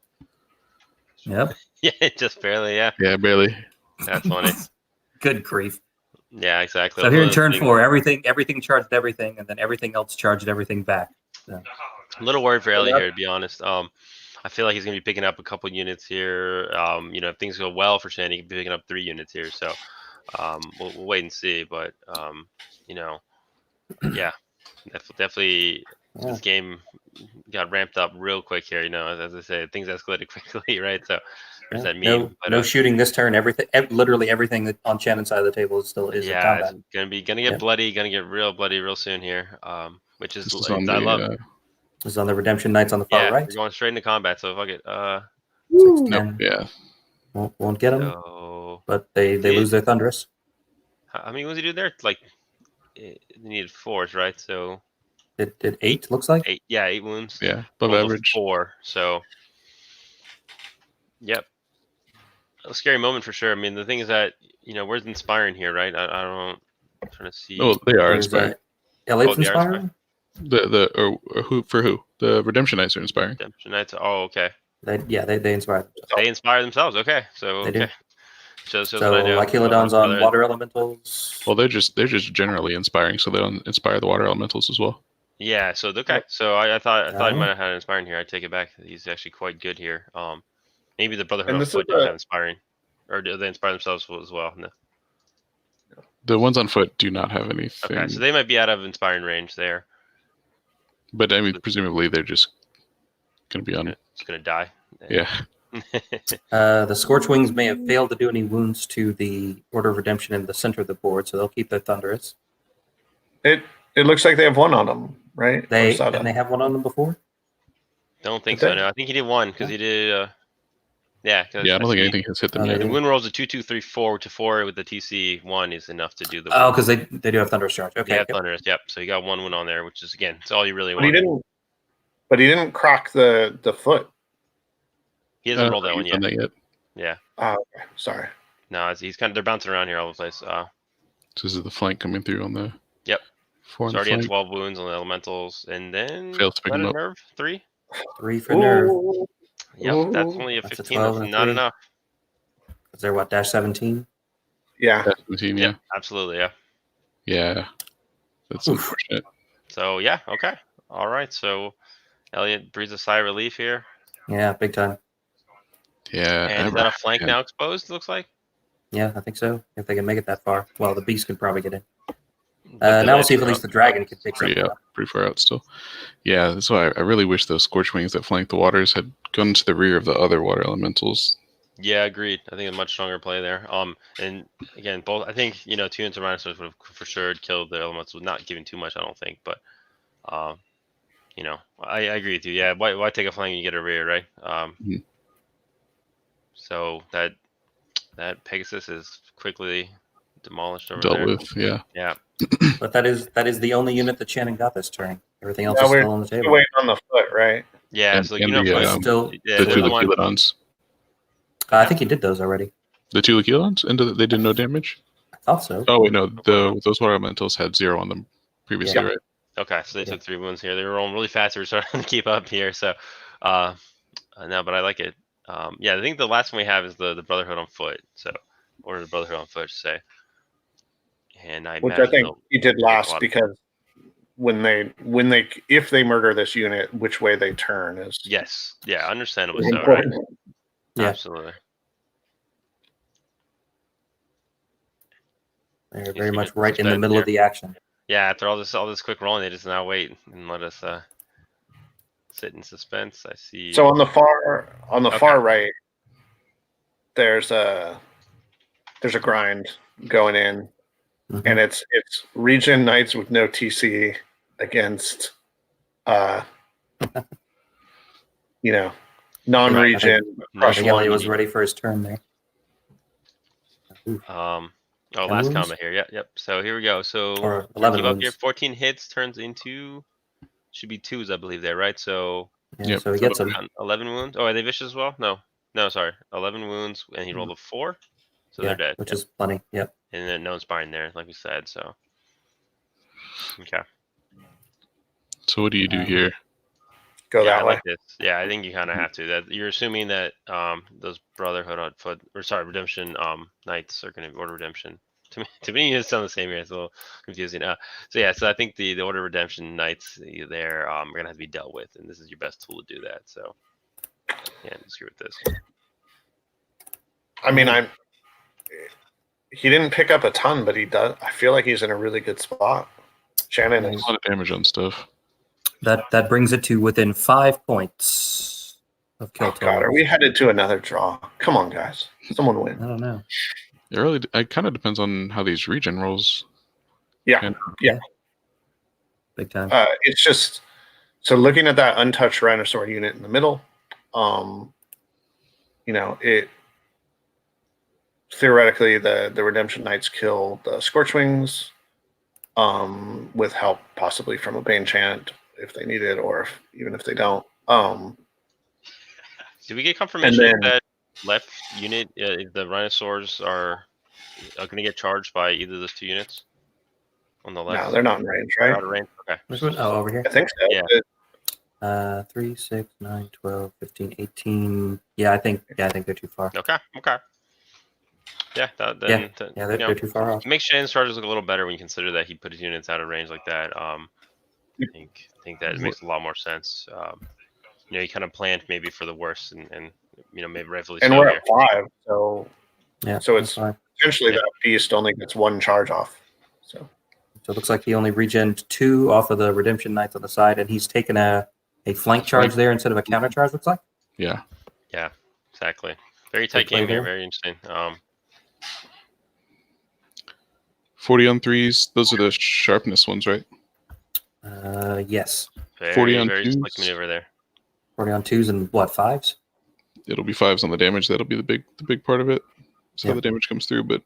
Yep. yeah, just barely. Yeah, yeah, barely. that's funny. Good grief. Yeah, exactly. So here in Those turn things- 4, everything charged everything, and then everything else charged everything back. I'm a little worried for Elliot here, to be honest. I feel like he's going to be picking up a couple units here. If things go well for Shannon, he can be picking up 3 units here. So we'll wait and see. But, yeah, definitely Yeah. this game got ramped up real quick here. As I say, things escalated quickly, right? So there's that No, meme. But, no shooting this turn. Literally everything that on Shannon's side of the table is in yeah, combat. it's gonna get Yeah. bloody, gonna get real bloody real soon here. Which is This is on I love. the. This is on the Redemption Knights on the far Yeah, right. we're going straight into combat. So fuck it. 6, Nope. 10. Yeah. Won't get them, So but they lose their Thunderous. how many wounds did he do there? Like they needed 4s, right? So It did 8, looks like. 8. Yeah, 8 wounds. Yeah. Above Rolled a average. 4. So yep. A scary moment for sure. I mean, the thing is that where's inspiring here, right? I don't. I'm trying to see. Oh, they are There's, inspiring. Elliot's they are inspiring? Or who for who? The Redemption Knights are inspiring. Redemption Knights. Oh, okay. They inspired themselves. They inspire themselves. Okay, so They do. okay. Shows So what I know. Lycilodon's on Brotherhood. water elementals. Well, they're just generally inspiring, so they'll inspire the water elementals as well. Yeah. So okay. So I thought he Oh. might have had inspiring here. I take it back. He's actually quite good here. Maybe the Brotherhood And on this foot is don't a- have inspiring, or do they inspire themselves as well? No. The ones on foot do not have anything. Okay, so they might be out of inspiring range there. But I mean, presumably they're just going to be on. It's gonna die. Yeah. The Scorch Wings may have failed to do any wounds to the Order of Redemption in the center of the board, so they'll keep their Thunderous. It looks like they have 1 on them, right? Or They is that and they have one on them before. Don't think Did so. they? No, I think he did 1 because he did. Yeah. 'cause Yeah, I don't think see anything has hit them Oh, yet. they The did. win rolls a 2, 2, 3, 4 to 4 with the TC 1 is enough to do the. Oh, win. because they do have Thunderous Charge. Okay. Yeah, yep. Thunderous. Yep. So you got 1 win on there, which is again, it's all you really But he want. didn't. But he didn't crack the foot. He hasn't rolled that one Done yet. that yet. Yeah. Oh, okay. Sorry. No, he's kind of they're bouncing around here all over the place. This is the flank coming through on the. Yep. 4 on He's the already had flank. 12 wounds on the elementals, and then Fails to pick let him it up. nerve 3. 3 for nerve. Ooh. Yep, that's Ooh. only a That's a 15. 12 That's and a not 3. enough. Is there what -17? Yeah. That's 17, yeah. Yep, absolutely. Yeah. Yeah. That's Oof. unfortunate. So yeah, okay, all right. So Elliot breathes a sigh of relief here. Yeah, big time. Yeah. And is that a flank now exposed? Looks like. Yeah, I think so. If they can make it that far. Well, the Beast could probably get in. But Now we'll see if at they're least the Dragon can pick pretty something out, up. pretty far out still. Yeah, that's why I really wish those Scorch Wings that flank the waters had gone to the rear of the other water elementals. Yeah, agreed. I think a much stronger play there. And again, both. I think 2 units of Rhinosaurs would have for sure killed the elements, with not giving too much. I don't think, but I agree with you. Yeah, why take a flank and you get a rear, right? Mhm. So that Pegasus is quickly demolished over Dealt there. with, yeah. Yeah. But that is the only unit that Shannon got this turn. Everything else Now is we're still on the Still table. waiting on the foot, right? Yeah. And- So and you know, the, plus- um, Still, yeah, The they're two the one- Lepidodons. I think he did those already. The two Lakelons? And they did no damage? I thought so. Oh, wait, no. Those water elementals had 0 on them previously, Yeah. right? Okay, so they took 3 wounds here. They were rolling really fast. We were starting to keep up here. So, no, but I like it. Yeah, I think the last one we have is the Brotherhood on foot. So, or the Brotherhood on foot, I should say. And I Which I imagine think they'll he did take a last lot of- because if they murder this unit, which way they turn is Yes, yeah, understandably is so, right? important. Yeah. Absolutely. They're Needs very to much get right in the suspense middle here. of the action. Yeah, after all this quick rolling, they just now wait and let us sit in suspense. I see. So on the far right, there's a grind going in, Mhm. and it's Regen Knights with no TC against non-regen. I Crush think Elliot one. was ready for his turn there. Ooh, Oh, 10 last wounds? comment here. Yep. So here we go. So Or to 11 keep up here, wounds. 14 hits turns into should be 2s, I believe there, right? So Yeah, Yep. so he gets him. 11 wounds. Oh, are they vicious as well? No, sorry. 11 wounds, and he rolled a 4, so Yeah, they're dead. which Yep. is plenty. Yep. And then no inspiring there, like we said. So okay. So what do you do here? Go Yeah, I that way. like this. Yeah, I think you kind of have to. That you're assuming that those Brotherhood on foot, or sorry, Redemption Knights are going to Order Redemption. To me, it sounds the same here. It's a little confusing. So I think the Order Redemption Knights there are going to have to be dealt with, and this is your best tool to do that. So yeah, I disagree with this. I mean, he didn't pick up a ton, but he does. I feel like he's in a really good spot. Shannon A is. lot of damage on stuff. That brings it to within 5 points of kill Oh God, total. are we headed to another draw? Come on, guys, someone I win. don't know. It kind of depends on how these regen rolls. Yeah, And Big time. it's just so looking at that untouched Rhinosaur unit in the middle. It theoretically the Redemption Knights kill the Scorchwings, with help possibly from a Bane Chant if they need it, or even if they don't. Did we get confirmation then- that left unit, the Rhinosaurs are going to get charged by either of those 2 units on the left? No, they're not in range, They're right? out of range. Okay. Which one? Oh, over here. I think so. Yeah. 3, 6, 9, 12, 15, 18. Yeah, I think they're too far. Okay. Yeah, They're too far off. it makes Shannon's charges look a little better when you consider that he put his units out of range like that. I think that it makes a lot more sense. You kind of planned maybe for the worst, and maybe rightfully And so we're here. at 5, so Yeah. So that's it's- fine. essentially Yeah. that beast only gets 1 charge off. So So it looks like he only regened 2 off of the Redemption Knights on the side, and he's taken a flank charge there instead of a counter charge, looks like. Yeah. Yeah, exactly. Very tight play game here. there. Very interesting. 40 on 3s. Those are the sharpness ones, right? Yes. Very 40 on very 2s. slick maneuver there. 40 on 2s and what, 5s? It'll be 5s on the damage. That'll be the big part of it. So Yeah. the damage comes through, but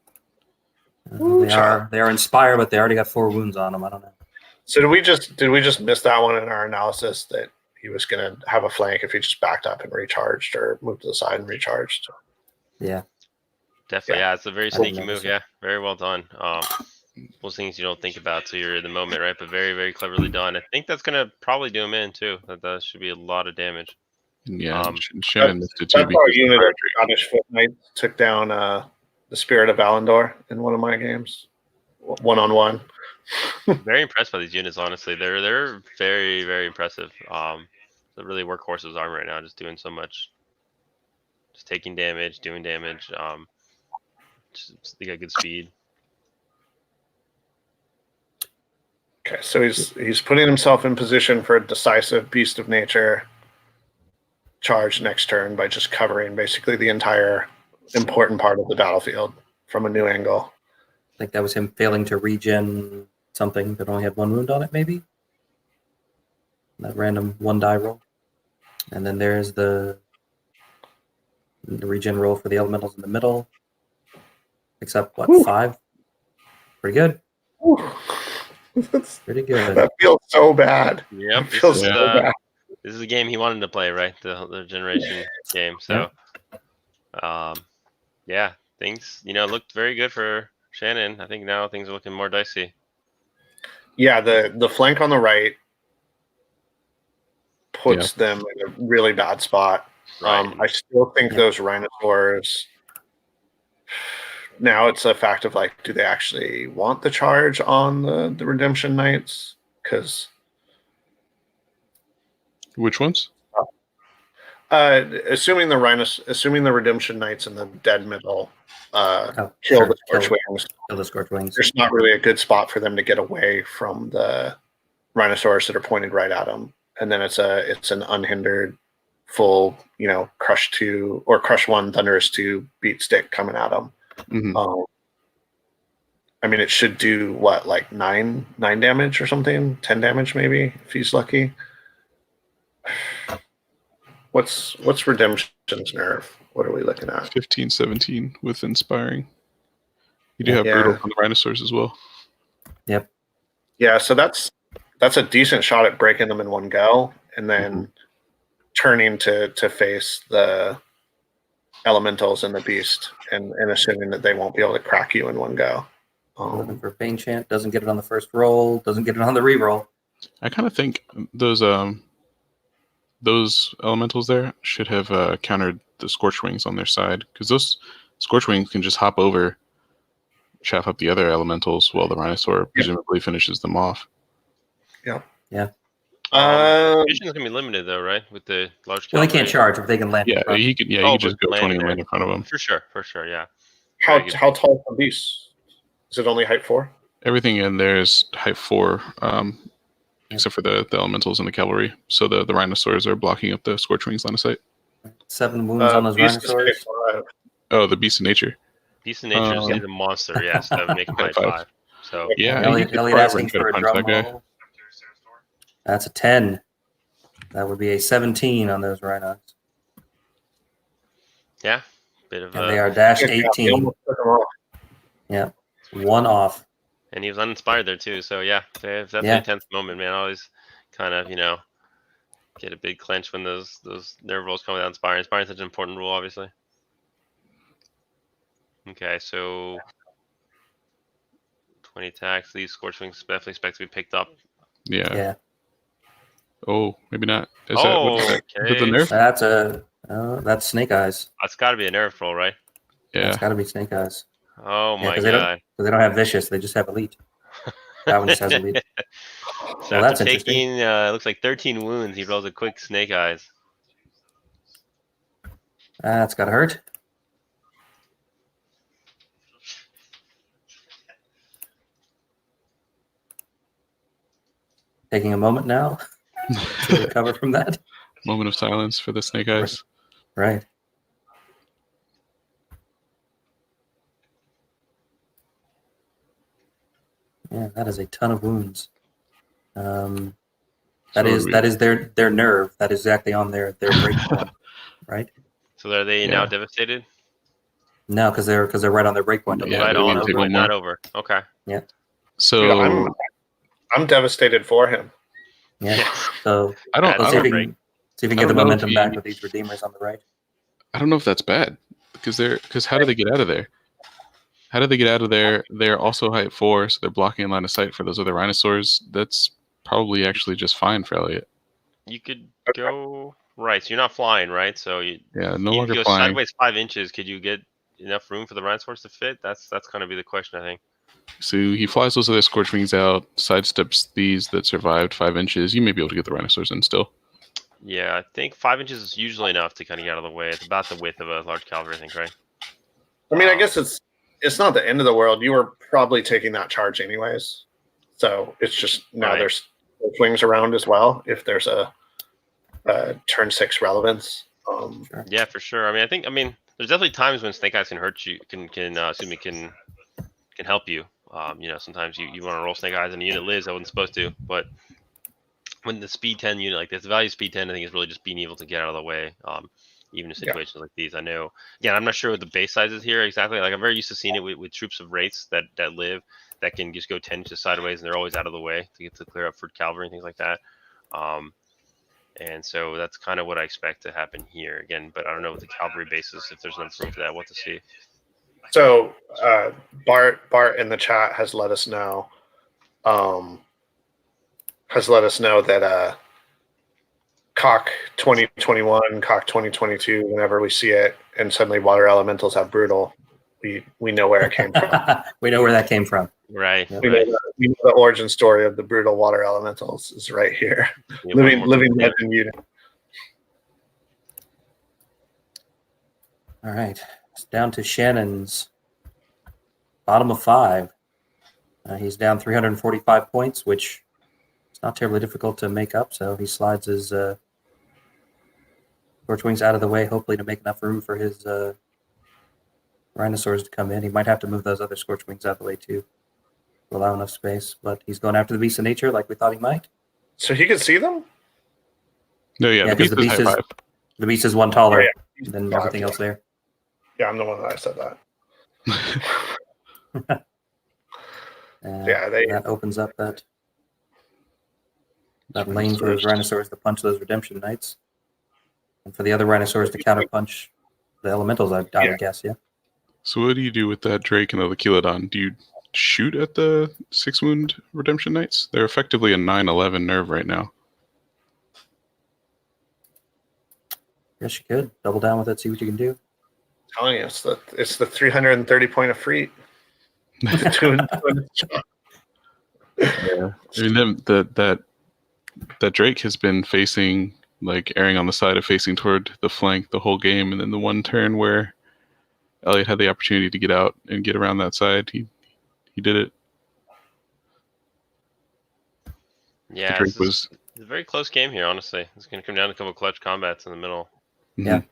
They are inspired, but they already got 4 wounds on them. I don't know. So did we just miss that one in our analysis that he was going to have a flank if he just backed up and recharged or moved to the side and recharged? Yeah. Definitely, yeah. It's a very I didn't sneaky notice move. it. Yeah, very well done. Those things you don't think about till you're in the moment, right? But very, very cleverly done. I think that's gonna probably do him in too. That should be a lot of damage. yeah, Um, Shannon missed it too. That's our because unit of Scottish Foot Knights took down the Spirit of Valandor in one of my games, 1-on-1. Very impressed by these units. Honestly, they're very, very impressive. They're really workhorses army right now, just doing so much, just taking damage, doing damage. They got good speed. Okay, so he's putting himself in position for a decisive Beast of Nature charge next turn by just covering basically the entire important part of the battlefield from a new angle. I think that was him failing to regen something that only had 1 wound on it, maybe. That random 1 die roll. And then there's the regen roll for the elementals in the middle. Except what, Whew. 5? Pretty good. That's- Pretty good. that feels so bad. Yep, It feels so bad. this is a game he wanted to play, right? The generation game. So, yeah, things, looked very good for Shannon. I think now things are looking more dicey. Yeah, the flank on the right puts them in a really bad spot. Right. I still think those Rhinosaurs. Now it's a fact of like, do they actually want the charge on the Redemption Knights? Because Which ones? assuming the Redemption Knights in the dead middle kill the Scorchwings. Kill the Scorchwings. There's not really a good spot for them to get away from the Rhinosaurs that are pointed right at them, and then it's an unhindered full crush 2 or crush 1 thunderous 2 beat stick coming at them. Mm-hmm. I mean, it should do what, like 9 damage or something, 10 damage maybe if he's lucky. What's Redemption's nerf? What are we looking at? 15, 17 with inspiring. You do have brutal on the Rhinosaurs as well. Yep. Yeah, so that's a decent shot at breaking them in one go, and then turning to face the elementals and the beast, and assuming that they won't be able to crack you in one go. Looking for Bane Chant, doesn't get it on the first roll, doesn't get it on the reroll. I kind of think those elementals there should have countered the Scorchwings on their side, because those Scorchwings can just hop over, chaff up the other elementals while the Rhinosaur presumably finishes them off. Yeah. Vision's gonna be limited though, right? With the large. Well, they can't charge if they can land. Yeah, he could. Yeah, he could just go 20 and land in front of him. For sure. Yeah. How tall is the beast? Is it only height 4? Everything in there is height 4, except for the elementals and the cavalry. So the Rhinosaurs are blocking up the Scorchwings line of sight. 7 wounds on those Rhinosaurs. Oh, the Beast of Nature. Beast of Nature is a monster. Yes, that would make him height 5. So Elliot asking for a drum roll. That's a 10. That would be a 17 on those Rhinos. Yeah, bit of. And they are dash 18. Yeah, 1 off. And he was uninspired there too. So yeah, that's an intense moment, man. I always kind of get a big clench when those nerve rolls come without inspiring. Inspiring is such an important rule, obviously. Okay, so 20 attacks. These Scorchwings definitely expect to be picked up. Yeah. Oh, maybe not. Is okay. Is the nerf? That's Snake Eyes. That's got to be a nerf roll, right? Yeah. It's got to be Snake Eyes. Oh my god. Because they don't have Vicious, they just have Elite. That one just has Elite. So well, that's taking, looks like 13 wounds, he rolls a quick Snake Eyes. That's got to hurt. Taking a moment now to recover from that. Moment of silence for the Snake Eyes. Right. Yeah, that is a ton of wounds. That is their nerve. That is exactly on their break point, right? So are they now devastated? No, because they're right on their break point. Right on, not over. Okay. Yeah. So I'm devastated for him. Yeah. So I don't see if you can get the momentum back with these Redeemers on the right. I don't know if that's bad because how do they get out of there? How do they get out of there? They're also height 4, so they're blocking line of sight for those other Rhinosaurs. That's probably actually just fine for Elliot. You could go right. So you're not flying, right? So no longer go flying. Sideways 5 inches. Could you get enough room for the Rhinosaurs to fit? That's going to be the question, I think. So he flies those other Scorchwings out, sidesteps these that survived 5 inches. You may be able to get the Rhinosaurs in still. Yeah, I think 5 inches is usually enough to kind of get out of the way. It's about the width of a large cavalry, I think, right? I mean, I guess it's not the end of the world. You were probably taking that charge anyways. So it's just now there's wings around as well if there's a turn 6 relevance. Yeah, for sure. I mean, there's definitely times when Snake Eyes can hurt you, can help you. Sometimes you want to roll Snake Eyes and the unit lives that wasn't supposed to, but when the speed 10 unit like this, the value of speed 10 I think is really just being able to get out of the way. Even in situations like these. I know, again, I'm not sure what the base size is here exactly. Like I'm very used to seeing it with troops of wraiths that live, that can just go 10 inches sideways and they're always out of the way to get to clear up for cavalry and things like that. And so that's kind of what I expect to happen here again, but I don't know what the cavalry base is, if there's enough room for that, what to see. So Bart in the chat has let us know that Cock 2021, Cock 2022, whenever we see it and suddenly water elementals have brutal, we know where it came from. We know where that came from. Right. Yep. We know the origin story of the brutal water elementals is right here. Yeah, living legend unit. All right. It's down to Shannon's bottom of 5. He's down 345 points, which is not terribly difficult to make up. So he slides his Scorch Wings out of the way, hopefully to make enough room for his Rhinosaurs to come in. He might have to move those other Scorch Wings out of the way too to allow enough space. But he's going after the Beast of Nature like we thought he might. So he can see them? No, yeah, because the Beast is one taller than everything else there. Yeah, I'm the one that I said that. That opens up that lane for those Rhinosaurs to punch those Redemption Knights. And for the other Rhinosaurs to counterpunch the Elementals, I would guess, yeah. So what do you do with that Drake and the Lechiladon? Do you shoot at the 6-wound Redemption Knights? They're effectively a 9/11 nerve right now. Yes, you could. Double down with it, see what you can do. I'm telling you, it's the 330 point of free. Yeah. I mean, that Drake has been facing, like, erring on the side of facing toward the flank the whole game, and then the one turn where Elliot had the opportunity to get out and get around that side, he did it. Yeah, it's a very close game here, honestly. It's going to come down to a couple clutch combats in the middle. Yeah.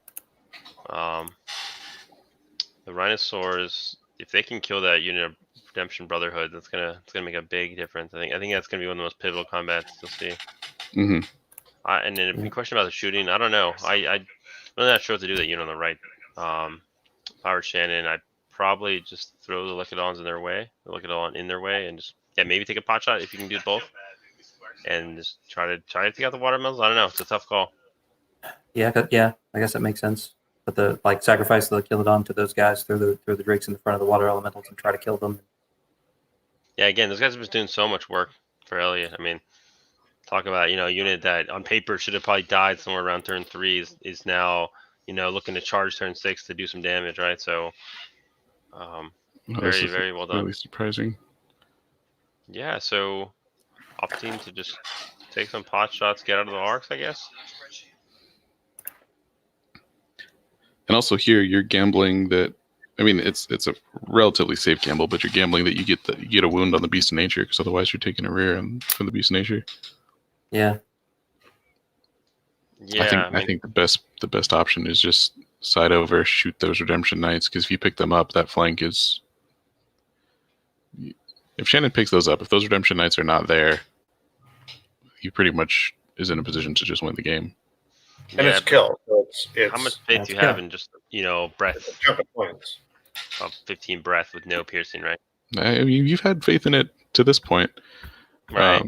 The Rhinosaurs, if they can kill that unit of Redemption Brotherhood, it's gonna make a big difference. I think that's gonna be one of the most pivotal combats you'll see. Mm-hmm. And then the question about the shooting, I don't know. I'm really not sure what to do with that unit on the right. If I were Shannon, I'd probably just throw the Licodons in their way, and just maybe take a pot shot if you can do both, and just try to take out the watermelons. I don't know. It's a tough call. Yeah, I guess that makes sense. But sacrifice the Lechiladon to those guys, throw the Drakes in the front of the water elementals and try to kill them. Yeah, again, those guys have been doing so much work for Elliot. I mean, talk about a unit that on paper should have probably died somewhere around turn 3 is now looking to charge turn 6 to do some damage, right? So, very very well done. Really surprising. Yeah, so opting to just take some pot shots, get out of the arcs, I guess. And also here, you're gambling that. I mean, it's a relatively safe gamble, but you're gambling that you get a wound on the Beast of Nature, because otherwise you're taking a rear from the Beast of Nature. Yeah. Yeah. I think the best option is just side over, shoot those Redemption Knights, because if you pick them up, that flank is. If Shannon picks those up, if those Redemption Knights are not there, he pretty much is in a position to just win the game. And it's kill. So it's how much faith do you have in just breath? Points. 15 breath with no piercing, right? I mean, you've had faith in it to this point, right?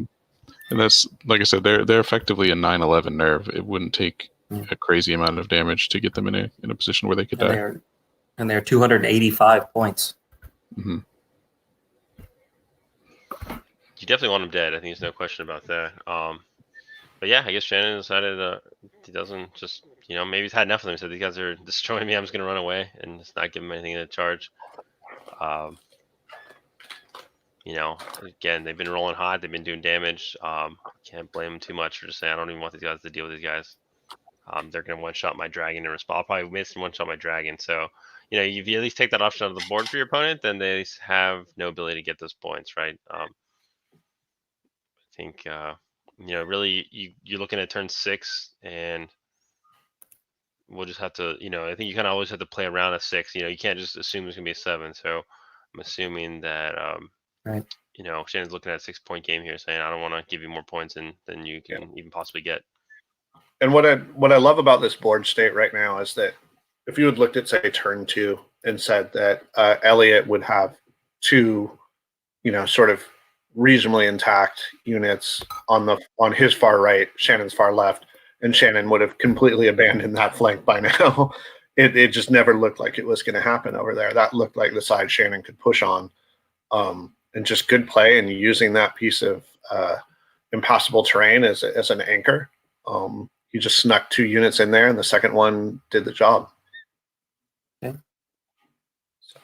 And that's, like I said, they're effectively a 9/11 nerve. It wouldn't take a crazy amount of damage to get them in a position where they could die. They're 285 points. Mm-hmm. You definitely want them dead. I think there's no question about that. But yeah, I guess Shannon decided he doesn't just, maybe he's had enough of them. He said, these guys are destroying me. I'm just going to run away and just not give them anything to charge. Again, they've been rolling hot. They've been doing damage. Can't blame them too much for just saying, I don't even want these guys to deal with these guys. They're going to one-shot my dragon in response. I'll probably miss and one-shot my dragon. So, if you at least take that option out of the board for your opponent, then they have no ability to get those points, right? I think... really, you're looking at turn 6, and we'll just have to, I think you kind of always have to play around a 6. You can't just assume it's going to be a 7. So I'm assuming that, right. Shannon's looking at a 6-point game here, saying, I don't want to give you more points than you can even possibly get. And what I love about this board state right now is that if you had looked at, say, turn 2 and said that Elliot would have 2, sort of reasonably intact units on his far right, Shannon's far left, and Shannon would have completely abandoned that flank by now. it just never looked like it was going to happen over there. That looked like the side Shannon could push on, and just good play and using that piece of impassable terrain as an anchor. He just snuck 2 units in there, and the second one did the job. Okay. So.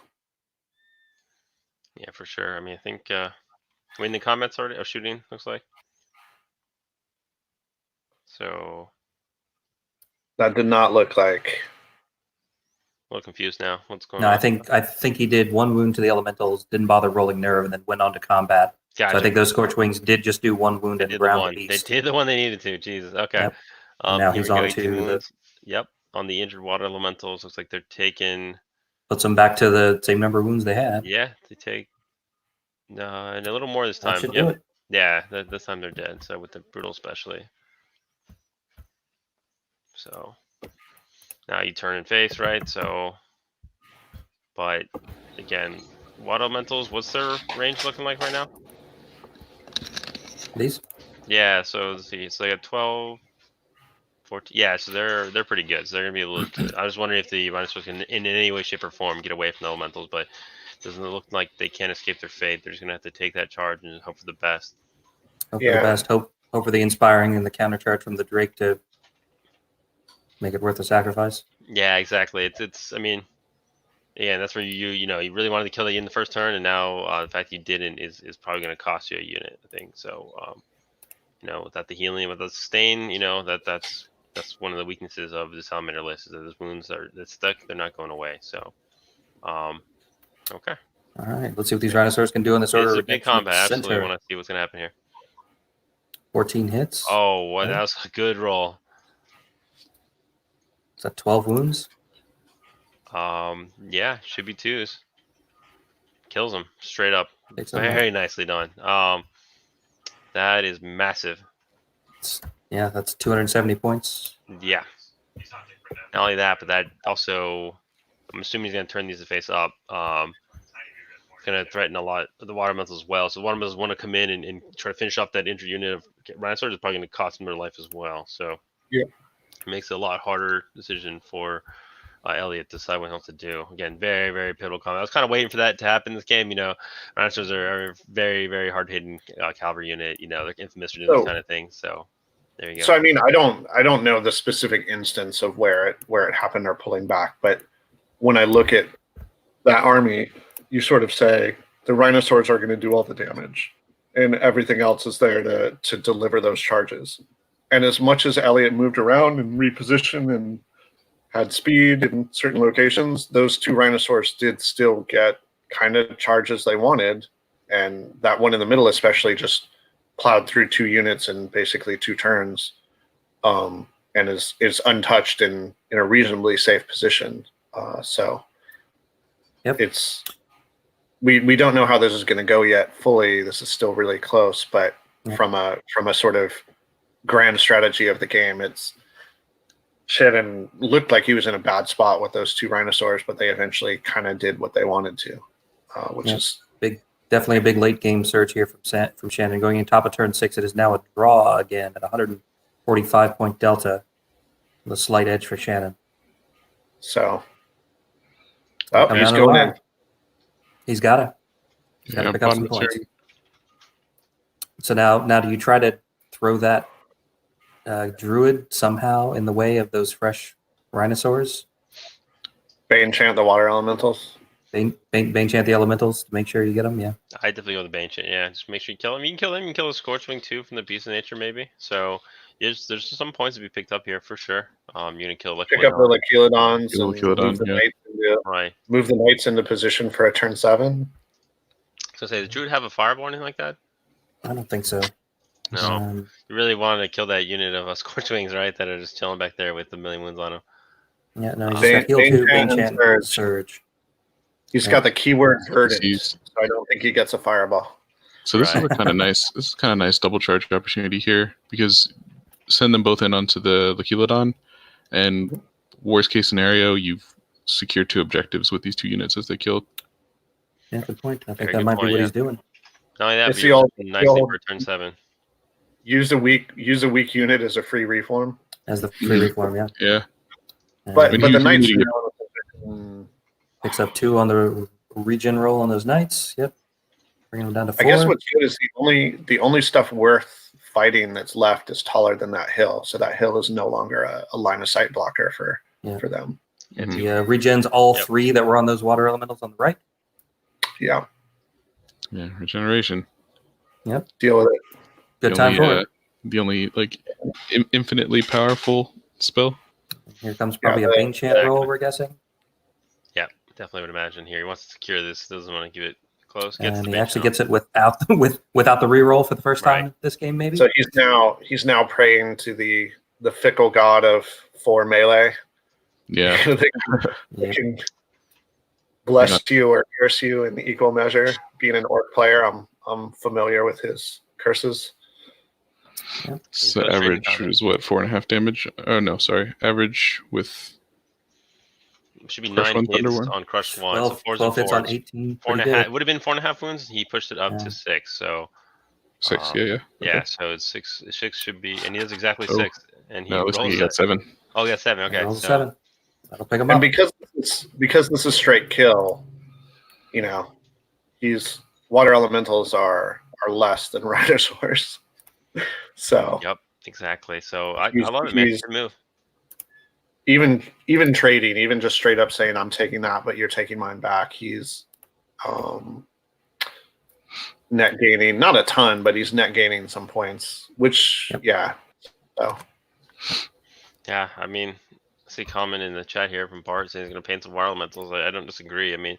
Yeah, for sure. I mean, I think we in the comments already are shooting, looks like. So That did not look like. a little confused now. What's going No, on? I think he did 1 wound to the elementals, didn't bother rolling nerve, and then went on to combat. Gotcha. So I think those Scorch Wings did just do 1 wound and ground the They beast. did the one they needed to. Jesus. Okay. Yep. Now here he's we go, on 18 to the. wounds. Yep. On the injured water elementals, looks like they're taking. Puts them back to the same number of wounds they had. Yeah, they take. No, and a little more this That time. should do it. Yeah, this time they're dead. So with the brutal, especially. So now you turn and face, right? So, but again, water elementals. What's their range looking like right now? These? Yeah. So let's see. So they got 12. 14. Yeah, so they're pretty good. So they're gonna be a little. I was wondering if the Rhinoceros can, in any way, shape, or form, get away from the elementals, but it doesn't look like they can't escape their fate. They're just gonna have to take that charge and hope for the best. Hope for the best. Hope for the inspiring and the countercharge from the Drake to make it worth the sacrifice. Yeah, exactly. It's. I mean, yeah, that's where you really wanted to kill the unit in the first turn, and now the fact you didn't is probably gonna cost you a unit. I think so. Without the healing, without the sustain, that's one of the weaknesses of this Salamander list is that those wounds that's stuck, they're not going away. So, okay. All right, let's see what these Rhinoceros can do in this order. It's a big combat. Absolutely want to see what's going to happen here. 14 hits. Oh, well, that was a good roll. Is that 12 wounds? Yeah, should be 2s. Kills him straight up. Very nicely done. That is massive. Yeah, that's 270 points. Yeah. Not only that, but that also, I'm assuming he's going to turn these to face up. Going to threaten a lot of the water elementals as well. So the water elementals want to come in and try to finish off that injured unit of Rhinoceros is probably going to cost them their life as well. So yeah, it makes it a lot harder decision for Elliot to decide what he wants to do. Again, very, very pivotal combat. I was kind of waiting for that to happen in this game. Rhinoceros are a very, very hard-hitting cavalry unit. They're infamous for doing this kind of thing. So there you go. So I mean, I don't know the specific instance of where it happened or pulling back, but when I look at that army, you sort of say the Rhinoceros are going to do all the damage, and everything else is there to deliver those charges. And as much as Elliot moved around and repositioned and had speed in certain locations, those 2 Rhinoceros did still get kind of charges they wanted, and that one in the middle especially just plowed through 2 units in basically 2 turns, and is untouched in a reasonably safe position. So yep. It's we don't know how this is going to go yet fully. This is still really close, but from a sort of grand strategy of the game, it's Shannon looked like he was in a bad spot with those 2 Rhinoceros, but they eventually kind of did what they wanted to, which is definitely a big late game surge here from Shannon. Going in top of turn 6, it is now a draw again at 145 point delta, with a slight edge for Shannon. So, he's going in. He's got to pick up some points. So now, do you try to throw that Druid somehow in the way of those fresh Rhinoceros? Bane chant the water elementals. Bane chant the elementals to make sure you get them. Yeah, I definitely go with the Bane chant. Yeah, just make sure you kill him. You can kill him. You can kill the Scorchwing too from the Beast of Nature, maybe. So there's some points to be picked up here for sure. You're gonna kill pick up the Lechilodons and move the knights into position for a turn 7. So say, did Druid have a fireball or anything like that? I don't think so. No, you really wanted to kill that unit of Scorchwings, right? That are just chilling back there with a million wounds on them. Yeah, no, he's got heal 2, Bane chant, surge. He's got the keyword verdant, so I don't think he gets a fireball. So this is a kind of nice. This is kind of nice double charge opportunity here, because send them both in onto the Lechilodon, and worst case scenario, you've secured 2 objectives with these 2 units as they killed. Yeah, good point. I think that might be what he's doing. Not only that, it's but nicely for turn 7. Use a weak unit as a free reform. As the free reform, yeah. Yeah. But the knights are Picks up 2 on the regen roll on those knights. Yep. Bringing them down to 4. I guess what's good is the only stuff worth fighting that's left is taller than that hill. So that hill is no longer a line of sight blocker for them. He regens all 3 that were on those water elementals on the right. Yeah. Yeah, regeneration. Yep. Deal with it. Good time for it. The only infinitely powerful spell. Here comes probably a Bane Chant roll, we're guessing. Yeah, definitely would imagine here. He wants to secure this, doesn't want to give it close. And he actually gets it without the reroll for the first time this game, maybe. So he's now praying to the fickle god of 4 melee. Yeah. they can bless you or curse you in equal measure. Being an orc player, I'm familiar with his curses. Yeah. So average was what, 4.5 damage? Oh no, sorry. Average with should be 9 hits on crushed 1. 12, so 12 hits on 18. 4.5. It would have been 4.5 wounds. He pushed it up to 6. So 6. Okay. Yeah. So it's 6. 6 should be, and he has exactly 6. And he rolls he got 7. Oh, he got 7. Okay. Rolls 7. That'll pick him and up. because this is straight kill, these water elementals are less than Rider's Horse. So yep, exactly. So I love it, man. Good move. Even trading, even just straight up saying I'm taking that, but you're taking mine back. He's net gaining, not a ton, but he's net gaining some points. Which So yeah, I mean, I see a comment in the chat here from Bart saying he's going to paint some water elementals. I don't disagree. I mean,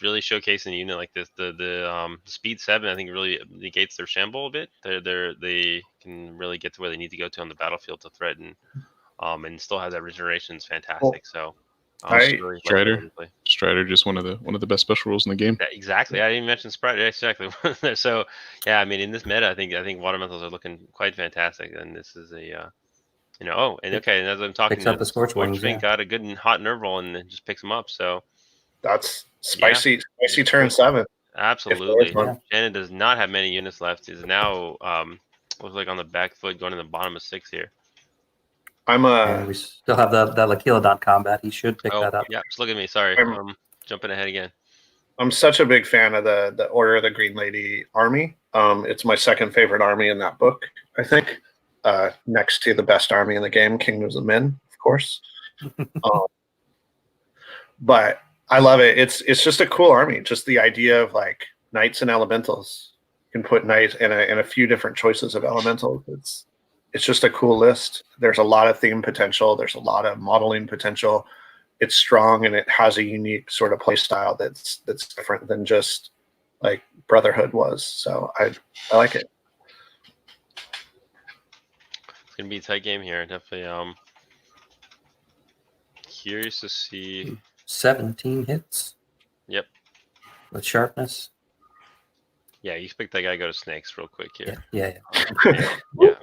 really showcasing a unit like this, the speed 7, I think really negates their shamble a bit. They can really get to where they need to go to on the battlefield to threaten, and still have that regeneration is fantastic. So, Strider, just one of the best special rules in the game. Yeah, exactly. I didn't even mention Strider. Exactly. So, yeah, I mean, in this meta, I think water elementals are looking quite fantastic, and this is a and as I'm talking, picks up the Scorch Wings. Got a good and hot nerve roll and just picks them up. So. That's spicy turn 7. Absolutely. Shannon does not have many units left. He's now looks like on the back foot going to the bottom of 6 here. We still have that Lakilodon combat. He should pick that up. Yeah, just look at me. Sorry. I'm jumping ahead again. I'm such a big fan of the Order of the Green Lady army. It's my second favorite army in that book, I think. Next to the best army in the game, Kingdoms of Men, of course. But I love it. It's just a cool army. Just the idea of like knights and elementals. You can put knights in a few different choices of elementals. It's just a cool list. There's a lot of theme potential. There's a lot of modeling potential. It's strong and it has a unique sort of play style that's different than just like Brotherhood was. So I like it. It's gonna be a tight game here. Definitely curious to see. 17 hits. Yep. With sharpness. Yeah, you expect that guy to go to snakes real quick here. Yeah. Yeah.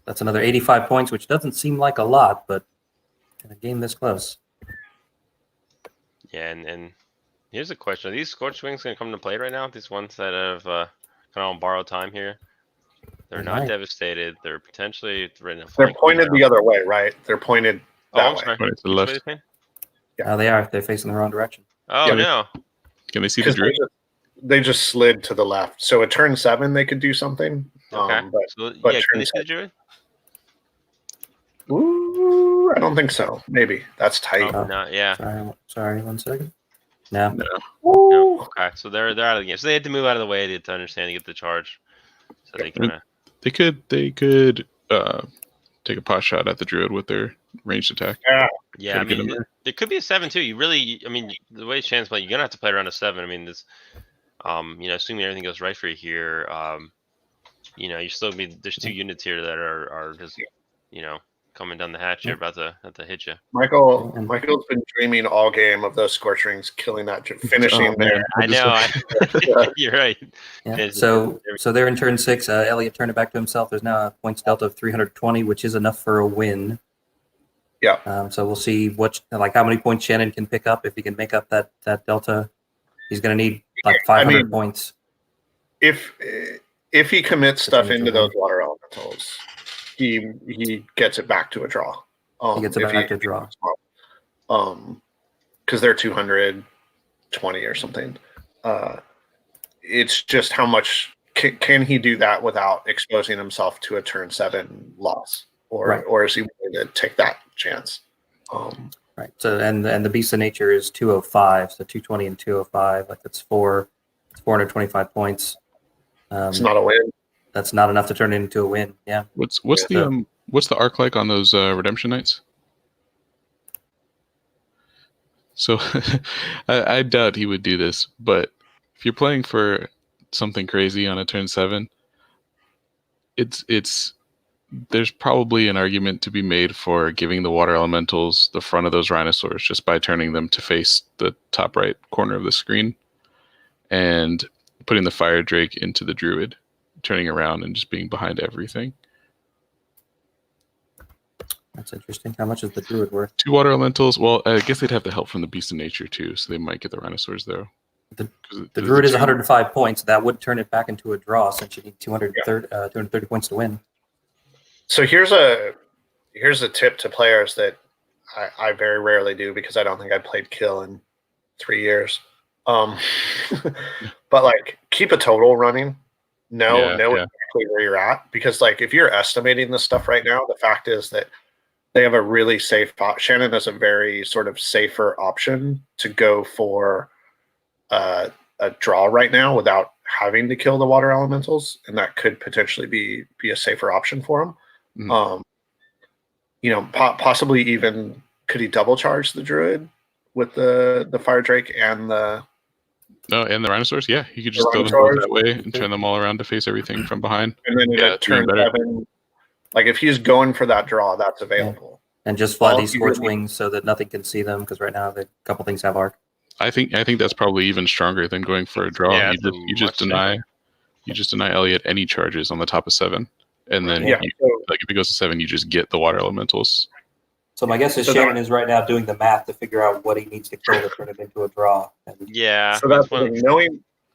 That's another 85 points, which doesn't seem like a lot, but in a game this close. Yeah, and here's a question: are these Scorch Wings going to come into play right now? These ones that have kind of on borrowed time here. They're not devastated. They're potentially threatening. They're pointed the other way, right? They're pointed that way. Right to the left. Yeah, they are. They're facing the wrong direction. Oh, no. Can they see the druid? They just slid to the left. So at turn 7, they could do something. Okay. But can they see the druid? Ooh, I don't think so. Maybe. That's tight. Oh, no, yeah. Sorry, 1 second. No. Okay, so they're out of the game. So they had to move out of the way to understand to get the charge. So they kind of... They could take a pot shot at the druid with their ranged attack. Yeah, I mean, there could be a 7 too. The way Shannon's playing, you're gonna have to play around a 7. I mean, this, assuming everything goes right for you here, you still there's 2 units here that are just, coming down the hatch here, about to hit you. Michael's been dreaming all game of those Scorch Rings killing that, finishing there. I know. You're right. Yeah. So they're in turn 6. Elliot turned it back to himself. There's now a points delta of 320, which is enough for a win. Yeah. So we'll see how many points Shannon can pick up. If he can make up that delta, he's going to need like 500 points. If he commits stuff into those water elementals, he gets it back to a draw. He gets it back to a draw. because they're 220 or something. It's just how much can he do that without exposing himself to a turn 7 loss, or is he willing to take that chance? Right. So and the Beast of Nature is 205, so 220 and 205. Like that's 425 points. It's not a win. That's not enough to turn it into a win. Yeah. What's the arc like on those redemption nights? So I doubt he would do this, but if you're playing for something crazy on a turn 7, there's probably an argument to be made for giving the water elementals the front of those rhinosaurs just by turning them to face the top right corner of the screen and putting the fire drake into the druid, turning around and just being behind everything. That's interesting. How much is the druid worth? 2 water elementals. Well, I guess they'd have the help from the Beast of Nature too, so they might get the rhinosaurs though. The druid is 105 points. That would turn it back into a draw since you need 230 points to win. So here's a tip to players that I very rarely do because I don't think I played Kill in 3 years. But like keep a total running. Know exactly where you're at, because like if you're estimating this stuff right now, the fact is that they have a really safe Shannon has a very sort of safer option to go for a draw right now without having to kill the water elementals, and that could potentially be a safer option for him. Possibly even could he double charge the druid with the fire drake and the rhinosaurs? Yeah, he could just throw them both that way and turn them all around to face everything from behind. And then at turn 7, like if he's going for that draw, that's available. Yeah. And just fly these Scorch Wings so that nothing can see them, because right now a couple things have arc. I think that's probably even stronger than going for a draw. Yeah, you just deny Elliot any charges on the top of 7, and then if he goes to 7, you just get the water elementals. So my guess is Shannon is right now doing the math to figure out what he needs to kill to turn it into a draw. Yeah. So that's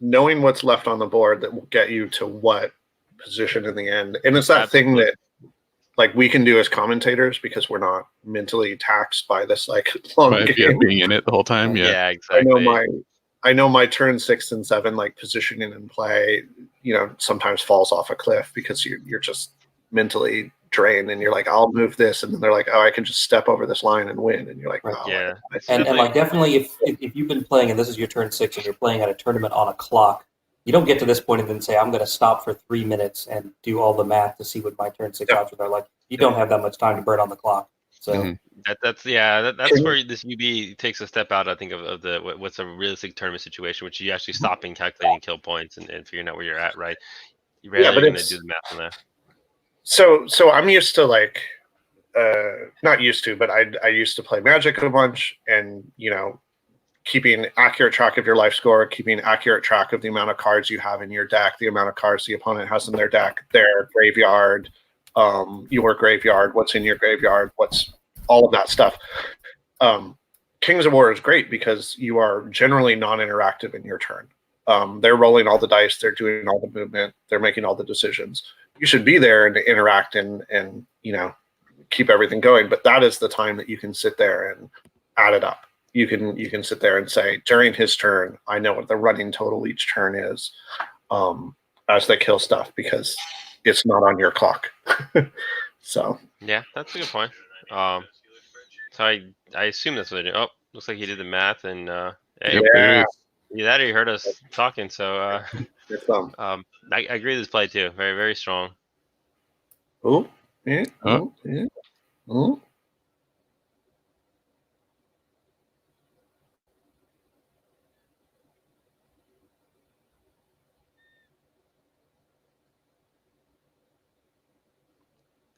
knowing what's left on the board that will get you to what position in the end. And it's that thing that like we can do as commentators because we're not mentally taxed by this like long game. Being in it the whole time. Yeah, exactly. I know my turn 6 and 7 like positioning and play, sometimes falls off a cliff because you're just mentally drained and you're like, I'll move this, and then they're like, oh, I can just step over this line and win, and you're like, oh, yeah. And like definitely if you've been playing and this is your turn 6 and you're playing at a tournament on a clock, you don't get to this point and then say, I'm going to stop for 3 minutes and do all the math to see what my turn 6 options are like. You don't have that much time to burn on the clock. So that's where this UB takes a step out, I think, of the what's a realistic tournament situation, which you actually stopping calculating kill points and figuring out where you're at, right? You're rarely going to do the math on that. So I'm used to like, not used to, but I used to play Magic a bunch, and keeping accurate track of your life score, keeping accurate track of the amount of cards you have in your deck, the amount of cards the opponent has in their deck, their graveyard, your graveyard, what's in your graveyard, what's all of that stuff. Kings of War is great because you are generally non-interactive in your turn. They're rolling all the dice, they're doing all the movement, they're making all the decisions. You should be there and interact and keep everything going, but that is the time that you can sit there and add it up. You can sit there and say, during his turn, I know what the running total each turn is, as they kill stuff, because it's not on your clock. So yeah, that's a good point. So I assume that's what they do. Oh, looks like he did the math, and either he heard us talking. So I agree with this play too. Very, very strong. Oh, yeah. Oh, yeah. Oh.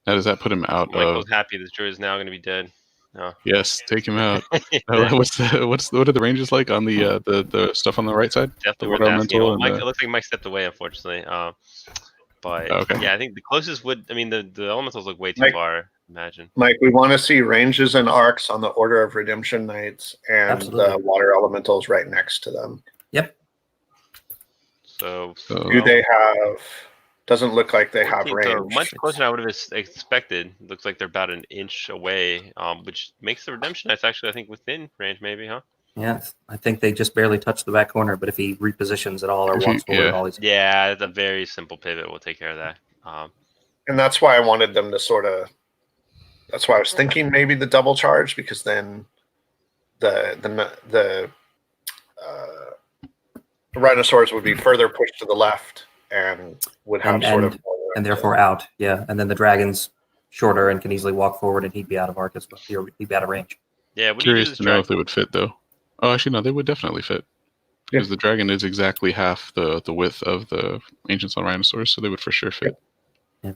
Now, does that put him out? Michael's happy this druid is now going to be dead. No. Yes, take him out. What are the ranges like on the stuff on the right side? Definitely worth asking. Well, Mike, it looks like Mike stepped away, unfortunately. But yeah, I think the closest the elementals look way too far. Imagine. Mike, we want to see ranges and arcs on the Order of Redemption Knights and the water elementals right next to them. Yep. So do they have? Doesn't look like they have range. So much closer than I would have expected. Looks like they're about an inch away, which makes the Redemption Knights actually, I think, within range, maybe, huh? Yeah, I think they just barely touched the back corner, but if he repositions at all or If walks he- forward yeah. at all, he's Yeah, it's a very simple pivot. We'll take care of that. And that's why I wanted them to sort of. That's why I was thinking maybe the double charge, because then the Rhinosaurs would be further pushed to the left and would have and therefore out. Yeah, and then the Dragon's shorter and can easily walk forward, and he'd be out of arc as well. He'd be out of range. Yeah, what do you do Curious this to know if they would fit, though. Oh, actually, no, they would definitely fit. Because the dragon is exactly half the width of the Ancients on Rhinosaurs, so they would for sure fit. Yeah.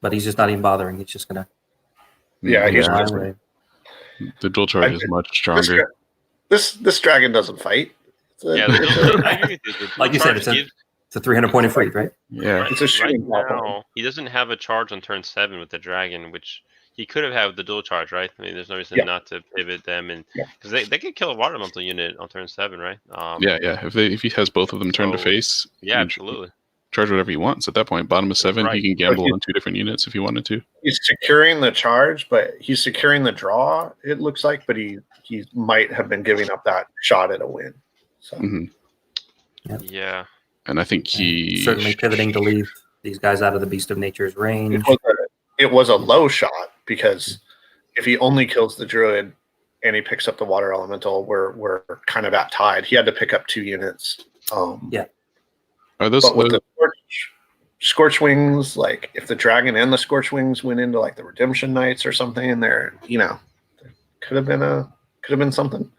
But he's just not even bothering. He's just going to he's fly just, away. The dual charge is much stronger. This dragon doesn't fight. Yeah, I agree with you. Like you said, it's a 300-point freak, right? Yeah. It's a shooting right now, he doesn't have a charge on turn 7 with the dragon, which he could have had with the dual charge, right? I mean, there's no reason not to pivot them, and because they could kill a water elemental unit on turn 7, right? Yeah. If he has both of them turned to face, yeah, absolutely. Charge whatever he wants at that point. Bottom of 7, he can gamble on 2 different units if he wanted to. He's securing the charge, but he's securing the draw, it looks like, but he might have been giving up that shot at a win. So Yeah. And I think he certainly pivoting to leave these guys out of the Beast of Nature's range. It was a low shot, because if he only kills the druid and he picks up the water elemental, we're kind of at tied. He had to pick up 2 units. Are those but with the Scorch Wings, like if the dragon and the Scorch Wings went into like the Redemption Knights or something, there could have been something.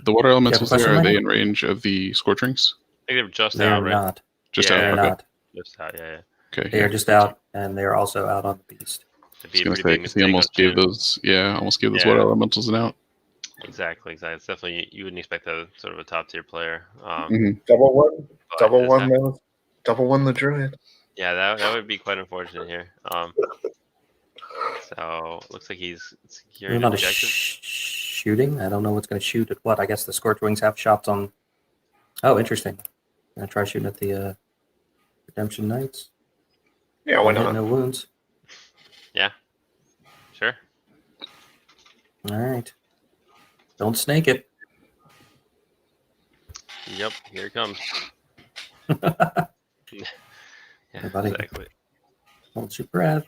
The water elementals there, are they in range of the Scorch Rings? I think they were just They're out, right? not. Just They're out. Okay. not. Just out, yeah. Okay. They are just out, and they are also out on the Beast. It'd be a I was pretty gonna big say, 'cause he almost mistake gave on those. Yeah, almost gave those Yeah. water elementals an out. Exactly. It's definitely, you wouldn't expect a sort of a top tier player. Double one but double one the druid. Yeah, that would be quite unfortunate here. So looks like he's securing Not a objective. shooting. I don't know what's going to shoot at what. I guess the Scorch Wings have shots on. Oh, interesting. Gonna try shooting at the Redemption Knights. Yeah, why not? No wounds. Yeah, sure. All right. Don't snake it. Yep, here it comes. Yeah, Hey, buddy. exactly. Hold your breath.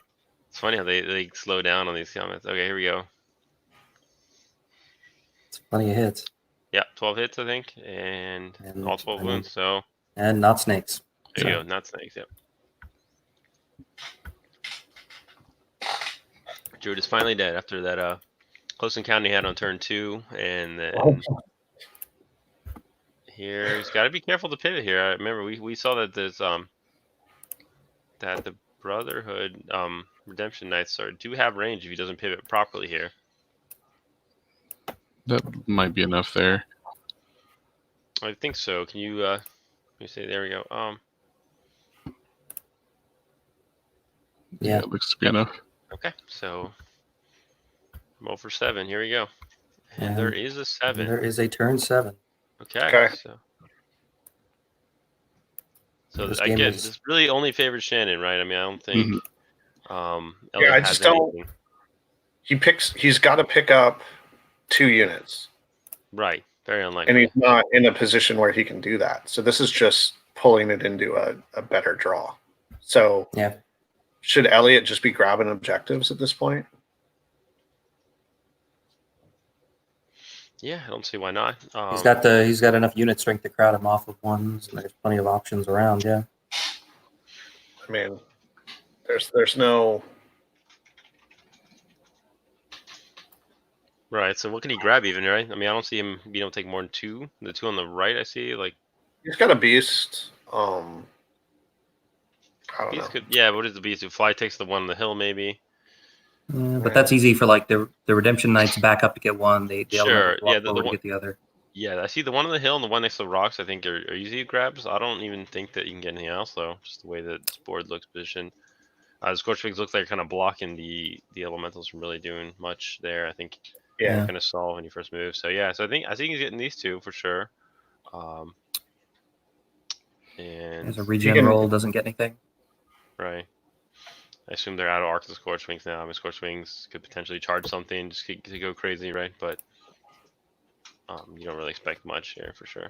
It's funny how they slow down on these comments. Okay, here we go. It's plenty of hits. Yeah, 12 hits, I think, and all 12 wounds. So And not snakes. there you go, not snakes. Yep. Druid is finally dead after that close encounter he had on turn 2, and then here he's got to be careful to pivot here. I remember we saw that there's that the Brotherhood Redemption Knights do have range if he doesn't pivot properly here. That might be enough there. I think so. Can you let me say, there we go. Yeah. It looks to be enough. Okay, so roll for 7. Here we go. And And there is a 7. There is a turn 7. Okay. So This game again, is- this really only favors Shannon, right? I mean, I don't think. Elliot I has just don't. anything. He's got to pick up 2 units, Right. Very unlikely. and he's not in a position where he can do that. So this is just pulling it into a better draw. So Yeah. should Elliot just be grabbing objectives at this point? Yeah, I don't see why not. He's got enough unit strength to crowd him off of ones, and there's plenty of options around. Yeah. I mean, there's no. Right. So what can he grab even, right? I mean, I don't see him being able to take more than 2. The 2 on the right, I see. Like, He's got a beast. I don't know. beast could. Yeah. What is the beast? If Fly takes the one on the hill, maybe. But that's easy for like the Redemption Knights back up to get one. The Sure, Elementals walk yeah, the forward to one- get the other. Yeah, I see the one on the hill and the one next to the rocks. I think are easy grabs. I don't even think that you can get anything else though. Just the way that this board looks positioned. The Scorch Wings looks like they're kind of blocking the elementals from really doing much there. I think Yeah. kind of solve when you first move. So yeah, so I think he's getting these 2 for sure. And As a regen roll, doesn't get anything. right. I assume they're out of arc of the Scorch Wings now. I mean, Scorch Wings could potentially charge something, just to go crazy, right? But you don't really expect much here for sure.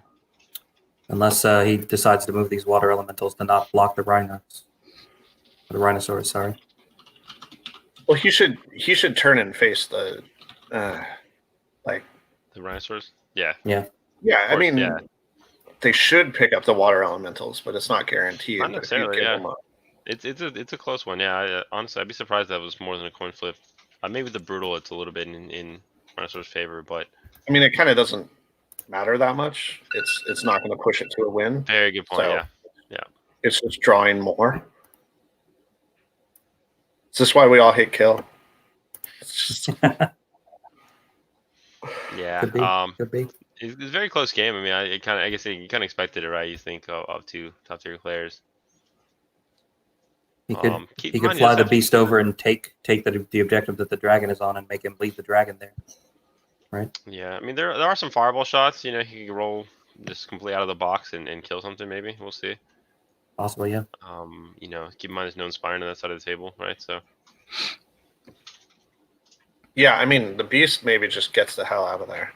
Unless he decides to move these water elementals to not block the rhinos. The rhinosaurs, sorry. Well, he should turn and face the like The rhinoceros. Yeah. yeah. I course, mean, yeah. they should pick up the water elementals, but it's not guaranteed. Not But if you necessarily, give yeah. them It's a close one. Yeah. Honestly, I'd be surprised that was more than a coin flip. Maybe the brutal, it's a little bit in rhinoceros' favor, but I mean, it kind of doesn't matter that much. It's not going to push it to a win. very good point. So, yeah. It's just drawing more. Is this why we all hate kill? It's just, Yeah. Could be. Could be. It's a very close game. I mean, I guess you kind of expected it, right? You think of two top tier players. He could Keep he in could mind, fly you the just beast over and take the objective that the dragon is on and make him leave the dragon there. Yeah, I mean there are some fireball shots. You know, he can roll just completely out of the box and kill something. Maybe we'll see. Possibly, yeah. You know, keep in mind there's no inspiring on that side of the table, right? So yeah, I mean, the beast maybe just gets the hell out of there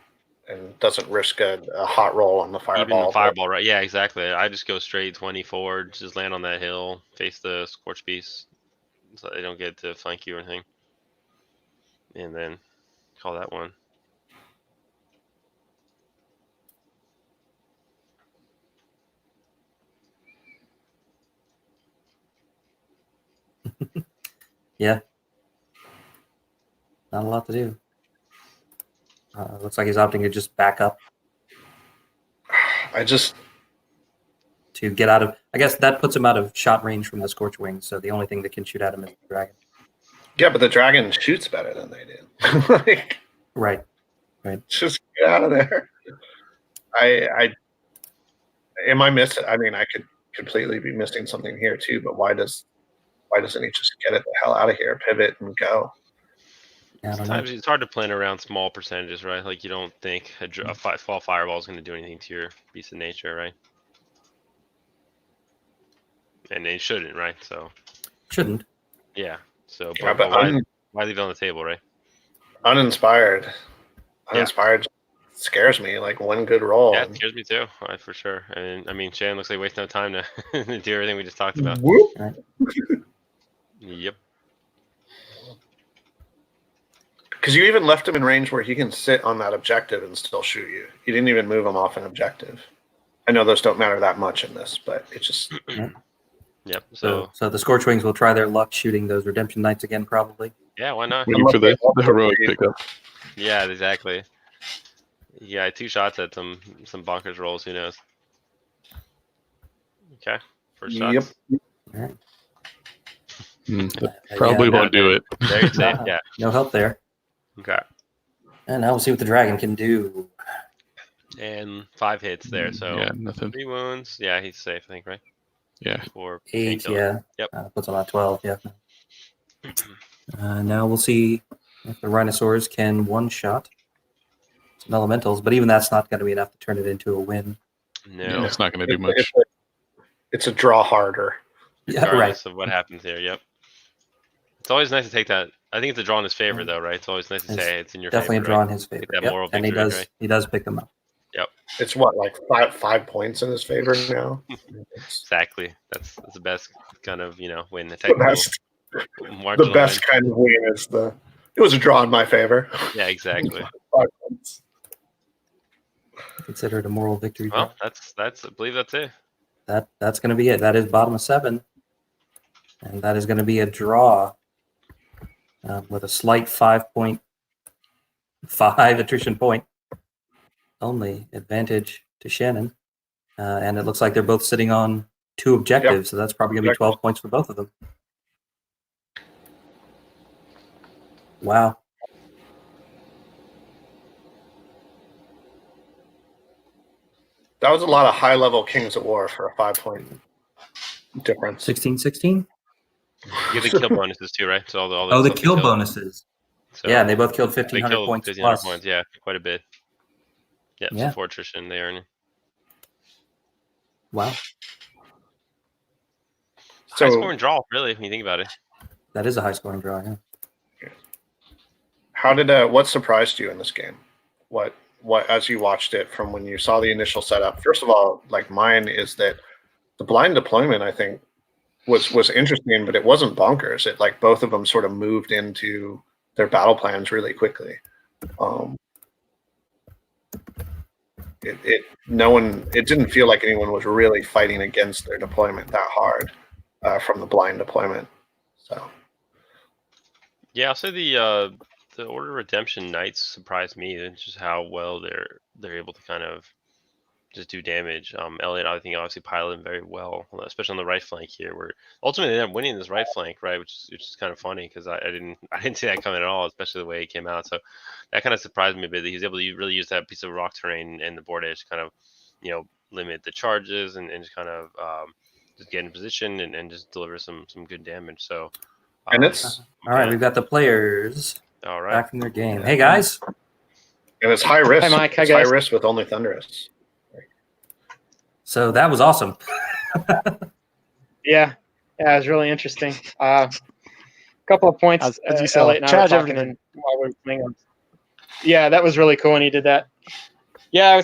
and doesn't risk a hot roll on the fireball. even the fireball, right? Yeah, exactly. I just go straight 20 forward, just land on that hill, face the scorch beast, so they don't get to flank you or anything, and then call that one. Yeah. Not a lot to do. Looks like he's opting to just back up I just to get out of. I guess that puts him out of shot range from the Scorch Wings. So the only thing that can shoot at him is the dragon. yeah, but the dragon shoots better than they do. Like, Right. just get out of there. I am I missing? I mean, I could completely be missing something here too. But why doesn't he just get it the hell out of here, pivot, and go? Yeah, I don't know. Sometimes it's hard to plan around small percentages, right? Like you don't think a fall fireball is going to do anything to your beast of nature, right? And it shouldn't, right? So Shouldn't. yeah. So Yeah, but but why leave it on the table, right? uninspired Yeah. scares me. Like one good roll. Yeah, it scares me too, for sure. And I mean, Shannon looks like he wastes no time to do everything we just talked about. Whoop. Yep. Because you even left him in range where he can sit on that objective and still shoot you. You didn't even move him off an objective. I know those don't matter that much in this, but it just Yep. So So the Scorch Wings will try their luck shooting those Redemption Knights again, probably. yeah, why not? Waiting for the heroic pickup. Yeah, exactly. Yeah, 2 shots at some bonkers rolls. Who knows? Okay, first shot. Yep. All right. Probably Yeah, won't do it. Very safe. Nah. Yeah. No help there. Okay. And now we'll see what the dragon can do. And 5 hits there. So Yeah, nothing. 3 wounds. Yeah, he's safe. I think, right? Yeah. Or 8, yeah. Yep. Puts him at 12, yeah. Now we'll see if the rhinosaurs can one-shot some elementals, but even that's not going to be enough to turn it into a win. No. Yeah, it's not going to do much. It's a draw harder. Yeah, right. Regardless of what happens here. Yep. It's always nice to take that. I think it's a draw in his favor, though, right? It's always nice to It's say it's in your Definitely favor. a draw Right? in his favor. that Yep. moral And he victory, does right? he does pick them up. It's what, like 5 points in his favor now. It's Exactly. That's the best kind of win. The the best. The best kind of win is it was a draw in my favor. Yeah, exactly. 5 points. Consider it a moral victory. Well, that's I believe that's it. That's going to be it. That is bottom of 7. And that is going to be a draw with a slight 5.5 attrition point only advantage to Shannon. And it looks like they're both sitting on 2 objectives, so that's probably going to be 12 points for both of them. Wow. That was a lot of high-level Kings of War for a 5-point difference. 16-16? You get the kill bonuses too, right? So all Oh, the stuff they kill killed. bonuses. So Yeah, and they both killed they 1,500 killed points 1,500 plus. points. Yeah, quite a bit. Yep. Yeah. So 4 attrition they earn. Wow. So- High scoring draw, really, when you think about it. That is a high-scoring draw, yeah. How did what surprised you in this game? What what as you watched it from when you saw the initial setup. First of all, like mine is that the blind deployment I think was interesting, but it wasn't bonkers. It like both of them sort of moved into their battle plans really quickly. It didn't feel like anyone was really fighting against their deployment that hard from the blind deployment. So Yeah, I'll say the Order of Redemption Knights surprised me. It's just how well they're able to kind of just do damage. Elliot, I think, obviously piloted very well, especially on the right flank here, where ultimately they ended up winning this right flank, right? Which is kind of funny because I didn't see that coming at all, especially the way it came out. So that kind of surprised me a bit that he was able to really use that piece of rock terrain and the board edge to kind of, limit the charges and just kind of just get in position and just deliver some good damage. So and it's All right, we've got the players all right. back in their game. Hey guys. and it's high risk. Hi, Mike. Hi, It's high guys. risk with only Thunderous. So that was awesome. Yeah, it was really interesting. Couple of points. As you saw, Elliot and I were charge talking everything. while we were playing. Yeah, that was really cool when he did that. Yeah,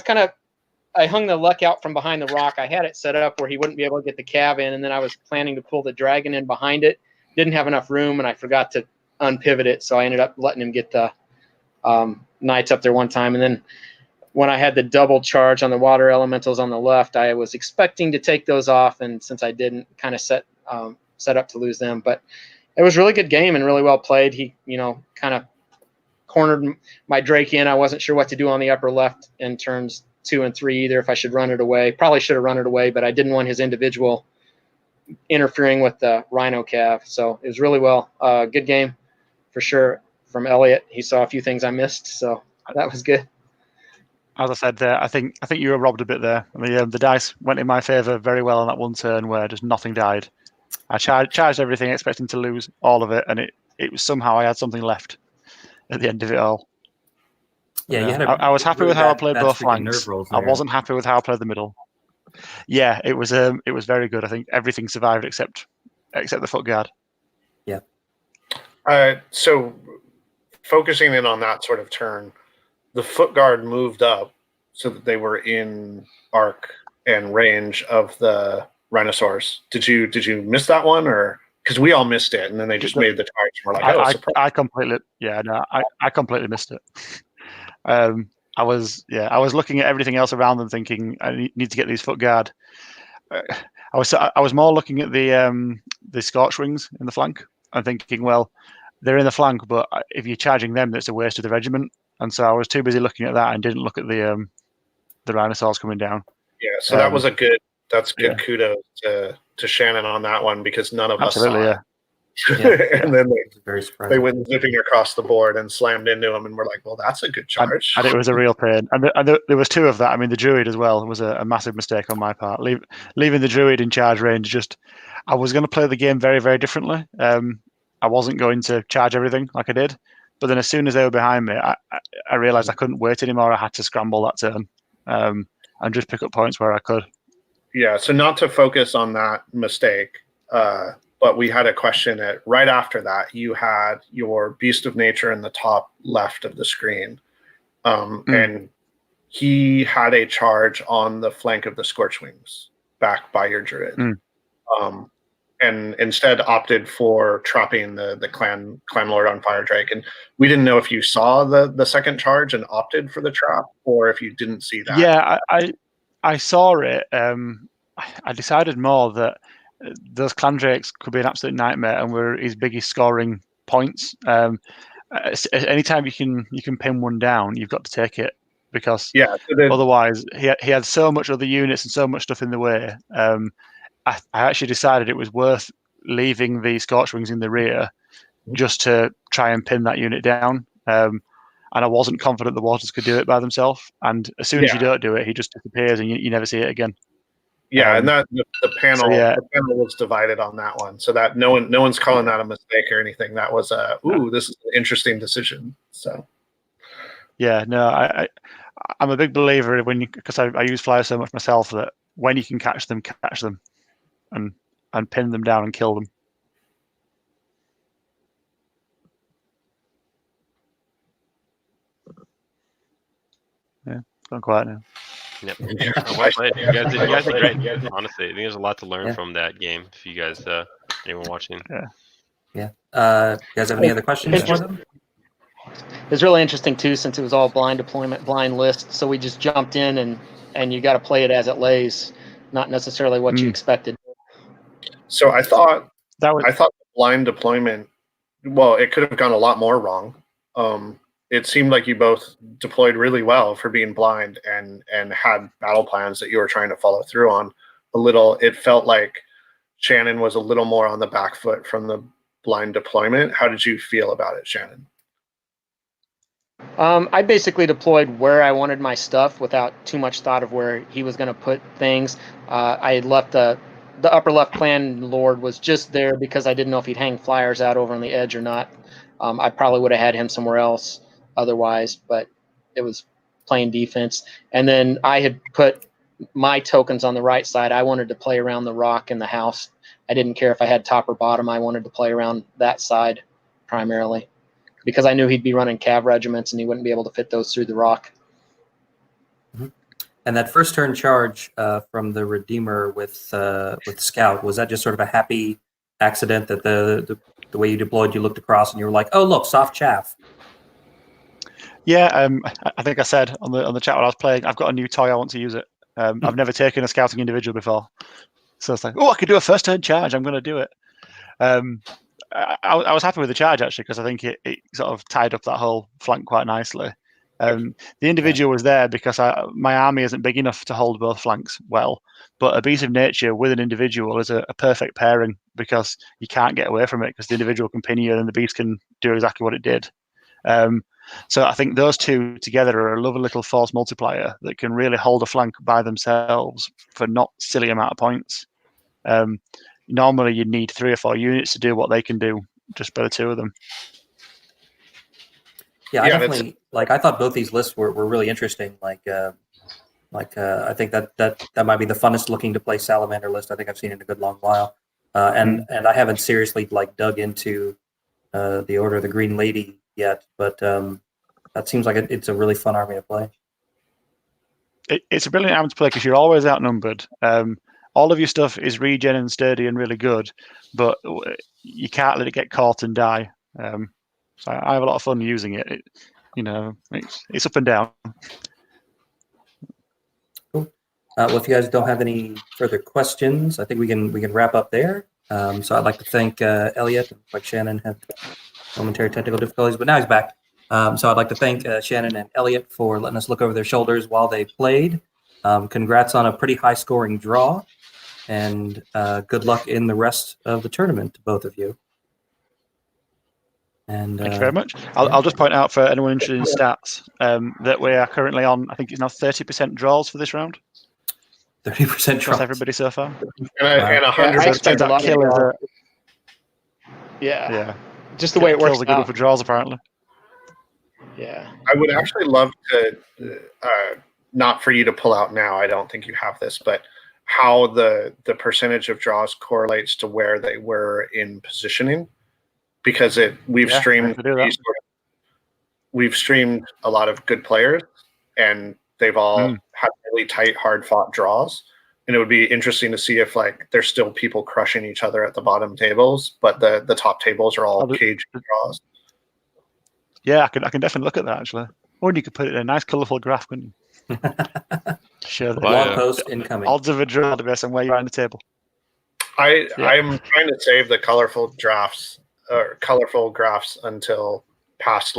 I hung the luck out from behind the rock. I had it set up where he wouldn't be able to get the cab in, and then I was planning to pull the dragon in behind it. Didn't have enough room, and I forgot to unpivot it, so I ended up letting him get the knights up there one time. And then when I had the double charge on the water elementals on the left, I was expecting to take those off, and since I didn't, kind of set up to lose them. But it was a really good game and really well played. He, kind of cornered my Drake in. I wasn't sure what to do on the upper left in turns 2 and 3 either, if I should run it away. Probably should have run it away, but I didn't want his individual interfering with the Rhino Cav. So it was really well. Good game for sure from Elliot. He saw a few things I missed, so that was good. As I said there, I think you were robbed a bit there. The dice went in my favour very well on that one turn where just nothing died. I charged everything, expecting to lose all of it, and it was somehow I had something left at the end of it all. Yeah, you had I was happy really with how I bad- played bad both streak of flanks. nerve rolls I there. wasn't happy with how I played the middle. Yeah, it was very good. I think everything survived except the foot guard. So focusing in on that sort of turn, the foot guard moved up so that they were in arc and range of the Rhinosaurs. Did you miss that one, or because we all missed it, and then they just made the charge? And we're like, oh, surprise. I completely missed it. I was looking at everything else around them, thinking I need to get these foot guard. I was more looking at the Scorch Wings in the flank and thinking, well, they're in the flank, but if you're charging them, that's a waste of the regiment. And so I was too busy looking at that and didn't look at the Rhinosaurs coming down. Yeah, so that was good yeah. kudos to Shannon on that one, because none of Absolutely, us saw yeah. it. And then Very they surprising. went zipping across the board and slammed into him, and we're like, well, that's a good charge. And it was a real pain. And there was 2 of that. I mean, the Druid as well was a massive mistake on my part. Leaving the Druid in charge range, I was going to play the game very, very differently. I wasn't going to charge everything like I did. But then as soon as they were behind me, I realised I couldn't wait anymore. I had to scramble that turn and just pick up points where I could. Yeah, so not to focus on that mistake, but we had a question right after that. You had your Beast of Nature in the top left of the screen, and he had a charge on the flank of the Scorchwings back by your Druid, and instead opted for trapping the clan lord on Fire Drake. And we didn't know if you saw the second charge and opted for the trap, or if you didn't see that. Yeah, I saw it. I decided more that those clan drakes could be an absolute nightmare and were his biggest scoring points. Anytime you can pin one down, you've got to take it, because otherwise he had so much other units and so much stuff in the way. I actually decided it was worth leaving the Scorchwings in the rear just to try and pin that unit down. And I wasn't confident the Waters could do it by themselves. And as soon as you don't do it, he just disappears and you never see it again. Yeah, and that the panel the panel was divided on that one, so that no one's calling that a mistake or anything. That was this is an interesting decision. So yeah, no, I'm a big believer because I use flyers so much myself, that when you can catch them and pin them down and kill them. Gone quiet now. Yep. Well played. You guys did great. Honestly, I think there's a lot to learn from that game. If you guys, anyone watching, You guys have any other questions for them? It's really interesting too, since it was all blind deployment, blind list. So we just jumped in, and you got to play it as it lays, not necessarily what you expected. So I thought that blind deployment. Well, it could have gone a lot more wrong. It seemed like you both deployed really well for being blind and had battle plans that you were trying to follow through on. It felt like Shannon was a little more on the back foot from the blind deployment. How did you feel about it, Shannon? I basically deployed where I wanted my stuff without too much thought of where he was going to put things. I had left the upper left clan lord was just there because I didn't know if he'd hang flyers out over on the edge or not. I probably would have had him somewhere else otherwise, but it was playing defense. And then I had put my tokens on the right side. I wanted to play around the rock in the house. I didn't care if I had top or bottom. I wanted to play around that side primarily because I knew he'd be running cav regiments and he wouldn't be able to fit those through the rock. Mm-hmm. And that first turn charge from the Redeemer with Scout, was that just sort of a happy accident that the way you deployed, you looked across and you were like, oh, look, soft chaff? Yeah, I think I said on the chat when I was playing, I've got a new toy, I want to use it. I've never taken a scouting individual before. So it's like, oh, I could do a first turn charge, I'm going to do it. I was happy with the charge, actually, because I think it sort of tied up that whole flank quite nicely. The individual was there because my army isn't big enough to hold both flanks well, but a beast of nature with an individual is a perfect pairing because you can't get away from it because the individual can pin you and the beast can do exactly what it did. So I think those two together are a lovely little force multiplier that can really hold a flank by themselves for not silly amount of points. Normally you need 3 or 4 units to do what they can do just by the two of them. Yeah, I definitely I thought both these lists were really interesting. I think that might be the funnest looking to play Salamander list I think I've seen in a good long while. And I haven't seriously dug into the Order of the Green Lady yet, but that seems like it's a really fun army to play. It's a brilliant army to play because you're always outnumbered. All of your stuff is regen and sturdy and really good, but you can't let it get caught and die. So I have a lot of fun using it. It's up and down. Cool. Well, if you guys don't have any further questions, I think we can wrap up there. So I'd like to thank Elliot. Like Shannon had momentary technical difficulties, but now he's back. So I'd like to thank Shannon and Elliot for letting us look over their shoulders while they played. Congrats on a pretty high-scoring draw, and good luck in the rest of the tournament to both of you. And thank you very much. I'll just point out for anyone interested in stats that we are currently on, I think it's now 30% draws for this round. 30% draws. Everybody so far. And 100% kill. Yeah. Just the way it works. Kills are good for draws, apparently. Yeah. I would actually love to, not for you to pull out now, I don't think you have this, but how the percentage of draws correlates to where they were in positioning. Because we've streamed a lot of good players, and they've all had really tight, hard-fought draws. And it would be interesting to see if there's still people crushing each other at the bottom tables, but the top tables are all cage draws. Yeah, I can definitely look at that actually. Or you could put it in a nice, colourful graph, couldn't you? Show the blog post incoming. Odds of a draw based on where you're on the table. I'm trying to save the colorful graphs until past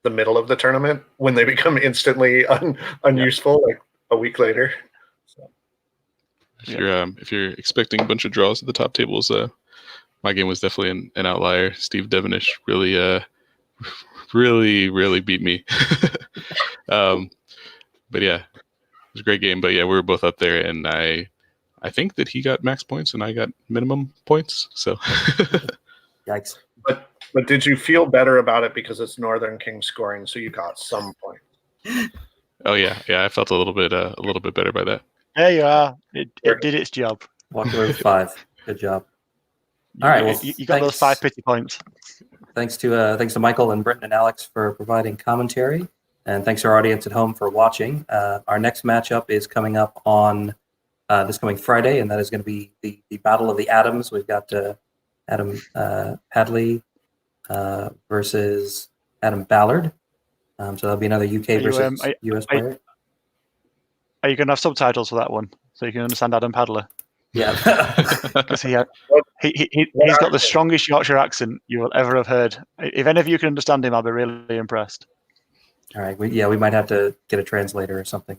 the middle of the tournament when they become instantly unuseful a week later. So. If you're expecting a bunch of draws at the top tables, my game was definitely an outlier. Steve Devenish really beat me. But yeah, it was a great game. But yeah, we were both up there, and I think that he got max points and I got minimum points. So yikes. But did you feel better about it because it's Northern King scoring, so you got some points? Oh yeah, I felt a little bit better by that. There you are. It did its job. Walked away with 5. Good job. All right, well, you got those 5 pity points. Thanks to Michael and Britton and Alex for providing commentary. And thanks to our audience at home for watching. Our next matchup is coming up on this coming Friday, and that is going to be the Battle of the Atoms. We've got Adam Hadley versus Adam Ballard. So that'll be another UK versus US player. Are you going to have subtitles for that one so you can understand Adam Padler? Yeah. Because he's got the strongest Yorkshire accent you will ever have heard. If any of you can understand him, I'll be really impressed. All right. We might have to get a translator or something.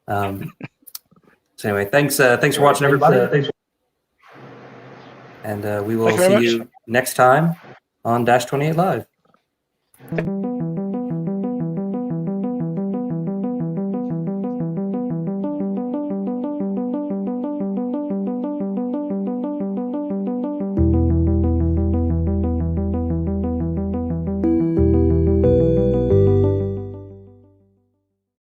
So anyway, thanks for watching, everybody. And we will see you next time on Dash 28 Live.